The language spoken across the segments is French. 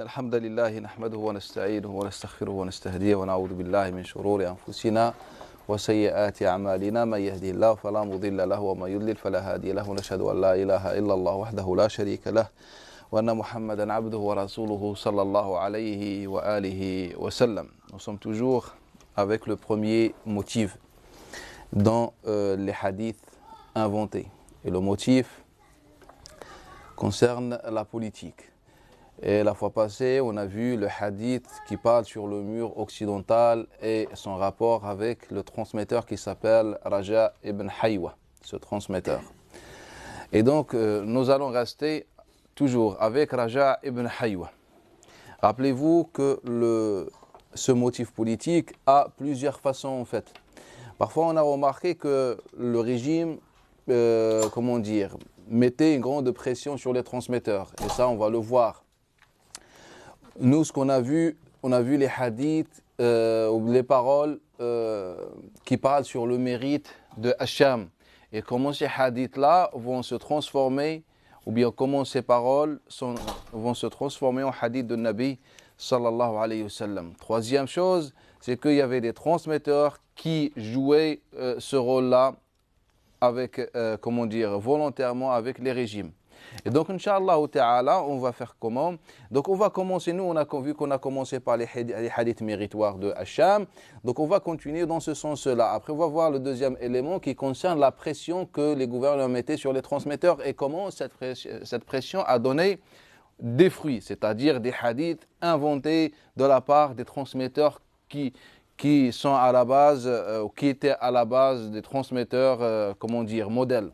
الحمد لله نحمده ونستعينه ونستغفره ونستهديه ونعوذ بالله من شرور أنفسنا وسيئات أعمالنا من يهده الله فلا مضل له ومن يضلل فلا هادي له ونشهد أن لا إله إلا الله وحده لا شريك له وأن محمدا عبده ورسوله صلى الله عليه وآله وسلم. Nous sommes toujours avec le premier motif dans les hadiths inventés. Et le motif concerne la politique. Et la fois passée, on a vu le hadith qui parle sur le mur occidental et son rapport avec le transmetteur qui s'appelle Raja ibn Haywa, ce transmetteur. Et donc, nous allons rester toujours avec Raja ibn Haywa. Rappelez-vous que ce motif politique a plusieurs façons en fait. Parfois, on a remarqué que le régime, mettait une grande pression sur les transmetteurs. Et ça, on va le voir. Nous, ce qu'on a vu les hadiths, les paroles qui parlent sur le mérite de Hacham. Et comment ces hadiths-là vont se transformer, ou bien comment ces paroles vont se transformer en hadith de Nabi sallallahu alayhi wa sallam. Troisième chose, c'est qu'il y avait des transmetteurs qui jouaient ce rôle-là avec, volontairement avec les régimes. Et donc, Inch'Allah ta'ala, on va faire comment? Donc, on va commencer, nous, on a vu qu'on a commencé par les hadiths méritoires de Hacham. Donc, on va continuer dans ce sens-là. Après, on va voir le deuxième élément qui concerne la pression que les gouverneurs mettaient sur les transmetteurs et comment cette pression a donné des fruits, c'est-à-dire des hadiths inventés de la part des transmetteurs qui sont à la base, qui étaient à la base des transmetteurs, modèles.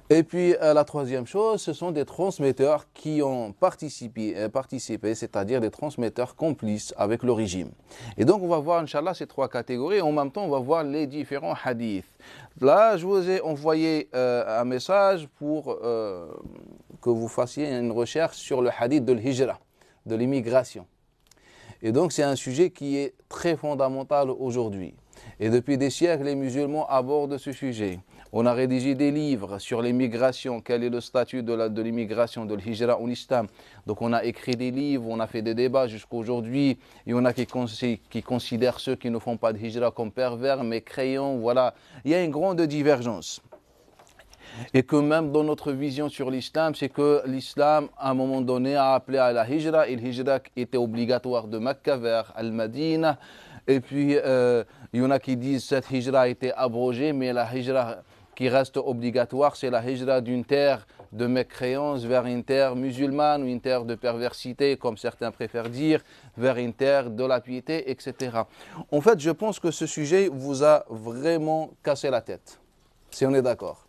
Et puis la troisième chose, ce sont des transmetteurs qui ont participé, c'est-à-dire des transmetteurs complices avec le régime. Et donc on va voir, Inch'Allah, ces trois catégories et en même temps on va voir les différents hadiths. Là, je vous ai envoyé un message pour que vous fassiez une recherche sur le hadith de l'hijra, de l'immigration. Et donc c'est un sujet qui est très fondamental aujourd'hui. Et depuis des siècles, les musulmans abordent ce sujet. On a rédigé des livres sur l'immigration, quel est le statut de l'immigration, de l'hijra en islam. Donc on a écrit des livres, on a fait des débats jusqu'à aujourd'hui. Il y en a qui considèrent ceux qui ne font pas de hijra comme pervers, mais créants, voilà. Il y a une grande divergence. Et que même dans notre vision sur l'islam, c'est que l'islam, à un moment donné, a appelé à la hijra. Et l'hijra était obligatoire de Mecca vers Al-Madina. Et puis, il y en a qui disent que cette hijra a été abrogée, mais la hijra qui reste obligatoire, c'est la hijra d'une terre de mécréance vers une terre musulmane ou une terre de perversité, comme certains préfèrent dire, vers une terre de la piété, etc. En fait, je pense que ce sujet vous a vraiment cassé la tête, si on est d'accord.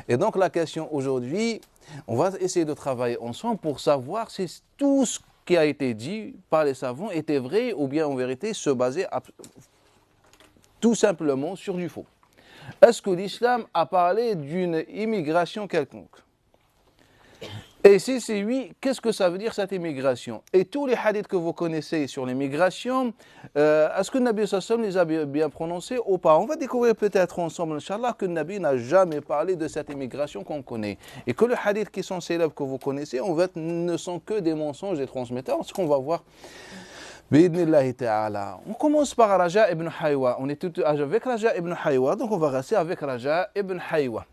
Et donc la question aujourd'hui, on va essayer de travailler ensemble pour savoir si tout ce qui a été dit par les savants était vrai ou bien en vérité se basait tout simplement sur du faux. Est-ce que l'islam a parlé d'une immigration quelconque? Et si c'est oui, qu'est-ce que ça veut dire cette immigration? Et tous les hadiths que vous connaissez sur l'immigration, est-ce que le Nabi sallam les a bien prononcés ou pas? On va découvrir peut-être ensemble, Inch'Allah, que le Nabi n'a jamais parlé de cette immigration qu'on connaît. Et que les hadiths qui sont célèbres que vous connaissez, en fait, ne sont que des mensonges des transmetteurs. Ce qu'on va voir. On commence par Raja ibn Haywa. On est tout avec Raja ibn Haywa, donc on va rester avec Raja ibn Haywa.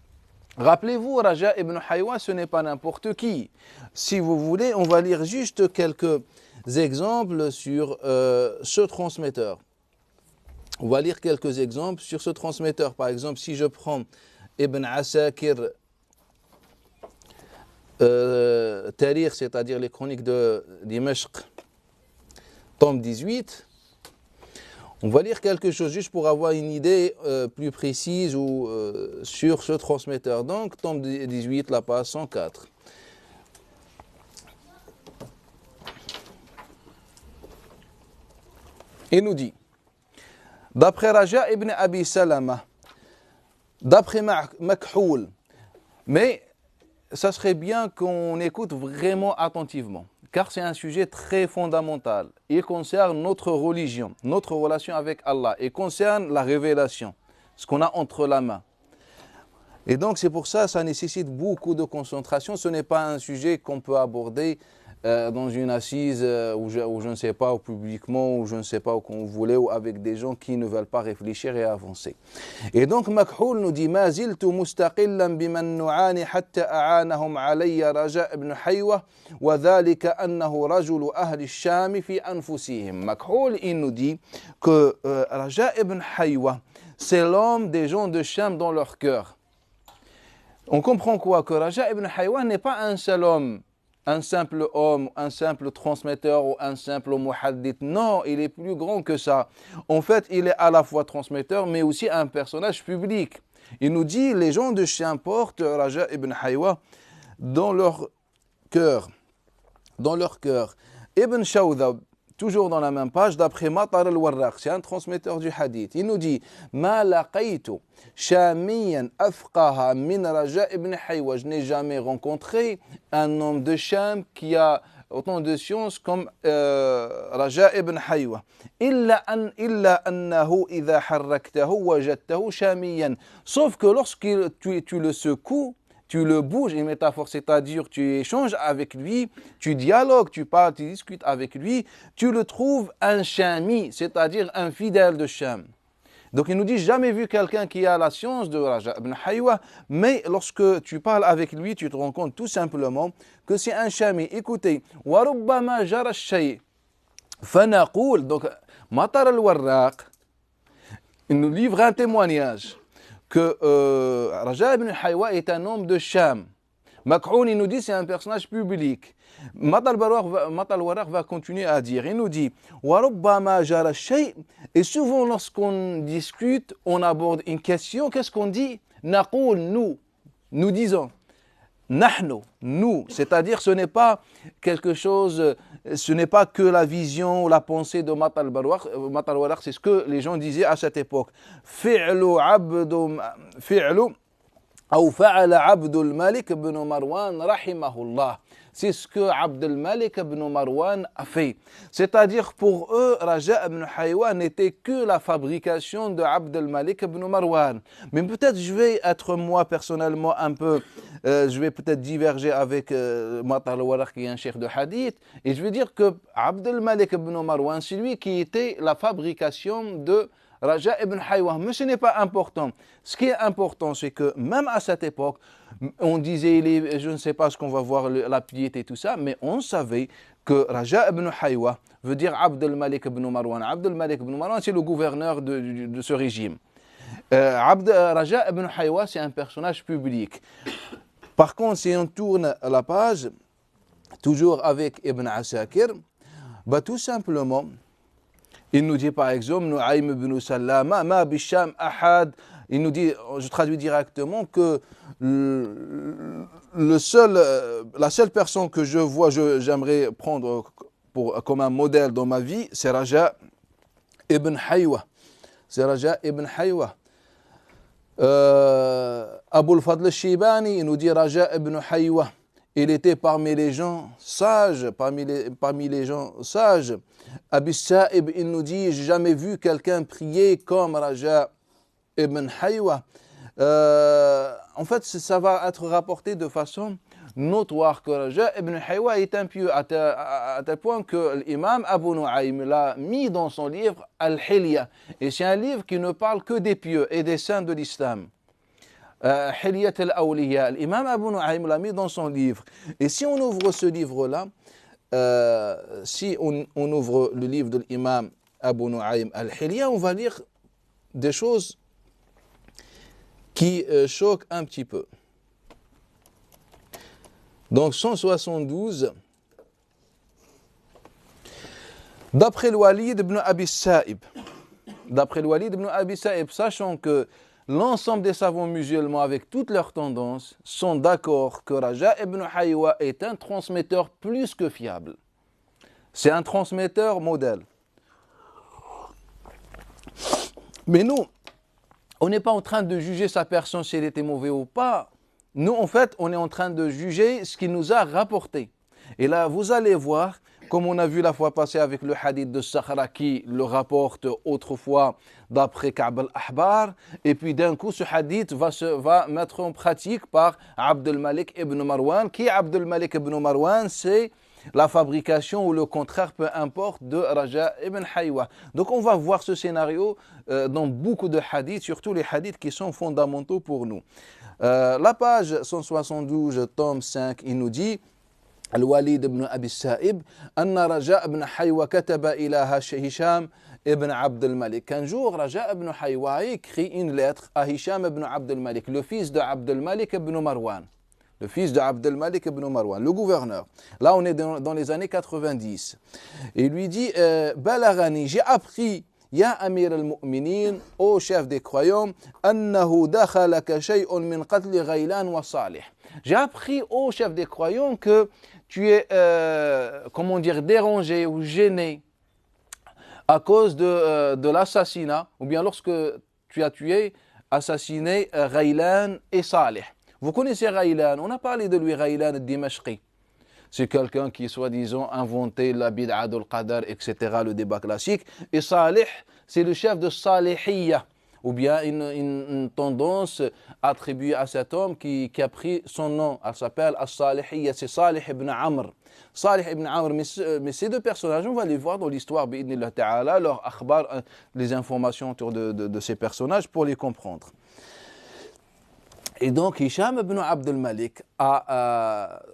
Rappelez-vous, Raja ibn Haywa, ce n'est pas n'importe qui. Si vous voulez, on va lire juste quelques exemples sur ce transmetteur. On va lire quelques exemples sur ce transmetteur. Par exemple, si je prends Ibn Asakir Tarikh, c'est-à-dire les chroniques de Dimashq, tome 18, on va lire quelque chose juste pour avoir une idée plus précise sur ce transmetteur. Donc, tome 18, la page 104. Il nous dit, d'après Raja ibn Abi Salama, d'après Makhoul, mais ça serait bien qu'on écoute vraiment attentivement. Car c'est un sujet très fondamental. Il concerne notre religion, notre relation avec Allah. Il concerne la révélation, ce qu'on a entre la main. Et donc c'est pour ça, ça nécessite beaucoup de concentration. Ce n'est pas un sujet qu'on peut aborder dans une assise ou je ne sais pas, ou publiquement, ou je ne sais pas, où qu'on voulait, ou avec des gens qui ne veulent pas réfléchir et avancer. Et donc Makhoul nous dit ما زلت مستقلا بمن نعاني حتى أعانهم علي رجاء بن حيوة وذلك أنه رجل أهل الشام في أنفسهم. Makhoul il nous dit que Raja ibn Haywa, c'est l'homme des gens de Sham dans leur cœur. On comprend quoi? Que Raja ibn Haywa n'est pas un seul homme, un simple homme, un simple transmetteur ou un simple muhaddith. Non, il est plus grand que ça. En fait, il est à la fois transmetteur, mais aussi un personnage public. Il nous dit, les gens de Sham portent Raja ibn Haywa dans leur cœur. Dans leur cœur. Ibn Shawdab, toujours dans la même page, d'après Matar al-Warraq, c'est un transmetteur du hadith. Il nous dit Ma laqaytu shamiyan afqaha min Raja ibn Haywa. Je n'ai jamais rencontré un homme de Sham qui a autant de science comme Raja ibn Haywa. Illa annahu idha harraktahu wajadtahu shamiyan. Sauf que lorsque tu le secoues, tu le bouges, une métaphore, c'est-à-dire tu échanges avec lui, tu dialogues, tu parles, tu discutes avec lui, tu le trouves un Shami, c'est-à-dire un fidèle de Sham. Donc il nous dit, jamais vu quelqu'un qui a la science de Raja ibn Haywa, mais lorsque tu parles avec lui, tu te rends compte tout simplement que c'est un Shami. Écoutez, وَرُبَّمَا جَرَى الشَّيْء فَنَقُولُ. Donc Matar al-Warraq, il nous livre un témoignage que Raja ibn Haywa est un homme de Sham. Makhoul il nous dit c'est un personnage public. Matar al-Warraq va continuer à dire, il nous dit وَرُبَّمَا جَرَى الشَّيْء. Et souvent lorsqu'on discute, on aborde une question, qu'est-ce qu'on dit? Naqoul, nous disons. Nahnu, nous, c'est-à-dire ce n'est pas quelque chose, ce n'est pas que la vision ou la pensée de Matar al-Warraq, c'est ce que les gens disaient à cette époque. Fi'lu أو فعل عبد الملك بن مروان رحمه الله. C'est ce que Abd al-Malik ibn Marwan a fait. C'est-à-dire pour eux, Raja ibn Haywa n'était que la fabrication de Abd al-Malik ibn Marwan. Mais peut-être je vais être moi personnellement un peu, je vais peut-être diverger avec Matar al-Warraq qui est un cheikh de hadith. Et je vais dire que Abd al-Malik ibn Marwan, c'est lui qui était la fabrication de Raja ibn Haywa. Mais ce n'est pas important. Ce qui est important, c'est que même à cette époque, on disait, je ne sais pas ce qu'on va voir, la piété et tout ça, mais on savait que Raja ibn Haywa veut dire Abd al-Malik ibn Marwan. Abd al-Malik ibn Marwan, c'est le gouverneur de ce régime. Raja ibn Haywa, c'est un personnage public. Par contre, si on tourne la page, toujours avec Ibn Asakir, bah, tout simplement, il nous dit par exemple, Nu'aym ibn Sallama, ma bisham ahad. Il nous dit, je traduis directement, que la seule personne que je vois, j'aimerais prendre comme un modèle dans ma vie, c'est Raja ibn Haywa. C'est Raja ibn Haywa. Abu al-Fadl al-Shibani, il nous dit Raja ibn Haywa. Il était parmi les gens sages, parmi les gens sages. Abi Sa'ib, il nous dit, j'ai jamais vu quelqu'un prier comme Raja ibn Haywa. En fait, ça va être rapporté de façon notoire que Raja ibn Haywa est impieux à tel point que l'imam Abu Nu'aym l'a mis dans son livre Al-Hilya. Et c'est un livre qui ne parle que des pieux et des saints de l'islam. Hilyat al-Awliya, l'imam Abu Nu'aym l'a mis dans son livre. Et si on ouvre ce livre-là, si on ouvre le livre de l'imam Abu Nu'aym al-Hilya, on va lire des choses qui choquent un petit peu. Donc 172, d'après le Walid ibn Abi Sa'ib, sachant que l'ensemble des savants musulmans, avec toutes leurs tendances, sont d'accord que Raja ibn Haywa est un transmetteur plus que fiable. C'est un transmetteur modèle. Mais nous, on n'est pas en train de juger sa personne si elle était mauvaise ou pas. Nous, en fait, on est en train de juger ce qu'il nous a rapporté. Et là, vous allez voir, comme on a vu la fois passée avec le hadith de Sakhra qui le rapporte autrefois d'après Ka'b al-Ahbar, et puis d'un coup ce hadith va mettre en pratique par Abd al-Malik ibn Marwan. Qui est Abd al-Malik ibn Marwan? C'est la fabrication ou le contraire, peu importe, de Raja ibn Haywa. Donc on va voir ce scénario dans beaucoup de hadiths, surtout les hadiths qui sont fondamentaux pour nous. La page 172, tome 5, il nous dit الوليد بن أبي السائب أن رجاء بن حيوة كتب إلى هشام ibn Abd al-Malik. Un jour, Raja ibn Haywa a écrit une lettre à Hisham ibn Abd al-Malik, le fils de Abd al-Malik ibn Marwan. Le fils de Abd al-Malik ibn Marwan, le gouverneur. Là, on est dans les années 90. Et il lui dit Balaghani, j'ai appris, Ya Amir al-Mu'minin, ô chef des croyants, annahu dakhalaka shay'un min qatl Ghaylan wa Salih. J'ai appris, ô chef des croyants, que tu es, comment dire, dérangé ou gêné à cause de l'assassinat, ou bien lorsque tu as tué, assassiné Ghaylan et Salih. Vous connaissez Ghaylan, on a parlé de lui, Ghaylan al-Dimashqi. C'est quelqu'un qui, soi-disant, inventé la bid'a al-qadar, etc., le débat classique. Et Salih, c'est le chef de Salihiyya, ou bien une tendance attribuée à cet homme qui a pris son nom. Elle s'appelle As-Salihiyya, c'est Salih ibn Amr. Salih ibn Amr, mais ces deux personnages, on va les voir dans l'histoire, bi'idnillah ta'ala, leur akhbar, les informations autour de ces personnages pour les comprendre. Et donc Hisham ibn Abd al-Malik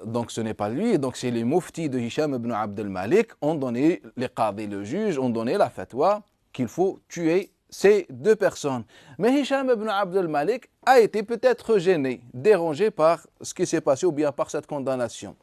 donc ce n'est pas lui, donc c'est les muftis de Hisham ibn Abd al-Malik ont donné, les qadis, le juge, ont donné la fatwa qu'il faut tuer ces deux personnes. Mais Hisham ibn Abd al-Malik a été peut-être gêné, dérangé par ce qui s'est passé ou bien par cette condamnation.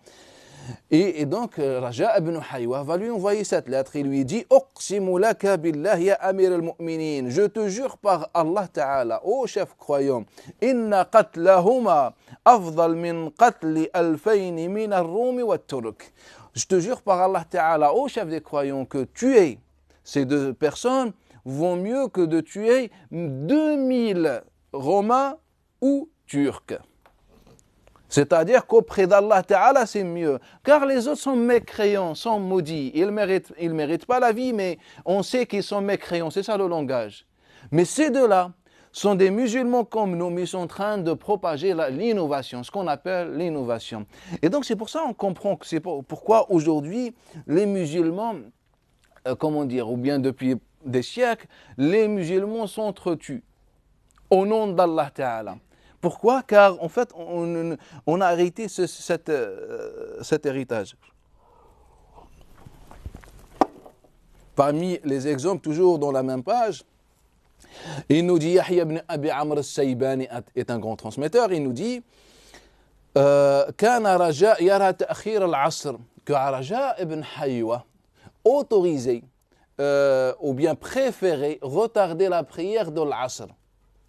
Et donc, Raja ibn Haywa va lui envoyer cette lettre. Il lui dit Uqsimu laka billah ya amir al-mu'minin. Je te jure par Allah Ta'ala, ô chef croyant, inna qatlahuma afdal min qatli alfayni min al-Rumi wa al-Turk. Je te jure par Allah Ta'ala, ô chef des croyants, que tuer ces deux personnes vaut mieux que de tuer 2000 Romains ou Turcs. C'est-à-dire qu'auprès d'Allah Ta'ala, c'est mieux. Car les autres sont mécréants, sont maudits. Ils méritent pas la vie, mais on sait qu'ils sont mécréants. C'est ça le langage. Mais ces deux-là sont des musulmans comme nous, mais ils sont en train de propager l'innovation, ce qu'on appelle l'innovation. Et donc c'est pour ça qu'on comprend que c'est pourquoi aujourd'hui, les musulmans, comment dire, ou bien depuis des siècles, les musulmans s'entretuent au nom d'Allah Ta'ala. Pourquoi? Car en fait, on a hérité cet héritage. Parmi les exemples, toujours dans la même page, il nous dit, Yahya ibn Abi Amr al-Saybani est un grand transmetteur, il nous dit, Kana Raja yara ta'khir al-asr, que Raja ibn Haywa autorisé ou bien préféré retarder la prière de l'asr.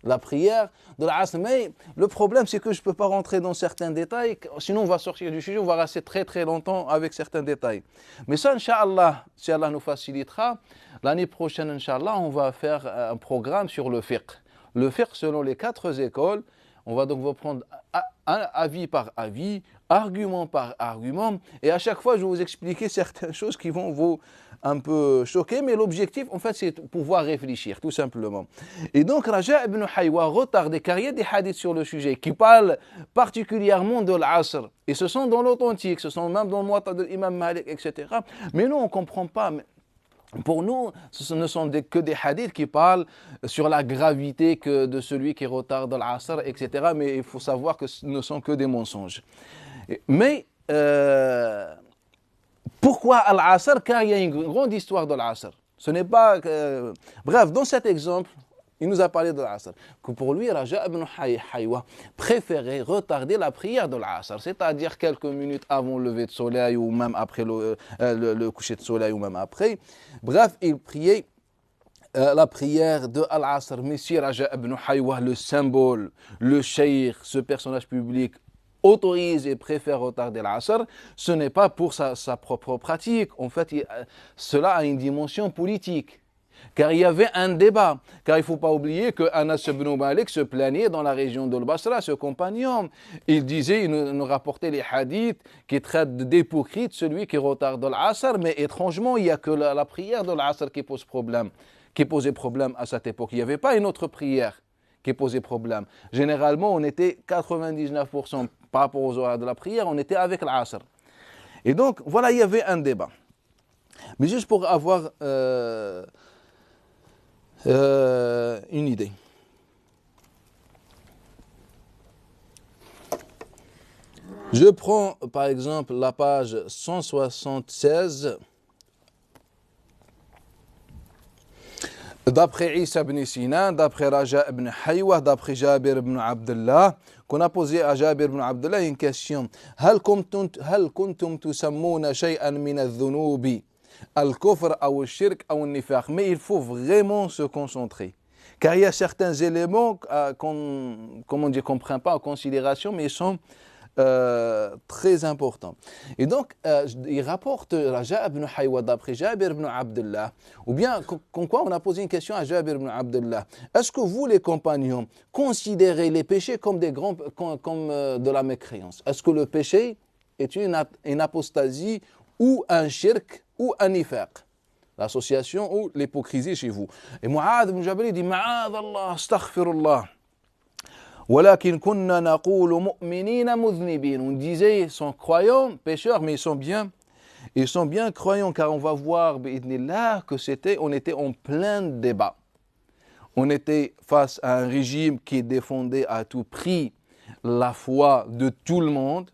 La prière de l'asr. Mais le problème, c'est que je ne peux pas rentrer dans certains détails, sinon on va sortir du sujet, on va rester très très longtemps avec certains détails. Mais ça, Inch'Allah, si Allah nous facilitera, l'année prochaine, Inch'Allah, on va faire un programme sur le fiqh. Le fiqh selon les 4 écoles, on va donc vous prendre avis par avis, argument par argument, et à chaque fois, je vais vous expliquer certaines choses qui vont vous un peu choqué, mais l'objectif, en fait, c'est de pouvoir réfléchir, tout simplement. Et donc, Raja ibn Haywa retardé, car il y a des hadiths sur le sujet qui parlent particulièrement de l'asr, et ce sont dans l'authentique, ce sont même dans le Muwatta de l'imam Malik, etc. Mais nous, on ne comprend pas. Pour nous, ce ne sont que des hadiths qui parlent sur la gravité de celui qui retarde l'asr, etc. Mais il faut savoir que ce ne sont que des mensonges. Mais pourquoi Al-Asr? Car il y a une grande histoire de l'Asr. Ce n'est pas... Bref, dans cet exemple, il nous a parlé de l'Asr. Que pour lui, Raja ibn Haywa préférait retarder la prière de l'Asr, c'est-à-dire quelques minutes avant le lever de soleil ou même après le coucher de soleil ou même après. Bref, il priait la prière de Al-Asr. Mais si Raja ibn Haywa, le symbole, le cheikh, ce personnage public, autorise et préfère retarder l'Asr, ce n'est pas pour sa propre pratique. En fait, cela a une dimension politique. Car il y avait un débat. Car il ne faut pas oublier que Anas ibn Malik se plaignait dans la région de Basra, ce compagnon. Il disait, il nous rapportait les hadiths qui traitent d'hypocrite celui qui retarde l'Asr, mais étrangement, il n'y a que la prière de l'Asr qui posait problème à cette époque. Il n'y avait pas une autre prière qui posait problème. Généralement, on était 99% par rapport aux horaires de la prière, on était avec l'Asr. Et donc, voilà, il y avait un débat. Mais juste pour avoir une idée. Je prends par exemple la page 176. D'après Isa ibn Sinan, d'après Raja ibn Haywa, d'après Jabir ibn Abdullah, qu'on a posé à Jabir ibn Abdullah une question. هل كنتم تسمون شيئا من الذنوب الكفر أو الشرك أو النفاق. Mais il faut vraiment se concentrer. Car il y a certains éléments qu'on ne comprend pas en considération, mais ils sont très important. Et donc, il rapporte Raja ibn Haywa d'après Jabir ibn Abdullah, ou bien, comme quoi on a posé une question à Jabir ibn Abdullah. Est-ce que vous, les compagnons, considérez les péchés comme de la mécréance? Est-ce que le péché est une apostasie ou un shirk ou un nifaq? L'association ou l'hypocrisie chez vous. Et Mu'adh ibn Jabal dit Ma'adh Allah, astaghfirullah. ولكن كنا نقول مؤمنين مذنبين. On disait ils sont croyants, pécheurs, mais ils sont bien croyants, car on va voir bi'idhnillah que on était en plein débat. On était face à un régime qui défendait à tout prix la foi de tout le monde,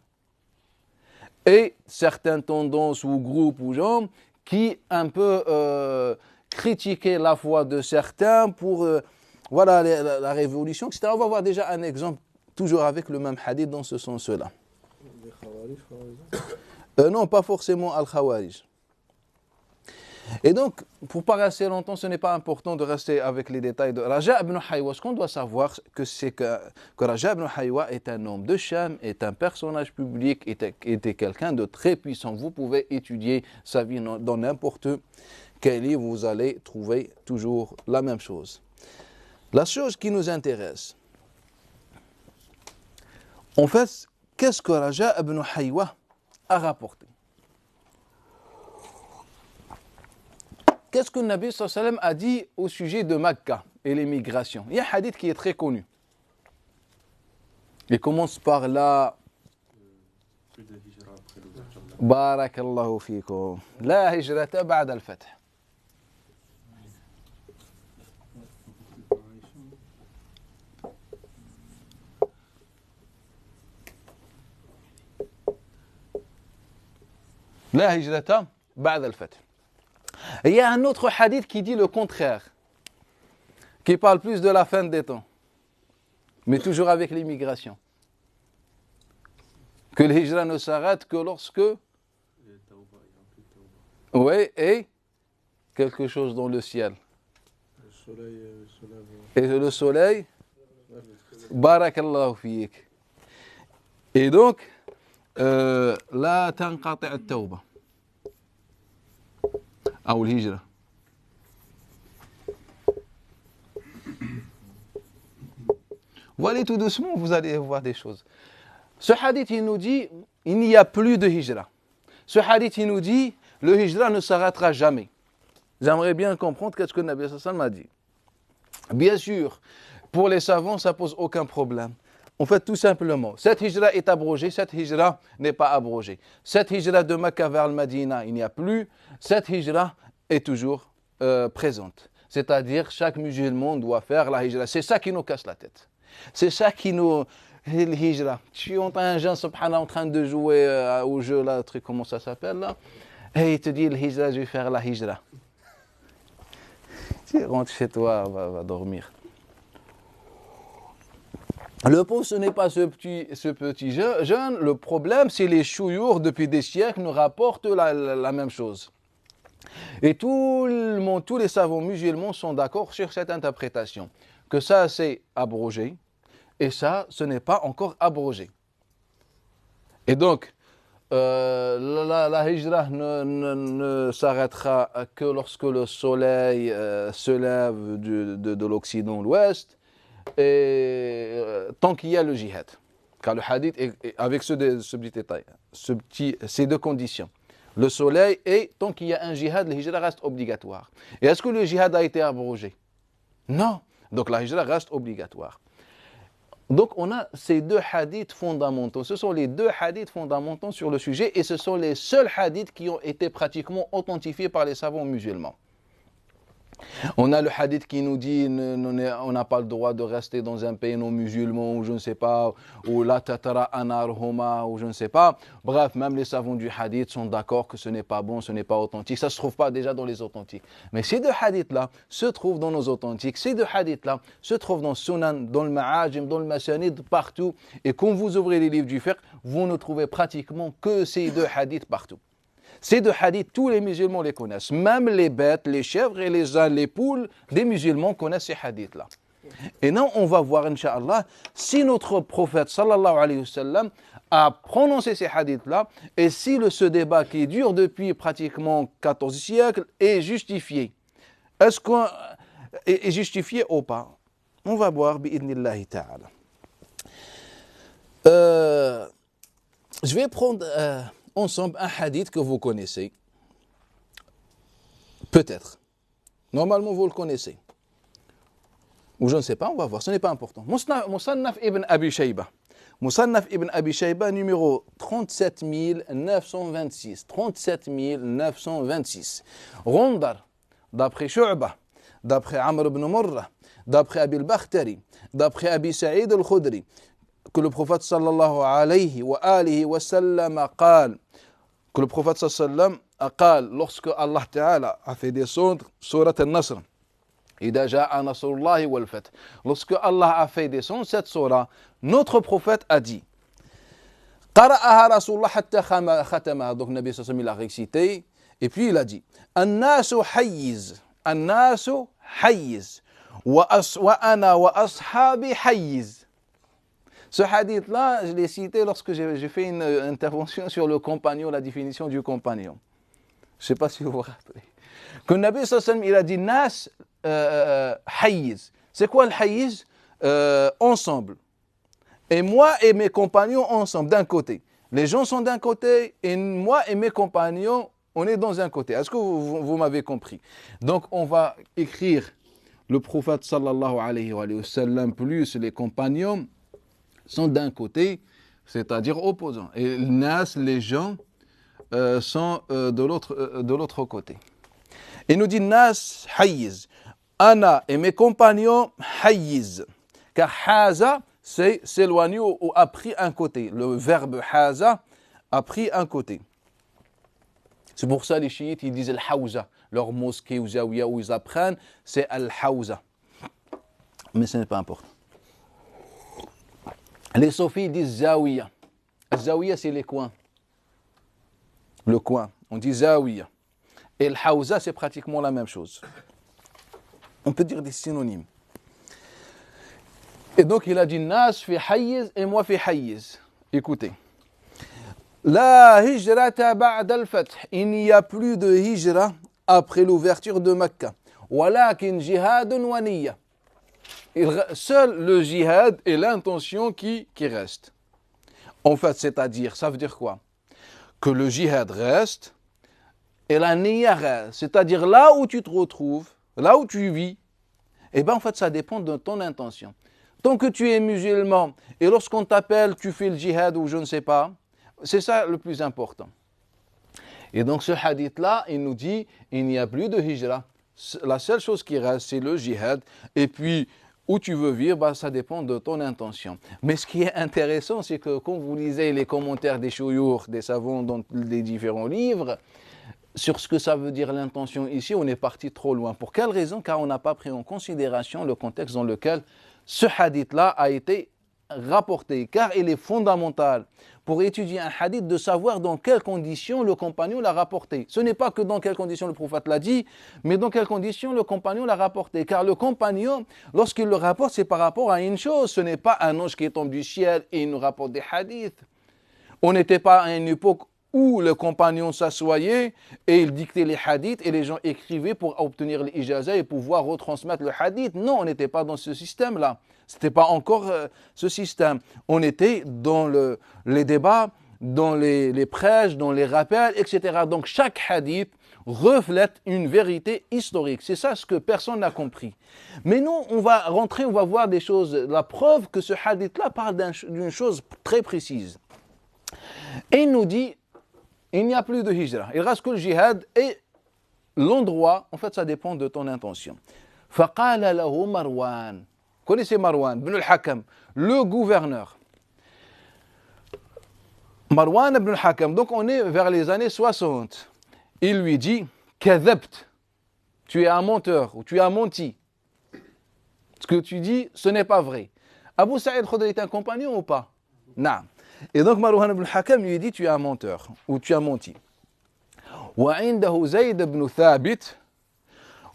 et certaines tendances ou groupes ou gens qui un peu critiquaient la foi de certains pour voilà la révolution, etc. On va voir déjà un exemple, toujours avec le même hadith dans ce sens-là. Non, pas forcément Al-Khawarij. Et donc, pour pas rester longtemps, ce n'est pas important de rester avec les détails de Raja ibn Haywa. Ce qu'on doit savoir, c'est que Raja ibn Haywa est un homme de Sham, est un personnage public, était quelqu'un de très puissant. Vous pouvez étudier sa vie dans n'importe quel livre, vous allez trouver toujours la même chose. La chose qui nous intéresse, en fait, qu'est-ce que Raja ibn Haywa a rapporté? Qu'est-ce que le Nabi sallallahu alayhi wa sallam a dit au sujet de Makkah et l'émigration? Il y a un hadith qui est très connu. Il commence par là. Barakallahu fikum. La hijrata ba'da al-fath. La hijrata ba'da al-fath. Et il y a un autre hadith qui dit le contraire, qui parle plus de la fin des temps, mais toujours avec l'immigration. Que l'hijra ne s'arrête que lorsque, oui, et quelque chose dans le ciel. Et le soleil, barakallahu fiyik. Et donc, la tanqati' at-tawba. Ou l'hijra. Voilà, tout doucement, vous allez voir des choses. Ce hadith, il nous dit, il n'y a plus de hijra. Ce hadith, il nous dit, le hijra ne s'arrêtera jamais. J'aimerais bien comprendre qu'est-ce que le Nabi sallallahu alayhi wa sallam a dit. Bien sûr, pour les savants, ça pose aucun problème. En fait, tout simplement, cette hijra est abrogée, cette hijra n'est pas abrogée. Cette hijra de Mecca vers le Médina, il n'y a plus. Cette hijra est toujours présente. C'est-à-dire, chaque musulman doit faire la hijra. C'est ça qui nous casse la tête. C'est ça qui nous... Le hijra. Tu entends un jeune, subhanallah, en train de jouer au jeu, là, truc, comment ça s'appelle, là? Et il te dit, le hijra, je vais faire la hijra. Tu rentres chez toi, va dormir. Le point, ce n'est pas ce petit jeune. Le problème, c'est les chouyours, depuis des siècles, nous rapportent la même chose. Et tout le monde, tous les savants musulmans sont d'accord sur cette interprétation. Que ça, c'est abrogé. Et ça, ce n'est pas encore abrogé. Et donc, la hijra ne s'arrêtera que lorsque le soleil se lève de l'Occident à l'Ouest. Et tant qu'il y a le jihad, car le hadith est avec ce petit détail, ces deux conditions, le soleil et tant qu'il y a un jihad, le hijra reste obligatoire. Et est-ce que le jihad a été abrogé? Non, donc la hijra reste obligatoire. Donc on a ces deux hadiths fondamentaux. Ce sont les deux hadiths fondamentaux sur le sujet et ce sont les seuls hadiths qui ont été pratiquement authentifiés par les savants musulmans. On a le hadith qui nous dit on n'a pas le droit de rester dans un pays non musulman, ou je ne sais pas, ou la tatara anarhuma, ou je ne sais pas. Bref, même les savants du hadith sont d'accord que ce n'est pas bon, ce n'est pas authentique. Ça ne se trouve pas déjà dans les authentiques. Mais ces deux hadiths-là se trouvent dans nos authentiques. Ces deux hadiths-là se trouvent dans Sunan, dans le Ma'ajim, dans le Masanid, partout. Et quand vous ouvrez les livres du fiqh, vous ne trouvez pratiquement que ces deux hadiths partout. Ces deux hadiths, tous les musulmans les connaissent. Même les bêtes, les chèvres et les ânes, les poules, des musulmans connaissent ces hadiths-là. Et non, on va voir, Inch'Allah, si notre prophète, sallallahu alayhi wa sallam, a prononcé ces hadiths-là, et si ce débat qui dure depuis pratiquement 14 siècles est justifié. Est-ce qu'on est justifié ou pas? On va voir, bi'idnillahi ta'ala. Je vais prendre ensemble un hadith que vous connaissez. Peut-être. Normalement, vous le connaissez. Ou je ne sais pas, on va voir, ce n'est pas important. Musannaf ibn Abi Shayba. Musannaf ibn Abi Shayba, numéro 37926. 37926. Rondar, d'après Shu'ba, d'après Amr ibn Murra, d'après Abi al-Bakhtari, d'après Abi Sa'id al-Khudri, que le prophète sallallahu alayhi wa alihi wa sallam قال, que le prophète sallallahu alayhi wa sallam قال, lorsque Allah Ta'ala a fait descendre Surat al-Nasr, إذا جاء نصر الله والفتح, lorsque Allah a fait descendre cette surah, notre prophète a dit, قرأها رسول الله حتى ختمها, donc Nabi sallallahu alayhi wa sallam il a récité, et puis il a dit, الناس حيز, الناس حيز, وأنا وأصحابي حيز. Ce hadith-là, je l'ai cité lorsque j'ai fait une intervention sur le compagnon, la définition du compagnon. Je ne sais pas si vous vous rappelez. Que le Nabi sallallahu alayhi wa sallam, il a dit Nas hayyiz. C'est quoi le hayyiz? Ensemble. Et moi et mes compagnons ensemble, d'un côté. Les gens sont d'un côté et moi et mes compagnons, on est dans un côté. Est-ce que vous m'avez compris? Donc on va écrire le prophète sallallahu alayhi wa sallam plus les compagnons sont d'un côté, c'est-à-dire opposants. Et les gens sont de l'autre côté. Il nous dit Nas hayyiz. Ana et mes compagnons hayyiz. Car haza, c'est s'éloigner ou a pris un côté. Le verbe haza a pris un côté. C'est pour ça les chiites ils disent al-hawza. Leur mosquée ou zawiya où ils apprennent, c'est al-hawza. Mais ce n'est pas important. Les sophies disent zawiya. Zawiya, c'est les coins. Le coin. On dit zawiya. Et le hawza, c'est pratiquement la même chose. On peut dire des synonymes. Et donc, il a dit Nas fi hayyiz et moi fi hayyiz. Écoutez. La hijrata ba'da al-fath. Il n'y a plus de hijra après l'ouverture de Mecca. Walakin jihadun wa niyya. Seul le jihad et l'intention qui reste. En fait, c'est-à-dire, ça veut dire quoi? Que le jihad reste et la niyya reste. C'est-à-dire là où tu te retrouves, là où tu vis, eh bien en fait ça dépend de ton intention. Tant que tu es musulman et lorsqu'on t'appelle, tu fais le jihad ou je ne sais pas, c'est ça le plus important. Et donc ce hadith-là, il nous dit, il n'y a plus de hijra. La seule chose qui reste, c'est le jihad. Et puis, où tu veux vivre, bah, ça dépend de ton intention. Mais ce qui est intéressant, c'est que quand vous lisez les commentaires des chouyours, des savants dans les différents livres, sur ce que ça veut dire l'intention ici, on est parti trop loin. Pour quelle raison? Car on n'a pas pris en considération le contexte dans lequel ce hadith-là a été rapporté. Car il est fondamental pour étudier un hadith de savoir dans quelles conditions le compagnon l'a rapporté. Ce n'est pas que dans quelles conditions le prophète l'a dit, mais dans quelles conditions le compagnon l'a rapporté. Car le compagnon, lorsqu'il le rapporte, c'est par rapport à une chose. Ce n'est pas un ange qui tombe du ciel et il nous rapporte des hadiths. On n'était pas à une époque où le compagnon s'assoyait et il dictait les hadiths et les gens écrivaient pour obtenir l'ijazah et pouvoir retransmettre le hadith. Non, on n'était pas dans ce système-là. Ce n'était pas encore ce système. On était dans les débats, dans les prêches, dans les rappels, etc. Donc chaque hadith, reflète une vérité historique. C'est ça ce que personne n'a compris. Mais nous, on va rentrer, on va voir des choses, la preuve que ce hadith-là parle d'une chose très précise. Et il nous dit, il n'y a plus de hijra. Il reste que le jihad et l'endroit, en fait, ça dépend de ton intention. فَقَالَ لَهُ مَرْوَانَ. Connaissez Marwan, ibn al-Hakam, le gouverneur. Marwan ibn al-Hakam, donc on est vers les années 60. Il lui dit, كَذَبْتَ, tu es un menteur ou tu as menti. Ce que tu dis, ce n'est pas vrai. Abu Sa'id Khudri est un compagnon ou pas? Non. Et donc Marwan ibn al-Hakam lui dit, tu es un menteur ou tu as menti. وعنده زيد بن ثابت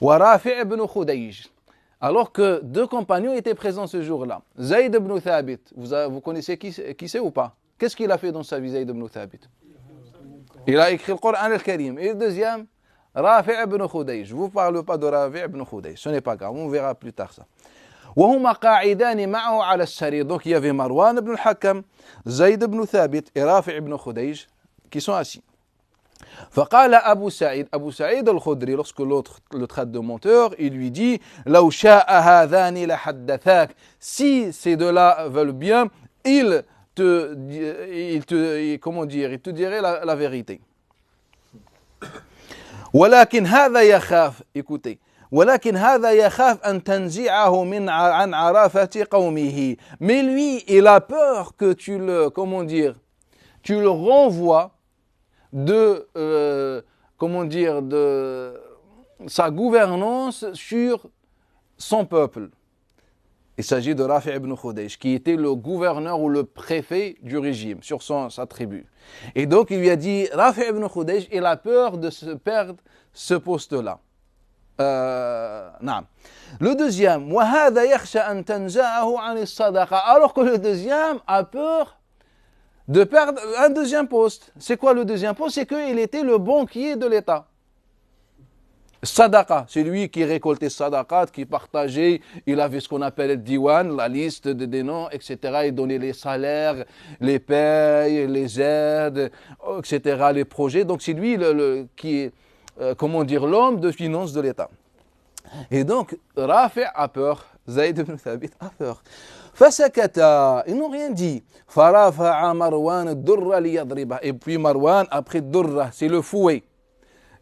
ورافع بن خديج. Alors que deux compagnons étaient présents ce jour-là. Zayd ibn Thabit, vous connaissez qui c'est ou pas? Qu'est-ce qu'il a fait dans sa vie, Zayd ibn Thabit? Il a écrit le Coran al-Karim. Et le deuxième, Rafi' ibn Khudayj. Je ne vous parle pas de Rafi' ibn Khudayj, ce n'est pas grave, on verra plus tard ça. وهما قاعدان معه على السرير. Donc il y avait Marwan ibn al-Hakam, Zayd ibn Thabit et Rafi' ibn Khudayj qui sont assis. فقال أبو سعيد الخدري, lorsque l'autre le traite de menteur, il lui dit لو شاء هذان لحدثاك, si ces deux-là veulent bien, il te dirait la vérité. ولكن هذا يخاف, écoutez, ولكن هذا يخاف أن تنزعه عن عرافة قومه. Mais lui, il a peur que tu le renvoies de sa gouvernance sur son peuple. Il s'agit de Rafi' ibn Khudayj, qui était le gouverneur ou le préfet du régime sur sa tribu. Et donc il lui a dit, Rafi' ibn Khudayj, il a peur de se perdre ce poste-là. Le deuxième, وَهَذَا يَخْشَى أَن تَنْزَعَهُ عَنِ الصَّدَقَةِ. Alors que le deuxième a peur de perdre un deuxième poste. C'est quoi le deuxième poste? C'est qu'il était le banquier de l'État. Sadaqa, c'est lui qui récoltait sadaqat, qui partageait, il avait ce qu'on appelle le diwan, la liste des noms, etc. Il donnait les salaires, les payes, les aides, etc., les projets. Donc c'est lui qui est, l'homme de finance de l'État. Et donc, Rafi' a peur, Zayd ibn Thabit a peur. فسكتا, ils n'ont rien dit. فرفع مروان الدر ليضربه. Et puis Marwan a pris Durra, c'est le fouet.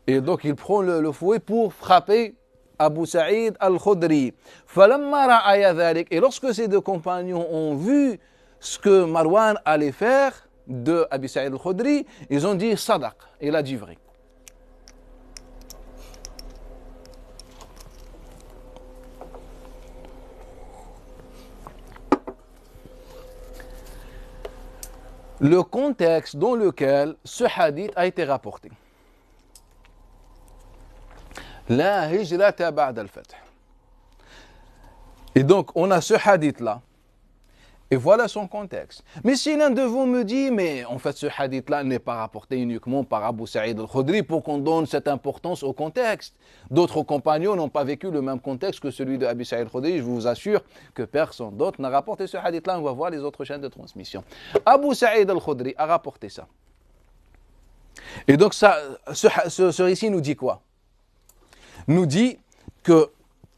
Et donc il prend le fouet pour frapper Abu Sa'id al-Khudri. فلما رأى ذلك, et lorsque ces deux compagnons ont vu ce que Marwan allait faire de Abu Sa'id al-Khudri, ils ont dit Sadaq, il a dit vrai. Le contexte dans lequel ce hadith a été rapporté. La hijrata ba'da al-fath. Et donc, on a ce hadith-là. Et voilà son contexte. Mais si l'un de vous me dit, mais en fait, ce hadith-là n'est pas rapporté uniquement par Abu Sa'id al-Khudri pour qu'on donne cette importance au contexte. D'autres compagnons n'ont pas vécu le même contexte que celui de Abu Sa'id al-Khudri. Je vous assure que personne d'autre n'a rapporté ce hadith-là. On va voir les autres chaînes de transmission. Abu Sa'id al-Khudri a rapporté ça. Et donc, ce récit nous dit quoi? Nous dit que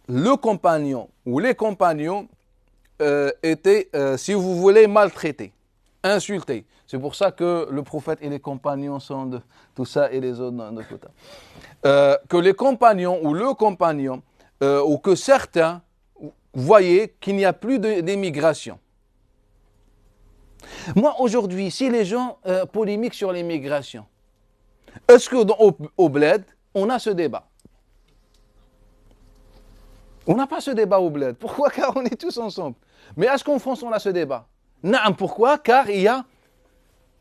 le compagnon ou les compagnons étaient, si vous voulez, maltraités, insultés. C'est pour ça que le prophète et les compagnons sont de tout ça et les autres de tout ça. Que les compagnons ou le compagnon, ou que certains voyaient qu'il n'y a plus d'émigration. Moi, aujourd'hui, si les gens polémiquent sur l'immigration, est-ce qu'au bled, on a ce débat? On n'a pas ce débat au bled. Pourquoi? Car on est tous ensemble. Mais est-ce qu'en France, on a ce débat? Non. Pourquoi? Car il y a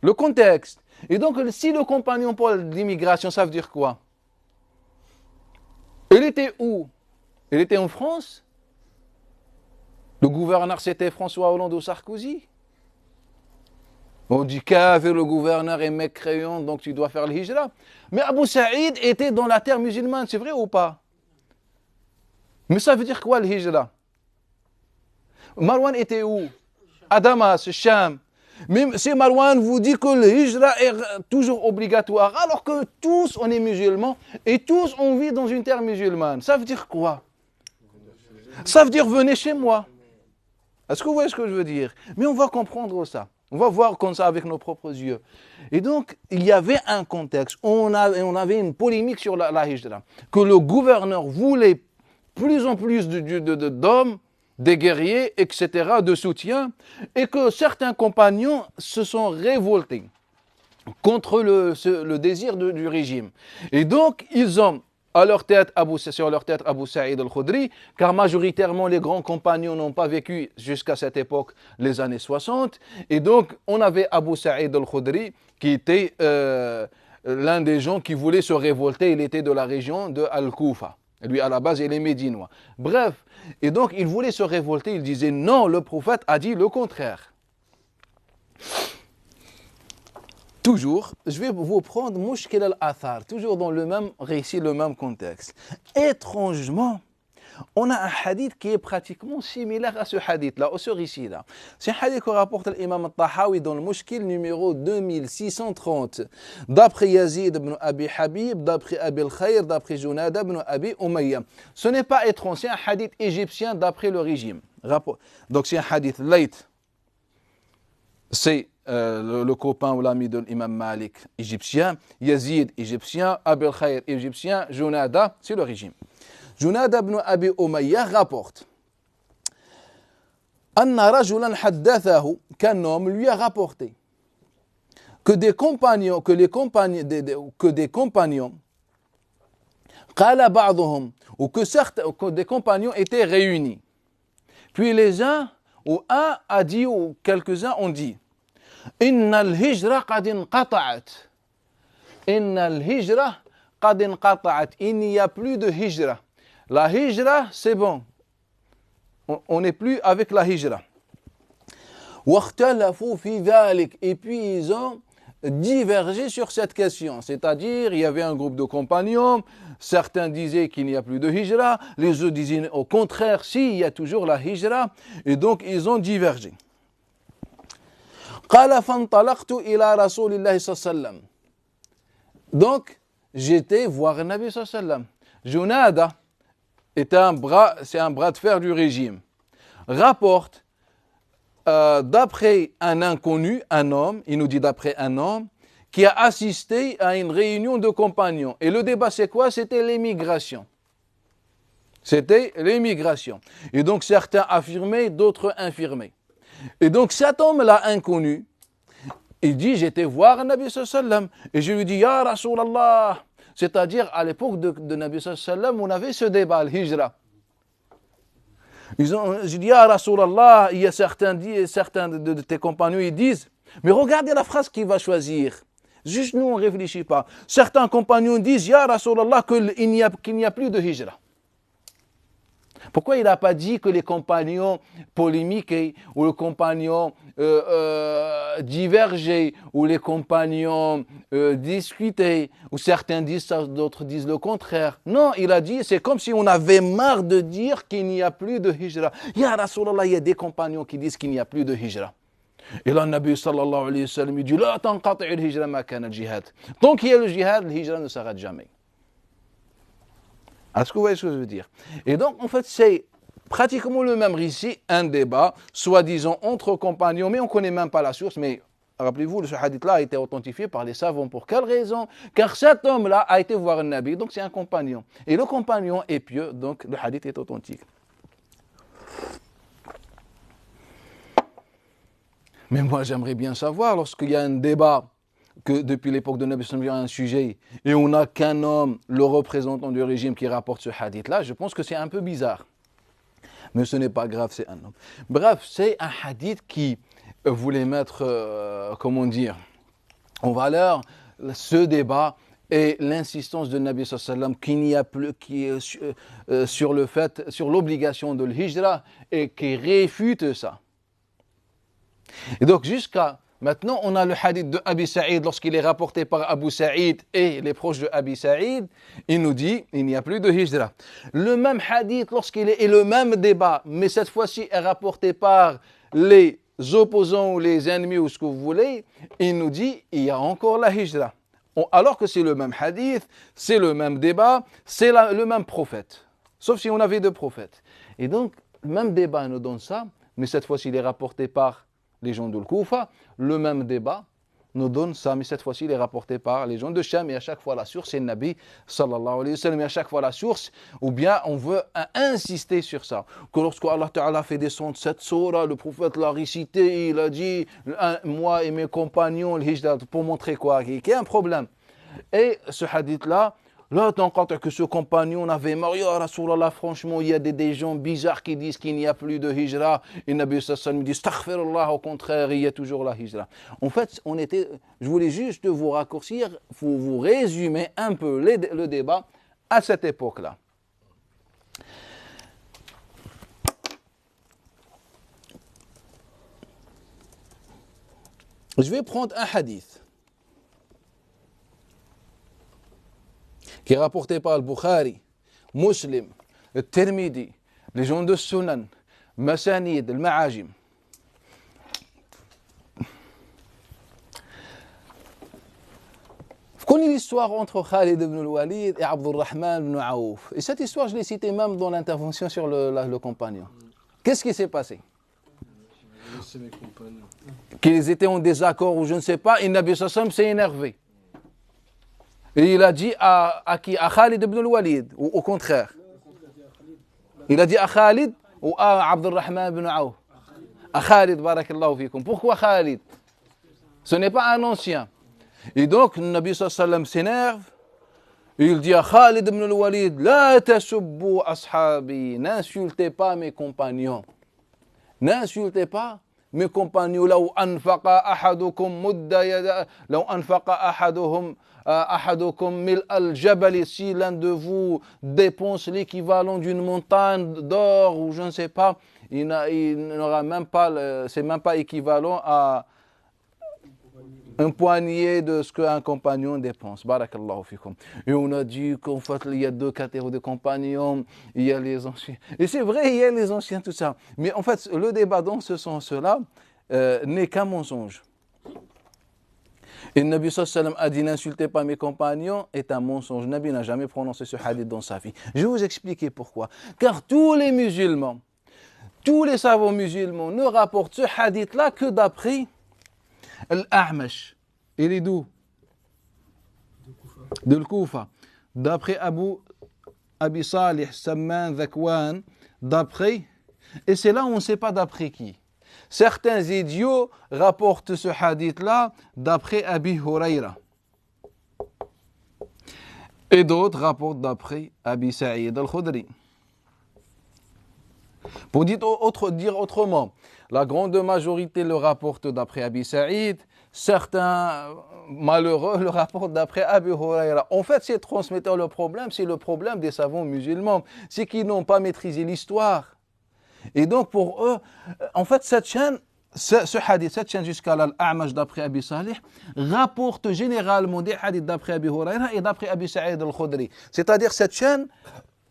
le contexte. Et donc, si le compagnon parle d'immigration, ça veut dire quoi? Il était où? Il était en France? Le gouverneur, c'était François Hollande ou Sarkozy? On dit qu'avec le gouverneur est mécréant, donc tu dois faire le hijra. Mais Abu Sa'id était dans la terre musulmane, c'est vrai ou pas? Mais ça veut dire quoi le hijra? Marwan était où? À Damas, Cham. Même si Marwan vous dit que le hijra est toujours obligatoire, alors que tous on est musulmans et tous on vit dans une terre musulmane. Ça veut dire quoi? Ça veut dire venez chez moi. Est-ce que vous voyez ce que je veux dire? Mais on va comprendre ça. On va voir comme ça avec nos propres yeux. Et donc, il y avait un contexte. On avait une polémique sur la hijra. Que le gouverneur voulait plus en plus d'hommes, des guerriers, etc., de soutien, et que certains compagnons se sont révoltés contre le désir du régime. Et donc, ils ont sur leur tête Abu Sa'id al-Khudri, car majoritairement les grands compagnons n'ont pas vécu jusqu'à cette époque les années 60. Et donc, on avait Abu Sa'id al-Khudri qui était l'un des gens qui voulaient se révolter. Il était de la région de Al-Koufa. Lui, à la base, il est médinois. Bref, et donc, il voulait se révolter. Il disait non, le prophète a dit le contraire. Toujours, je vais vous prendre Mushkil al-Athar, toujours dans le même récit, le même contexte. Étrangement, on a un hadith qui est pratiquement similaire à ce hadith-là, ce récit-là. C'est un hadith que rapporte l'imam al-Tahawi dans le Mushkil numéro 2630, d'après Yazid ibn Abi Habib, d'après Abi al-Khayr, d'après Junada ibn Abi Umayya. Ce n'est pas étrange, c'est un hadith égyptien d'après le régime. Donc c'est un hadith late. C'est le copain ou l'ami de l'imam Malik égyptien, Yazid égyptien, Abi al-Khayr égyptien, Junada, c'est le régime. Junada ibn Abi Umayya rapporte Anna rajulan haddathahu, qu'un homme lui a rapporté que des compagnons, qala ba'duhum, ou que des compagnons étaient réunis. Puis les uns, ou un a dit, ou quelques-uns ont dit Inna al-hijra qad inqata'at. Inna al-hijra qad inqata'at. Il n'y a plus de hijra. La hijra, c'est bon. On n'est plus avec la hijra. وَاخْتَلَفُوا فِي ذَلِكَ. Et puis ils ont divergé sur cette question. C'est-à-dire, il y avait un groupe de compagnons. Certains disaient qu'il n'y a plus de hijra. Les autres disaient au contraire, si, il y a toujours la hijra. Et donc, ils ont divergé. قال فانطلقت إلى رسول الله صلى الله عليه وسلم. Donc, j'étais voir le Nabi sallallahu alayhi wa sallam. Junada c'est un bras de fer du régime. Rapporte d'après un inconnu, un homme, il nous dit d'après un homme, qui a assisté à une réunion de compagnons. Et le débat c'est quoi? C'était l'émigration. C'était l'émigration. Et donc certains affirmaient, d'autres infirmaient. Et donc cet homme-là inconnu, il dit j'étais voir Nabi sallallahu alayhi wa sallam et je lui dis Ya Rasulallah, c'est-à-dire à l'époque de Nabi sallallahu alayhi wa sallam on avait ce débat, le hijra. Je dis Ya Rasulallah, il y a certains de tes compagnons ils disent mais regardez la phrase qu'il va choisir. Juste nous on ne réfléchit pas. Certains compagnons disent Ya Rasulallah qu'il n'y a plus de hijra. Pourquoi il n'a pas dit que les compagnons polémiquaient, ou les compagnons divergeaient, ou les compagnons discutaient, ou certains disent ça, d'autres disent le contraire. Non, il a dit, c'est comme si on avait marre de dire qu'il n'y a plus de hijra. Ya Rasulallah, il y a des compagnons qui disent qu'il n'y a plus de hijra. Et là, le Nabi sallallahu alayhi wa sallam, il dit, La tanqati' al-hijra ma kana al-jihad. Tant qu'il y a le jihad, le hijra ne s'arrête jamais. Est-ce que vous voyez ce que je veux dire? Et donc, en fait, c'est pratiquement le même récit, un débat, soi-disant entre compagnons, mais on ne connaît même pas la source, mais rappelez-vous, ce hadith-là a été authentifié par les savants. Pour quelle raison? Car cet homme-là a été voir un Nabi, donc c'est un compagnon. Et le compagnon est pieux, donc le hadith est authentique. Mais moi, j'aimerais bien savoir, lorsqu'il y a un débat, que depuis l'époque de Nabi sallallahu alayhi wa sallam, il y a un sujet, et on n'a qu'un homme, le représentant du régime, qui rapporte ce hadith-là, je pense que c'est un peu bizarre. Mais ce n'est pas grave, c'est un homme. Bref, c'est un hadith qui voulait mettre, en valeur ce débat et l'insistance de Nabi sallallahu alayhi wa sallam qu'il n'y a plus, sur l'obligation de l'hijra et qui réfute ça. Et donc maintenant, on a le hadith de Abi Saïd lorsqu'il est rapporté par Abu Saïd et les proches de Abi Saïd. Il nous dit il n'y a plus de hijra. Le même hadith lorsqu'il est et le même débat, mais cette fois-ci est rapporté par les opposants ou les ennemis ou ce que vous voulez, il nous dit il y a encore la hijra. Alors que c'est le même hadith, c'est le même débat, c'est le même prophète. Sauf si on avait deux prophètes. Et donc, le même débat nous donne ça, mais cette fois-ci il est rapporté par les gens de Koufa. Le même débat nous donne ça, mais cette fois-ci il est rapporté par les gens de Sham, et à chaque fois la source c'est le Nabi sallallahu alayhi wa sallam, et à chaque fois la source, ou bien on veut insister sur ça, que lorsque Allah Ta'ala fait descendre cette sourate, le prophète l'a récité, il a dit moi et mes compagnons, le hijra, pour montrer quoi, qu'il y a un problème. Et ce hadith là, là, tant que ce compagnon avait marre, ya Rasulallah, franchement, il y a des gens bizarres qui disent qu'il n'y a plus de hijra. Et Nabi sallallahu alayhi wa sallam dit, astaghfirullah, au contraire, il y a toujours la hijra. En fait, je voulais juste vous raccourcir, vous résumer un peu le débat à cette époque-là. Je vais prendre un hadith qui est rapporté par le Bukhari, Muslim, le Tirmidhi, les gens de Sunan, Masanid, le Ma'ajim. Vous connaissez l'histoire entre Khalid ibn al-Walid et Abdurrahman ibn Aouf. Et cette histoire, je l'ai citée même dans l'intervention sur le compagnon. Qu'est-ce qui s'est passé? Qu'ils étaient en désaccord ou je ne sais pas, et Nabi sallallahu alayhi wa sallam s'est énervé. Et il a dit à qui? À Khalid ibn al-Walid, ou au contraire? Il a dit à Khalid ou à Abdurrahman ibn Aouf? À Khalid, barakallahu fikum. Pourquoi Khalid? Ce n'est pas un ancien. Et donc, le Nabi sallallahu alayhi wa sallam s'énerve. Il dit à Khalid ibn al-Walid, la tasubbu ashabi, n'insultez pas mes compagnons. N'insultez pas mes compagnons. Law anfaqa ahadukum mudda yada, law anfaqa ahadukum mil al-jabal, si l'un de vous dépense l'équivalent d'une montagne d'or ou je ne sais pas, il n'aura même pas, c'est même pas équivalent à un poignet de ce qu'un compagnon dépense. Barakallahu fikum. Et on a dit qu'en fait, il y a deux catégories de compagnons. Il y a les anciens. Et c'est vrai, il y a les anciens, tout ça. Mais en fait, le débat dans ce sens-là n'est qu'un mensonge. Et le Nabi sallallahu alayhi wa sallam a dit n'insultez pas mes compagnons est un mensonge. Le Nabi n'a jamais prononcé ce hadith dans sa vie. Je vais vous expliquer pourquoi. Car tous les musulmans, tous les savants musulmans ne rapportent ce hadith-là que d'après Al-A'mash. Il est d'où? De Koufa. D'après Abi Salih, Samman, Zakwan, d'après, et c'est là où on ne sait pas d'après qui. Certains idiots rapportent ce hadith-là d'après Abi Hurayra. Et d'autres rapportent d'après Abi Sa'id al-Khudri. Pour dire autrement, la grande majorité le rapporte d'après Abi Sa'id, certains malheureux le rapportent d'après Abi Hurayra. En fait, ces transmetteurs, le problème, c'est le problème des savants musulmans, c'est qu'ils n'ont pas maîtrisé l'histoire. Et donc pour eux, en fait, cette chaîne, ce hadith, cette chaîne jusqu'à l'A'mash d'après Abi Salih, rapporte généralement des hadiths d'après Abi Hurayra et d'après Abi Sa'id al-Khudri. C'est-à-dire cette chaîne,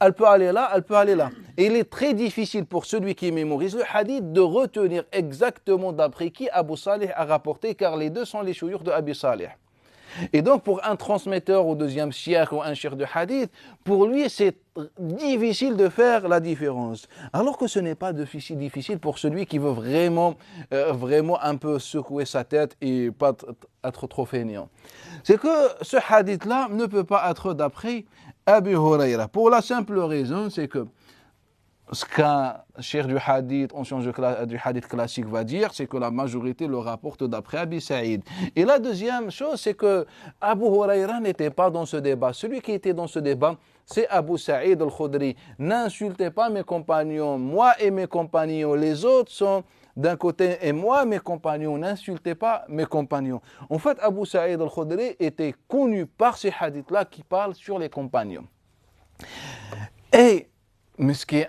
elle peut aller là, elle peut aller là. Et il est très difficile pour celui qui mémorise le hadith de retenir exactement d'après qui Abu Salih a rapporté, car les deux sont les chouyours de Abi Salih. Et donc pour un transmetteur au deuxième siècle ou un cheikh de hadith, pour lui c'est difficile de faire la différence. Alors que ce n'est pas difficile pour celui qui veut vraiment un peu secouer sa tête et pas être trop fainéant. C'est que ce hadith-là ne peut pas être d'après Abi Hurayra. Pour la simple raison, c'est que ce qu'un cheikh du hadith, en change du hadith classique va dire, c'est que la majorité le rapporte d'après Abi Saïd. Et la deuxième chose, c'est que Abu Hurayra n'était pas dans ce débat. Celui qui était dans ce débat, c'est Abu Sa'id al-Khudri. N'insultez pas mes compagnons, moi et mes compagnons. Les autres sont d'un côté et moi, mes compagnons. N'insultez pas mes compagnons. En fait, Abu Sa'id al-Khudri était connu par ces hadiths-là qui parlent sur les compagnons. Mais ce qui est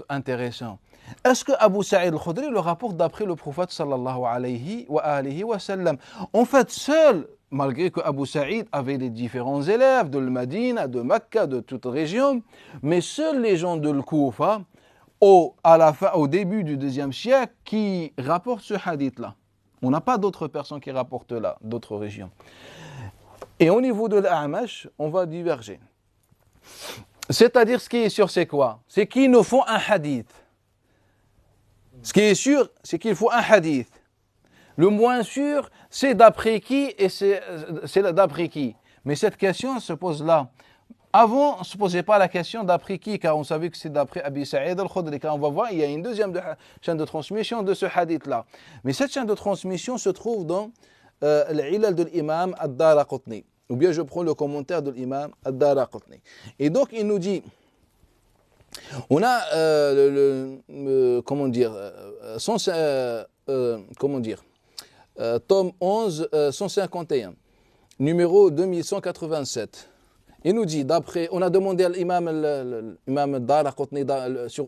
intéressant, est-ce que Abu Sa'id al-Khudri le rapporte d'après le prophète sallallahu alayhi wa sallam? En fait, seul, malgré que Abu Sa'id avait des différents élèves de Medina, de Mecca, de toute région, mais seuls les gens de Koufa au début du deuxième siècle qui rapportent ce hadith-là. On n'a pas d'autres personnes qui rapportent là, d'autres régions. Et au niveau de l'A'mash, on va diverger. C'est-à-dire, ce qui est sûr, c'est quoi? C'est qu'il nous faut un hadith. Ce qui est sûr, c'est qu'il faut un hadith. Le moins sûr, c'est d'après qui et c'est d'après qui. Mais cette question se pose là. Avant, on ne se posait pas la question d'après qui, car on savait que c'est d'après Abi Sa'id al-Khudri. Car on va voir, il y a une deuxième chaîne de transmission de ce hadith-là. Mais cette chaîne de transmission se trouve dans l'ilal de l'imam ad-Daraqutni. Ou bien je prends le commentaire de l'imam ad-Daraqutni. Et donc, il nous dit, on a, tome 11, 151, numéro 2187. Il nous dit, on a demandé à l'imam ad-Daraqutni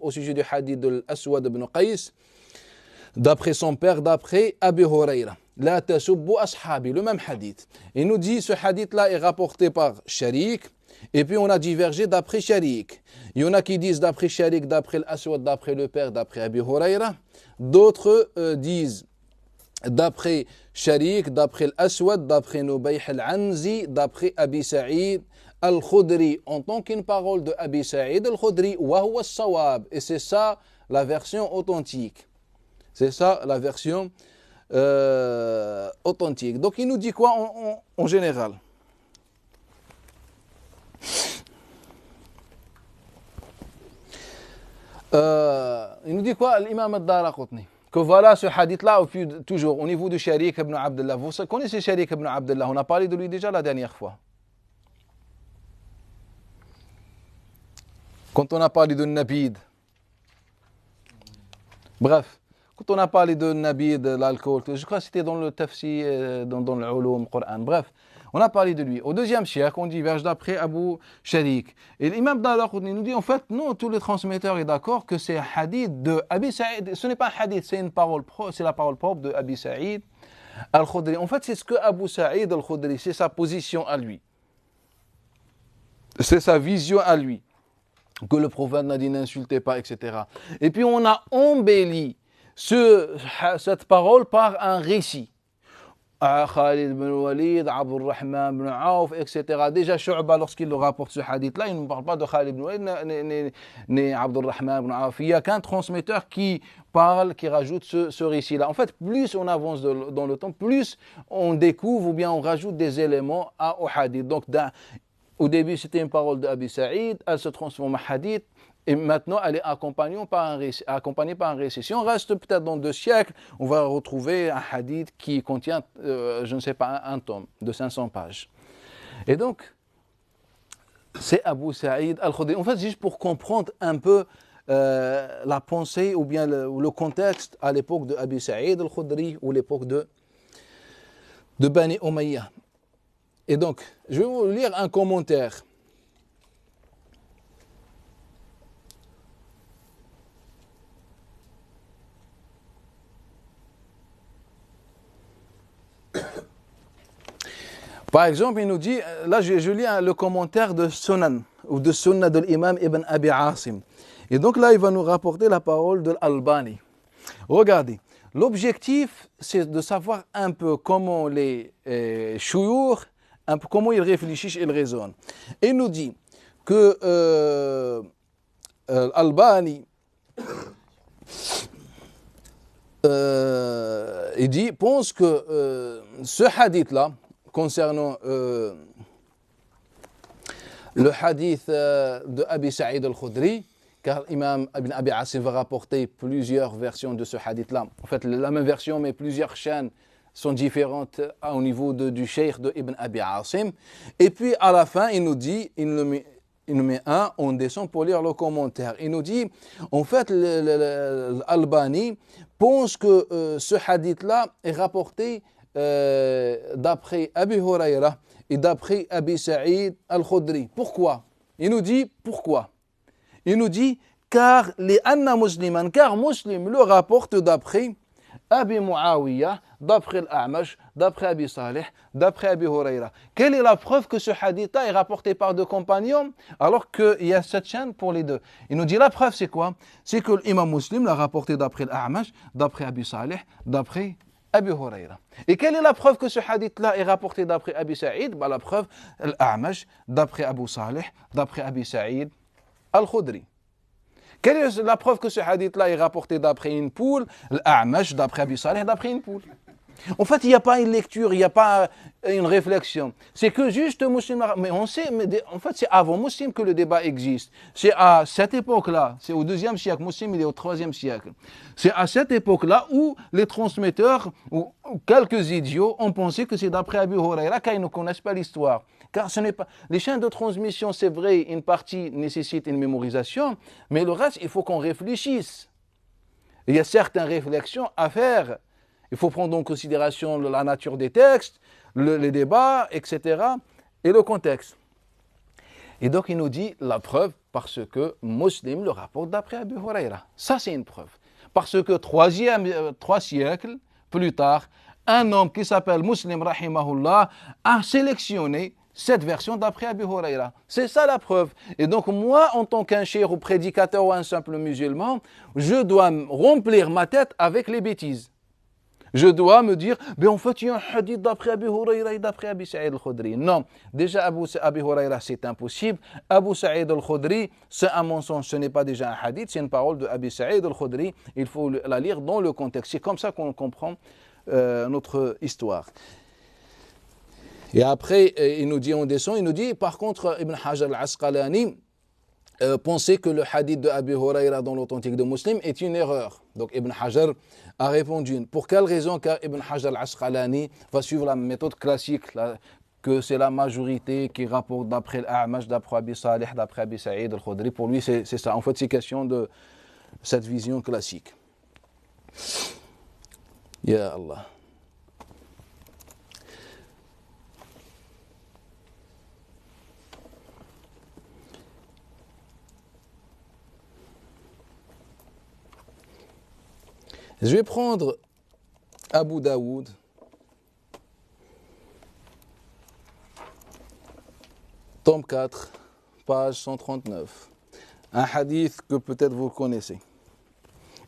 au sujet du hadith de l'Aswad ibn Qais, d'après son père, d'après Abi Hurayra. La tasubbu ashabi, le même hadith. Il nous dit, ce hadith-là est rapporté par Sharik, et puis on a divergé d'après Sharik. Il y en a qui disent d'après Sharik, d'après l'Aswad, d'après le père, d'après Abi Hurayra. D'autres disent d'après Sharik, d'après l'Aswad, d'après Nubayh al-Anzi, d'après Abi Sa'id al-Khudri, en tant qu'une parole de Abi Sa'id al-Khudri, wa huwa as-sawab. Et c'est ça la version authentique. C'est ça la version authentique. Donc il nous dit quoi en général? Il nous dit quoi l'imam ad-Daraqutni? Que voilà ce hadith-là, toujours au niveau de Sharik ibn Abdullah. Vous connaissez Sharik ibn Abdullah, on a parlé de lui déjà la dernière fois. Quand on a parlé de Nabid. Bref, quand on a parlé de Nabid, de l'alcool, je crois que c'était dans le tafsir, dans le ulum, Coran. Bref, on a parlé de lui. Au deuxième siècle, on diverge d'après Abu Sharik. Et l'imam Daraqutni nous dit, en fait, non, tous les transmetteurs sont d'accord que c'est un hadith de Abi Sa'id. Ce n'est pas un hadith, c'est la parole propre de Abi Sa'id al-Khudri. En fait, c'est ce que Abu Sa'id al-Khudri, c'est sa position à lui. C'est sa vision à lui. Que le prophète n'a dit n'insultez pas, etc. Et puis on a embelli cette parole par un récit. Khalid ibn Walid, Abdurrahman ibn Auf, etc. Déjà, Shu'ba, lorsqu'il le rapporte ce hadith-là, il ne parle pas de Khalid ibn Walid ni Abdurrahman ibn Auf. Il n'y a qu'un transmetteur qui parle, qui rajoute ce récit-là. En fait, plus on avance dans le temps, plus on découvre ou bien on rajoute des éléments au hadith. Donc, au début, c'était une parole d'Abi Sa'id, elle se transforme en hadith, et maintenant, elle est accompagnée par un récit. Si on reste peut-être dans 2 siècles, on va retrouver un hadith qui contient, je ne sais pas, un tome de 500 pages. Et donc, c'est Abu Sa'id al-Khudri. En fait, juste pour comprendre un peu la pensée ou bien le contexte à l'époque de Abi Sa'id al-Khudri ou l'époque de Bani Umayya. Et donc, je vais vous lire un commentaire. Par exemple, il nous dit, là je lis le commentaire de Sunan, ou de Sunnah de l'imam Ibn Abi Asim. Et donc là, il va nous rapporter la parole de l'Albani. Regardez, l'objectif, c'est de savoir un peu comment les shuyukh, un peu comment ils réfléchissent et ils raisonnent. Et il nous dit que Albani, il pense que ce hadith-là, concernant le hadith de Abi Sa'id al-Khudri, car l'imam Ibn Abi Asim va rapporter plusieurs versions de ce hadith-là. En fait, la même version, mais plusieurs chaînes sont différentes au niveau du cheikh de Ibn Abi Asim. Et puis, à la fin, il nous dit, il nous met on descend pour lire le commentaire. Il nous dit, en fait, l'Albani pense que ce hadith-là est rapporté d'après Abi Hurayra et d'après Abi Sa'id al-Khudri. Pourquoi? Il nous dit, pourquoi? Il nous dit, car Muslim le rapporte d'après Abi Muawiyah, d'après l'A'mash, d'après Abi Salih, d'après Abi Huraira. Quelle est la preuve que ce hadith-là est rapporté par deux compagnons alors qu'il y a cette chaîne pour les deux? Il nous dit la preuve c'est quoi? C'est que l'imam Muslim l'a rapporté d'après l'A'mash, d'après Abi Salih, d'après Abi Huraira. Et quelle est la preuve que ce hadith-là est rapporté d'après Abi Saïd? La preuve, l'A'mash, d'après Abu Salih, d'après Abi Saïd al-Khudri. Quelle est la preuve que ce hadith-là est rapporté d'après une poule? L'A'mash, d'après Abi Salih, d'après une poule. En fait, il n'y a pas une lecture, il n'y a pas une réflexion. C'est que juste Muslim. Mais on sait, en fait, c'est avant Muslim que le débat existe. C'est à cette époque-là, c'est au 2e siècle. Muslim, il est au 3e siècle. C'est à cette époque-là où les transmetteurs, ou quelques idiots, ont pensé que c'est d'après Abu Huraira, car ils ne connaissent pas l'histoire. Car ce n'est pas. Les chaînes de transmission, c'est vrai, une partie nécessite une mémorisation, mais le reste, il faut qu'on réfléchisse. Il y a certaines réflexions à faire. Il faut prendre en considération la nature des textes, les débats, etc. et le contexte. Et donc il nous dit la preuve parce que Muslim le rapporte d'après Abu Huraira. Ça c'est une preuve. Parce que 3 siècles plus tard, un homme qui s'appelle Muslim rahimahullah a sélectionné cette version d'après Abu Huraira. C'est ça la preuve. Et donc moi, en tant qu'un cheikh ou prédicateur ou un simple musulman, je dois remplir ma tête avec les bêtises. Je dois me dire, en fait, il y a un hadith d'après Abu Huraira et d'après Abi Saïd al-Khudri. Non, déjà Abu Huraira, c'est impossible. Abu Saïd al-Khudri, c'est un mensonge, ce n'est pas déjà un hadith, c'est une parole de Abi Saïd al-Khudri. Il faut la lire dans le contexte. C'est comme ça qu'on comprend notre histoire. Et après, il nous dit, on descend, il nous dit, par contre, Ibn Hajar al-Asqalani pensait que le hadith de Abi Huraira dans l'authentique de Muslim est une erreur. Donc Ibn Hajar a répondu. Pour quelle raison? Car Ibn Hajar al-Asqalani va suivre la méthode classique, que c'est la majorité qui rapporte d'après l'A'mash, d'après Abi Salih, d'après Abi Saïd al-Khudri. Pour lui, c'est ça. En fait, c'est question de cette vision classique. Ya Allah. Je vais prendre Abu Daoud, tome 4, page 139. Un hadith que peut-être vous connaissez.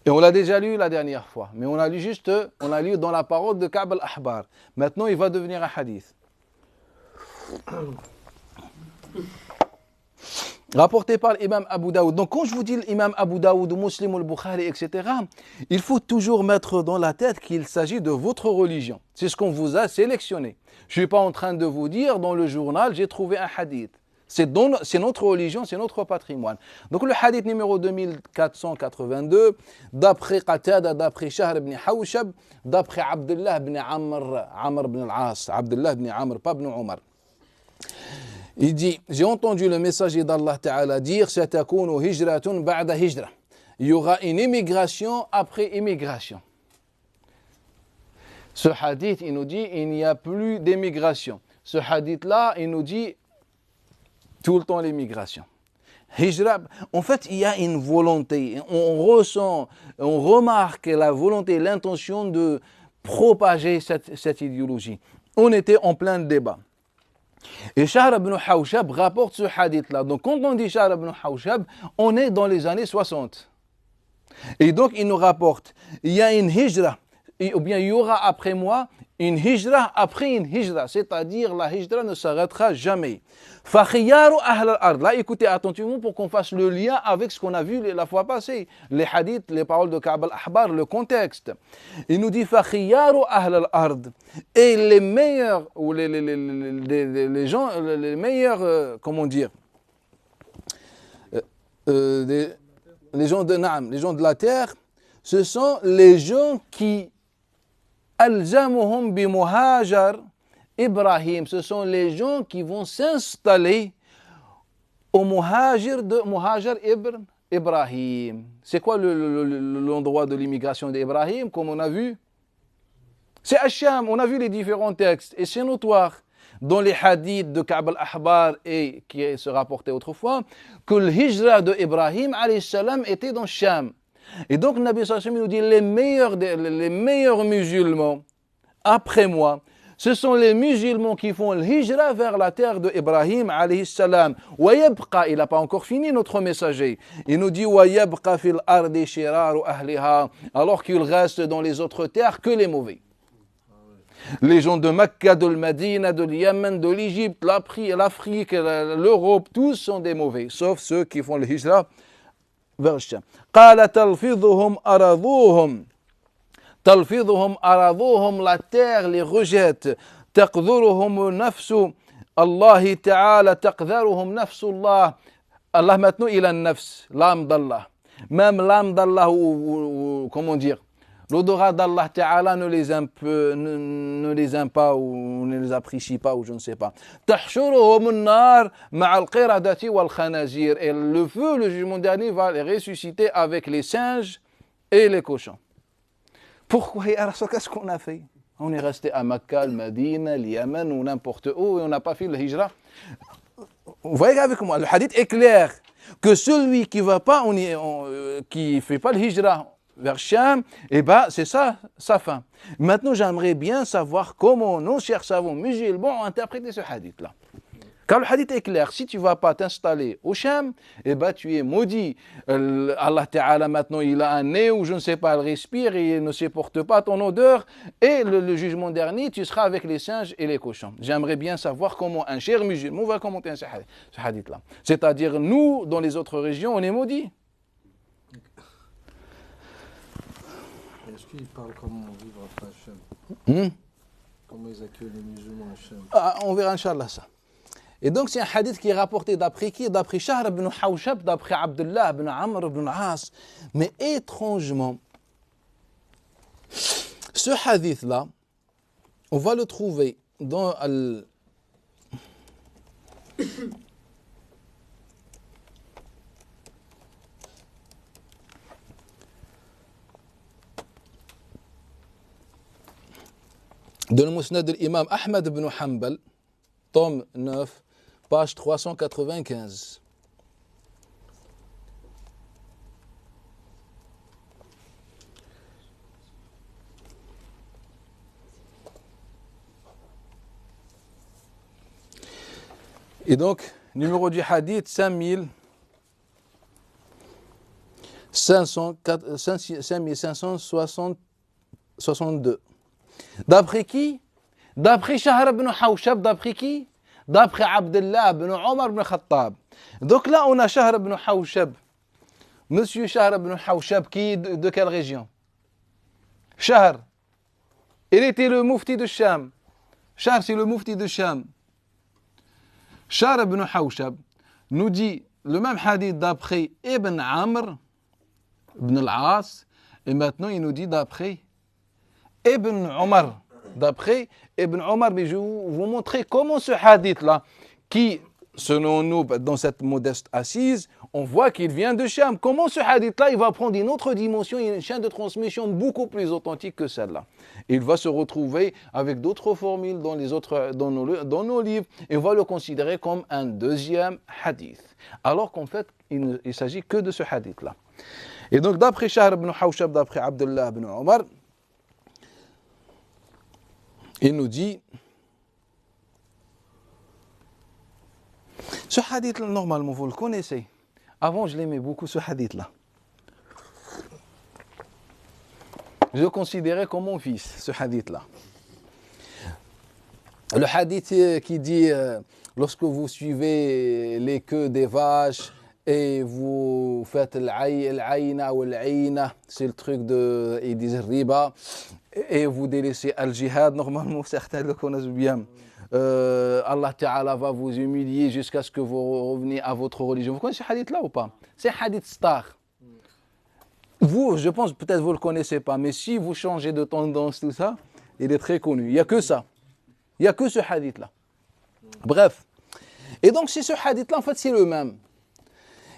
Et on l'a déjà lu la dernière fois, mais on a lu dans la parole de Ka'b al-Ahbar. Maintenant, il va devenir un hadith. Rapporté par l'imam Abu Daoud. Donc quand je vous dis l'imam Abu Daoud, Muslim, al-Bukhari, etc., il faut toujours mettre dans la tête qu'il s'agit de votre religion. C'est ce qu'on vous a sélectionné. Je ne suis pas en train de vous dire dans le journal, j'ai trouvé un hadith. C'est notre religion, c'est notre patrimoine. Donc le hadith numéro 2482, d'après Qatada, d'après Shahr ibn Hawshab, d'après Abdullah ibn Amr ibn al-As, Abdullah ibn Amr, pas ibn Omar. Il dit, j'ai entendu le messager d'Allah Ta'ala dire, satakunu hijratun ba'da hijra. Il y aura une immigration après immigration. Ce hadith, il nous dit, il n'y a plus d'immigration. Ce hadith-là, il nous dit tout le temps l'immigration. Hijra, en fait, il y a une volonté. On ressent, on remarque la volonté, l'intention de propager cette idéologie. On était en plein débat. Et Shahr ibn Hawshab rapporte ce hadith-là. Donc quand on dit Shahr ibn Hawshab, on est dans les années 60. Et donc il nous rapporte, il y a une hijra, ou bien il y aura après moi une hijra après une hijra, c'est-à-dire la hijra ne s'arrêtera jamais. Fakhiyaru ahl al-ard. Là, écoutez attentivement pour qu'on fasse le lien avec ce qu'on a vu la fois passée. Les hadiths, les paroles de Ka'b al-Ahbar, le contexte. Il nous dit Fakhiyaru ahl al-ard. Et les meilleurs, ou les gens, les meilleurs, comment dire, les gens de Naam, les gens de la terre, ce sont les gens qui alzamuhum bi muhajar Ibrahim, ce sont les gens qui vont s'installer au Muhajar ibn Ibrahim. C'est quoi l'endroit de l'immigration d'Ibrahim, comme on a vu? C'est Hacham, on a vu les différents textes, et c'est notoire dans les hadiths de Ka'b al-Ahbar et qui se rapportait autrefois, que le hijra de Ibrahim alayhi salam était dans Cham. Et donc, Nabi sallallahu alayhi wa sallam nous dit les meilleurs musulmans, après moi, ce sont les musulmans qui font le hijra vers la terre de Ibrahim alayhi salam. Il n'a pas encore fini notre messager. Il nous dit وَيَبْقَ فِي الْأَرْضِ شِرَارُ أَهْلِهَا, alors qu'il reste dans les autres terres que les mauvais. Les gens de Mecca, de Médine, de Yémen, de l'Égypte, l'Afrique, l'Europe, tous sont des mauvais, sauf ceux qui font le hijra vers le Sham. قَالَ تَلْفِظُهُمْ أَرَضُوهُمْ. تلفظهم أراضوهم, la terre les rejette. تقذرهم نفس الله تعالى تقذرهم نفس الله. Allah maintenant il a nafs, l'âme d'Allah. Même l'âme d'Allah, ou comment dire, l'odorat d'Allah Ta'ala ne les aime pas ou ne les apprécie pas ou je ne sais pas. تحشرهم النار مع القردة والخنازير. Et le feu, le jugement dernier, va les ressusciter avec les singes et les cochons. Pourquoi, ya Rasul, qu'est-ce qu'on a fait? On est resté à Mecca, le Médine, le Yémen ou n'importe où et on n'a pas fait le hijra. Vous voyez avec moi, le hadith est clair que celui qui va pas, qui fait pas le hijra vers Sham, eh ben c'est ça sa fin. Maintenant, j'aimerais bien savoir comment nos chers savants musulmans ont interprété ce hadith-là. Car le hadith est clair, si tu ne vas pas t'installer au Sham, eh ben tu es maudit. Allah Ta'ala maintenant il a un nez ou je ne sais pas, il respire et il ne supporte pas ton odeur. Et le jugement dernier, tu seras avec les singes et les cochons. J'aimerais bien savoir comment un cher musulman va commenter ce hadith-là. C'est-à-dire nous, dans les autres régions, on est maudits. Est-ce qu'il parle comment vivre après Hachem? Comment ils accueillent les musulmans à Hachem? On verra Inch'Allah ça. Et donc c'est un hadith qui est rapporté d'après qui? D'après Shahr ibn Hawshab, d'après Abdullah ibn Amr ibn al-As. Mais étrangement, ce hadith-là, on va le trouver dans dans le Musnad de l'imam Ahmad ibn Hanbal, tome 9, page 395. Et donc, numéro du hadith 5562. D'après qui? D'après Shahr ibn Hawshab, d'après qui? D'après Abdullah ibn Omar ibn Khattab. Donc là, on a Shahr ibn Hawshab. Monsieur Shahr ibn Hawshab, qui est de quelle région? Shahr. Il était le mufti de Sham. Shahr, c'est le mufti de Sham. Shahr ibn Hawshab nous dit le même hadith d'après Ibn Amr ibn al-As. Et maintenant, il nous dit d'après Ibn Omar. D'après Ibn Omar, mais je vais vous montrer comment ce hadith-là, qui, selon nous, dans cette modeste assise, on voit qu'il vient de Sham. Comment ce hadith-là, il va prendre une autre dimension, une chaîne de transmission beaucoup plus authentique que celle-là. Il va se retrouver avec d'autres formules dans nos livres, et on va le considérer comme un deuxième hadith. Alors qu'en fait, il ne s'agit que de ce hadith-là. Et donc, d'après Shahr ibn Hawshab, d'après Abdullah ibn Omar, il nous dit, ce hadith-là, normalement, vous le connaissez. Avant, je l'aimais beaucoup, ce hadith-là. Je le considérais comme mon fils, ce hadith-là. Le hadith qui dit, lorsque vous suivez les queues des vaches et vous faites l'ayna ou l'ayna, c'est le truc de, ils disent riba, et vous délaissez al-jihad, normalement certains le connaissent bien. Allah Ta'ala va vous humilier jusqu'à ce que vous reveniez à votre religion. Vous connaissez ce hadith-là ou pas? C'est un hadith star. Vous, je pense, peut-être vous ne le connaissez pas, mais si vous changez de tendance, tout ça, il est très connu. Il n'y a que ça. Il n'y a que ce hadith-là. Bref. Et donc, c'est ce hadith-là, en fait, c'est le même.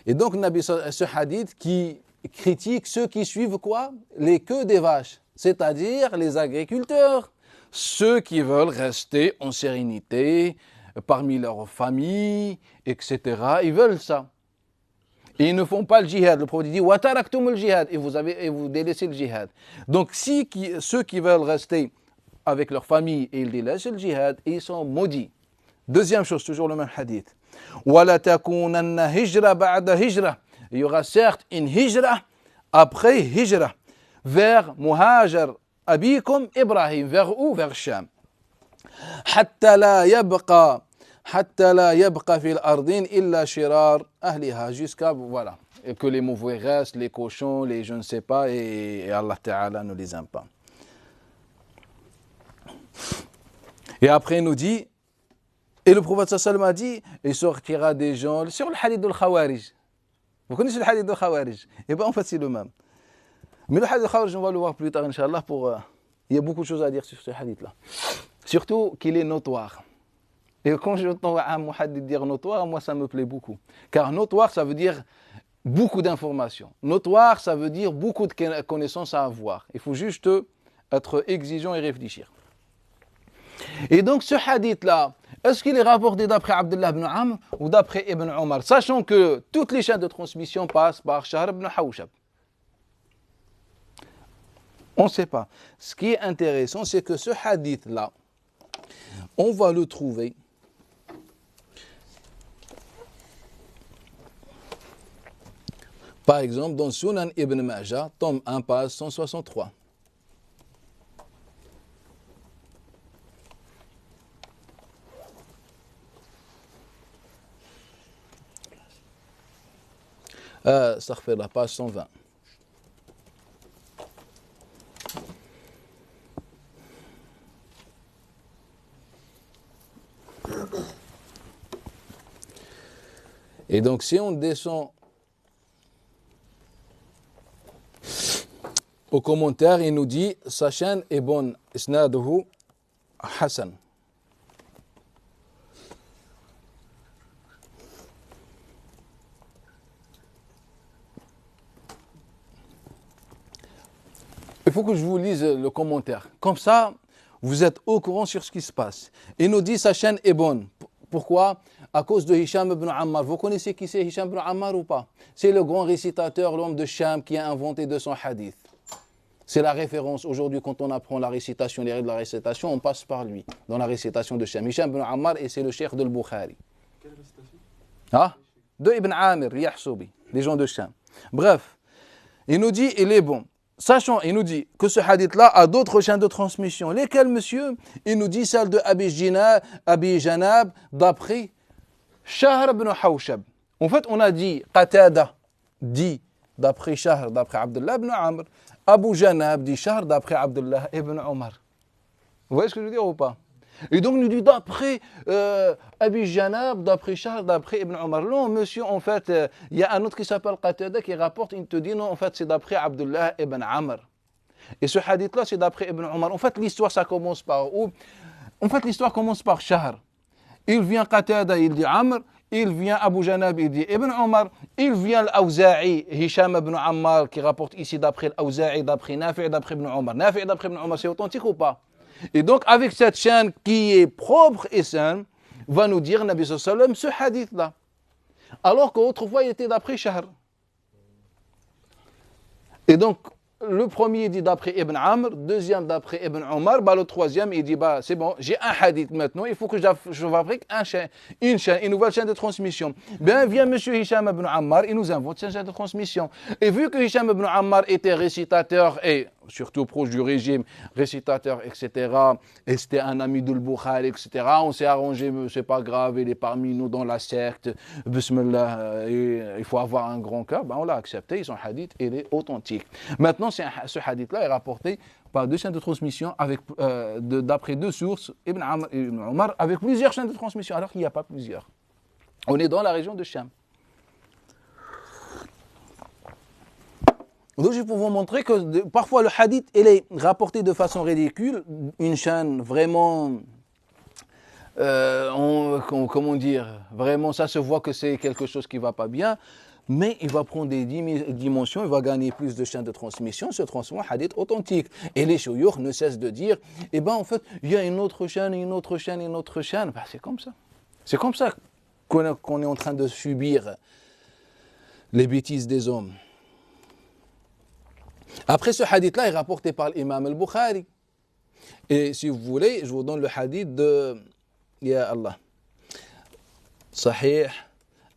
Et donc, ce hadith qui critique ceux qui suivent quoi? Les queues des vaches. C'est-à-dire les agriculteurs, ceux qui veulent rester en sérénité parmi leurs familles, etc. Ils veulent ça. Et ils ne font pas le djihad. Le prophète dit wa taraktum al jihad, et vous délaissez le djihad. Donc ceux qui veulent rester avec leur famille et ils délaissent le djihad, ils sont maudits. Deuxième chose, toujours le même hadith. Wa la takunanna hijra ba'da hijra. Il y aura certes une hijra après hijra vers Muhajar Abikum Ibrahim, vers où? Vers Sham. حتى لا يبقى في الأرضين إلا شرار أهلها, jusqu'à voilà, et que les mauvais restent, les cochons, les je ne sais pas, et Allah Ta'ala ne les aime pas. Et après il nous dit, et le prophète sallallahu alayhi wa sallam a dit, il sortira des gens sur le hadith de Khawarij. Vous connaissez le hadith de Khawarij? Et bien en fait c'est le même. Mais le hadith de Khawarij on va le voir plus tard Inch'Allah il y a beaucoup de choses à dire sur ce hadith là. Surtout qu'il est notoire. Et quand j'entends un muhaddith dire notoire, moi ça me plaît beaucoup. Car notoire ça veut dire beaucoup d'informations. Notoire ça veut dire beaucoup de connaissances à avoir. Il faut juste être exigeant et réfléchir. Et donc ce hadith là, est-ce qu'il est rapporté d'après Abdullah ibn Amr ou d'après Ibn Omar? Sachant que toutes les chaînes de transmission passent par Shahr ibn Hawshab. On ne sait pas. Ce qui est intéressant, c'est que ce hadith-là, on va le trouver par exemple dans Sunan Ibn Majah, tome 1, page 163. Ça refait la page 120. Et donc si on descend au commentaire, il nous dit sa chaîne est bonne, isnaduhu hasan. Il faut que je vous lise le commentaire. Comme ça, vous êtes au courant sur ce qui se passe. Il nous dit sa chaîne est bonne. Pourquoi? À cause de Hisham ibn Ammar. Vous connaissez qui c'est Hisham ibn Ammar ou pas? C'est le grand récitateur, l'homme de Sham qui a inventé 200 hadiths. C'est la référence. Aujourd'hui, quand on apprend la récitation, les règles de la récitation, on passe par lui, dans la récitation de Sham. Hisham ibn Ammar, et c'est le cheikh de Bukhari. Quelle récitation? Ah? De Ibn Amir, Yahsubi, les gens de Sham. Bref, il nous dit, il est bon. Sachant, il nous dit que ce hadith-là a d'autres chaînes de transmission. Lesquelles, monsieur? Il nous dit celle de Abi Janab, d'après Shahr ibn Hawshab. En fait, on a dit Qatada, dit d'après Shahr, d'après Abdullah ibn Amr. Abu Janab dit Shahr, d'après Abdullah ibn Omar. Vous voyez ce que je veux dire ou pas? Et donc, il nous dit d'après Abi Janab, d'après Shahr, d'après Ibn Omar. Non, monsieur, en fait, il y a un autre qui s'appelle Qatada qui rapporte, il te dit non, en fait, c'est d'après Abdullah ibn Amr. Et ce hadith-là, c'est d'après Ibn Omar. En fait, l'histoire, ça commence par où? En fait, l'histoire commence par Shahr. Il vient Qatada, il dit Amr. Il vient Abu Janab, il dit Ibn Omar. Il vient l'Awza'i, Hisham ibn Ammar, qui rapporte ici d'après l'Awza'i, d'après Nafi', d'après Ibn Omar. Nafi', d'après Ibn Omar, c'est authentique ou pas? Et donc, avec cette chaîne qui est propre et saine, va nous dire Nabi sallallahu alayhi wa sallam ce hadith-là. Alors qu'autrefois, il était d'après Shahr. Et donc, le premier dit d'après Ibn Amr, deuxième d'après Ibn Omar, le troisième, il dit, c'est bon, j'ai un hadith maintenant, il faut que je fabrique une nouvelle chaîne de transmission. Bien, vient M. Hisham ibn Ammar, il nous invente cette chaîne de transmission. Et vu que Hisham ibn Ammar était récitateur et surtout proche du régime, récitateur, etc., et c'était un ami de Bukhari, etc., on s'est arrangé, c'est pas grave, il est parmi nous dans la secte, bismillah, il faut avoir un grand cœur, on l'a accepté, son hadith, il est authentique. Maintenant, ce hadith-là est rapporté par deux chaînes de transmission d'après deux sources, Ibn Amr et Ibn Omar, avec plusieurs chaînes de transmission, alors qu'il n'y a pas plusieurs. On est dans la région de Sham. Donc, je vais vous montrer que parfois le hadith il est rapporté de façon ridicule, une chaîne vraiment, comment dire, vraiment ça se voit que c'est quelque chose qui ne va pas bien, mais il va prendre des dimensions, il va gagner plus de chaînes de transmission, se transforme en hadith authentique. Et les shuyukh ne cessent de dire, en fait, il y a une autre chaîne, une autre chaîne, une autre chaîne. C'est comme ça. C'est comme ça qu'on est en train de subir les bêtises des hommes. Après ce hadith-là est rapporté par l'imam al-Bukhari. Et si vous voulez, je vous donne le hadith de Ya Allah. Sahih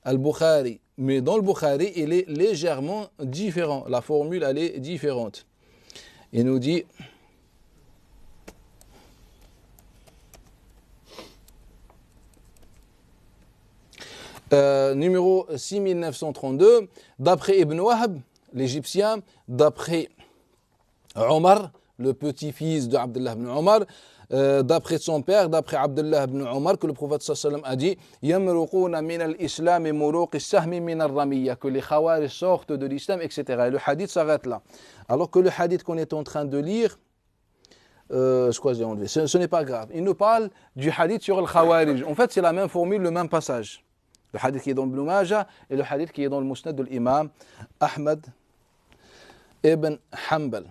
al-Bukhari. Mais dans le Bukhari, il est légèrement différent. La formule, elle est différente. Il nous dit... numéro 6932, d'après Ibn Wahb, l'Égyptien, d'après Omar, le petit-fils de Abdullah ibn Omar, d'après son père, d'après Abdullah ibn Omar, que le prophète sallam a dit Yamruquna min al-islam muruq as-sahmi min ar-ramiyya, que les khawarij sortent de l'islam, etc. Et le hadith s'arrête là. Alors que le hadith qu'on est en train de lire, je crois que j'ai enlevé, ce n'est pas grave. Il nous parle du hadith sur le khawarij. En fait, c'est la même formule, le même passage. Le hadith qui est dans Ibn Majah et le hadith qui est dans le Musnad de l'imam Ahmad ibn Hanbal.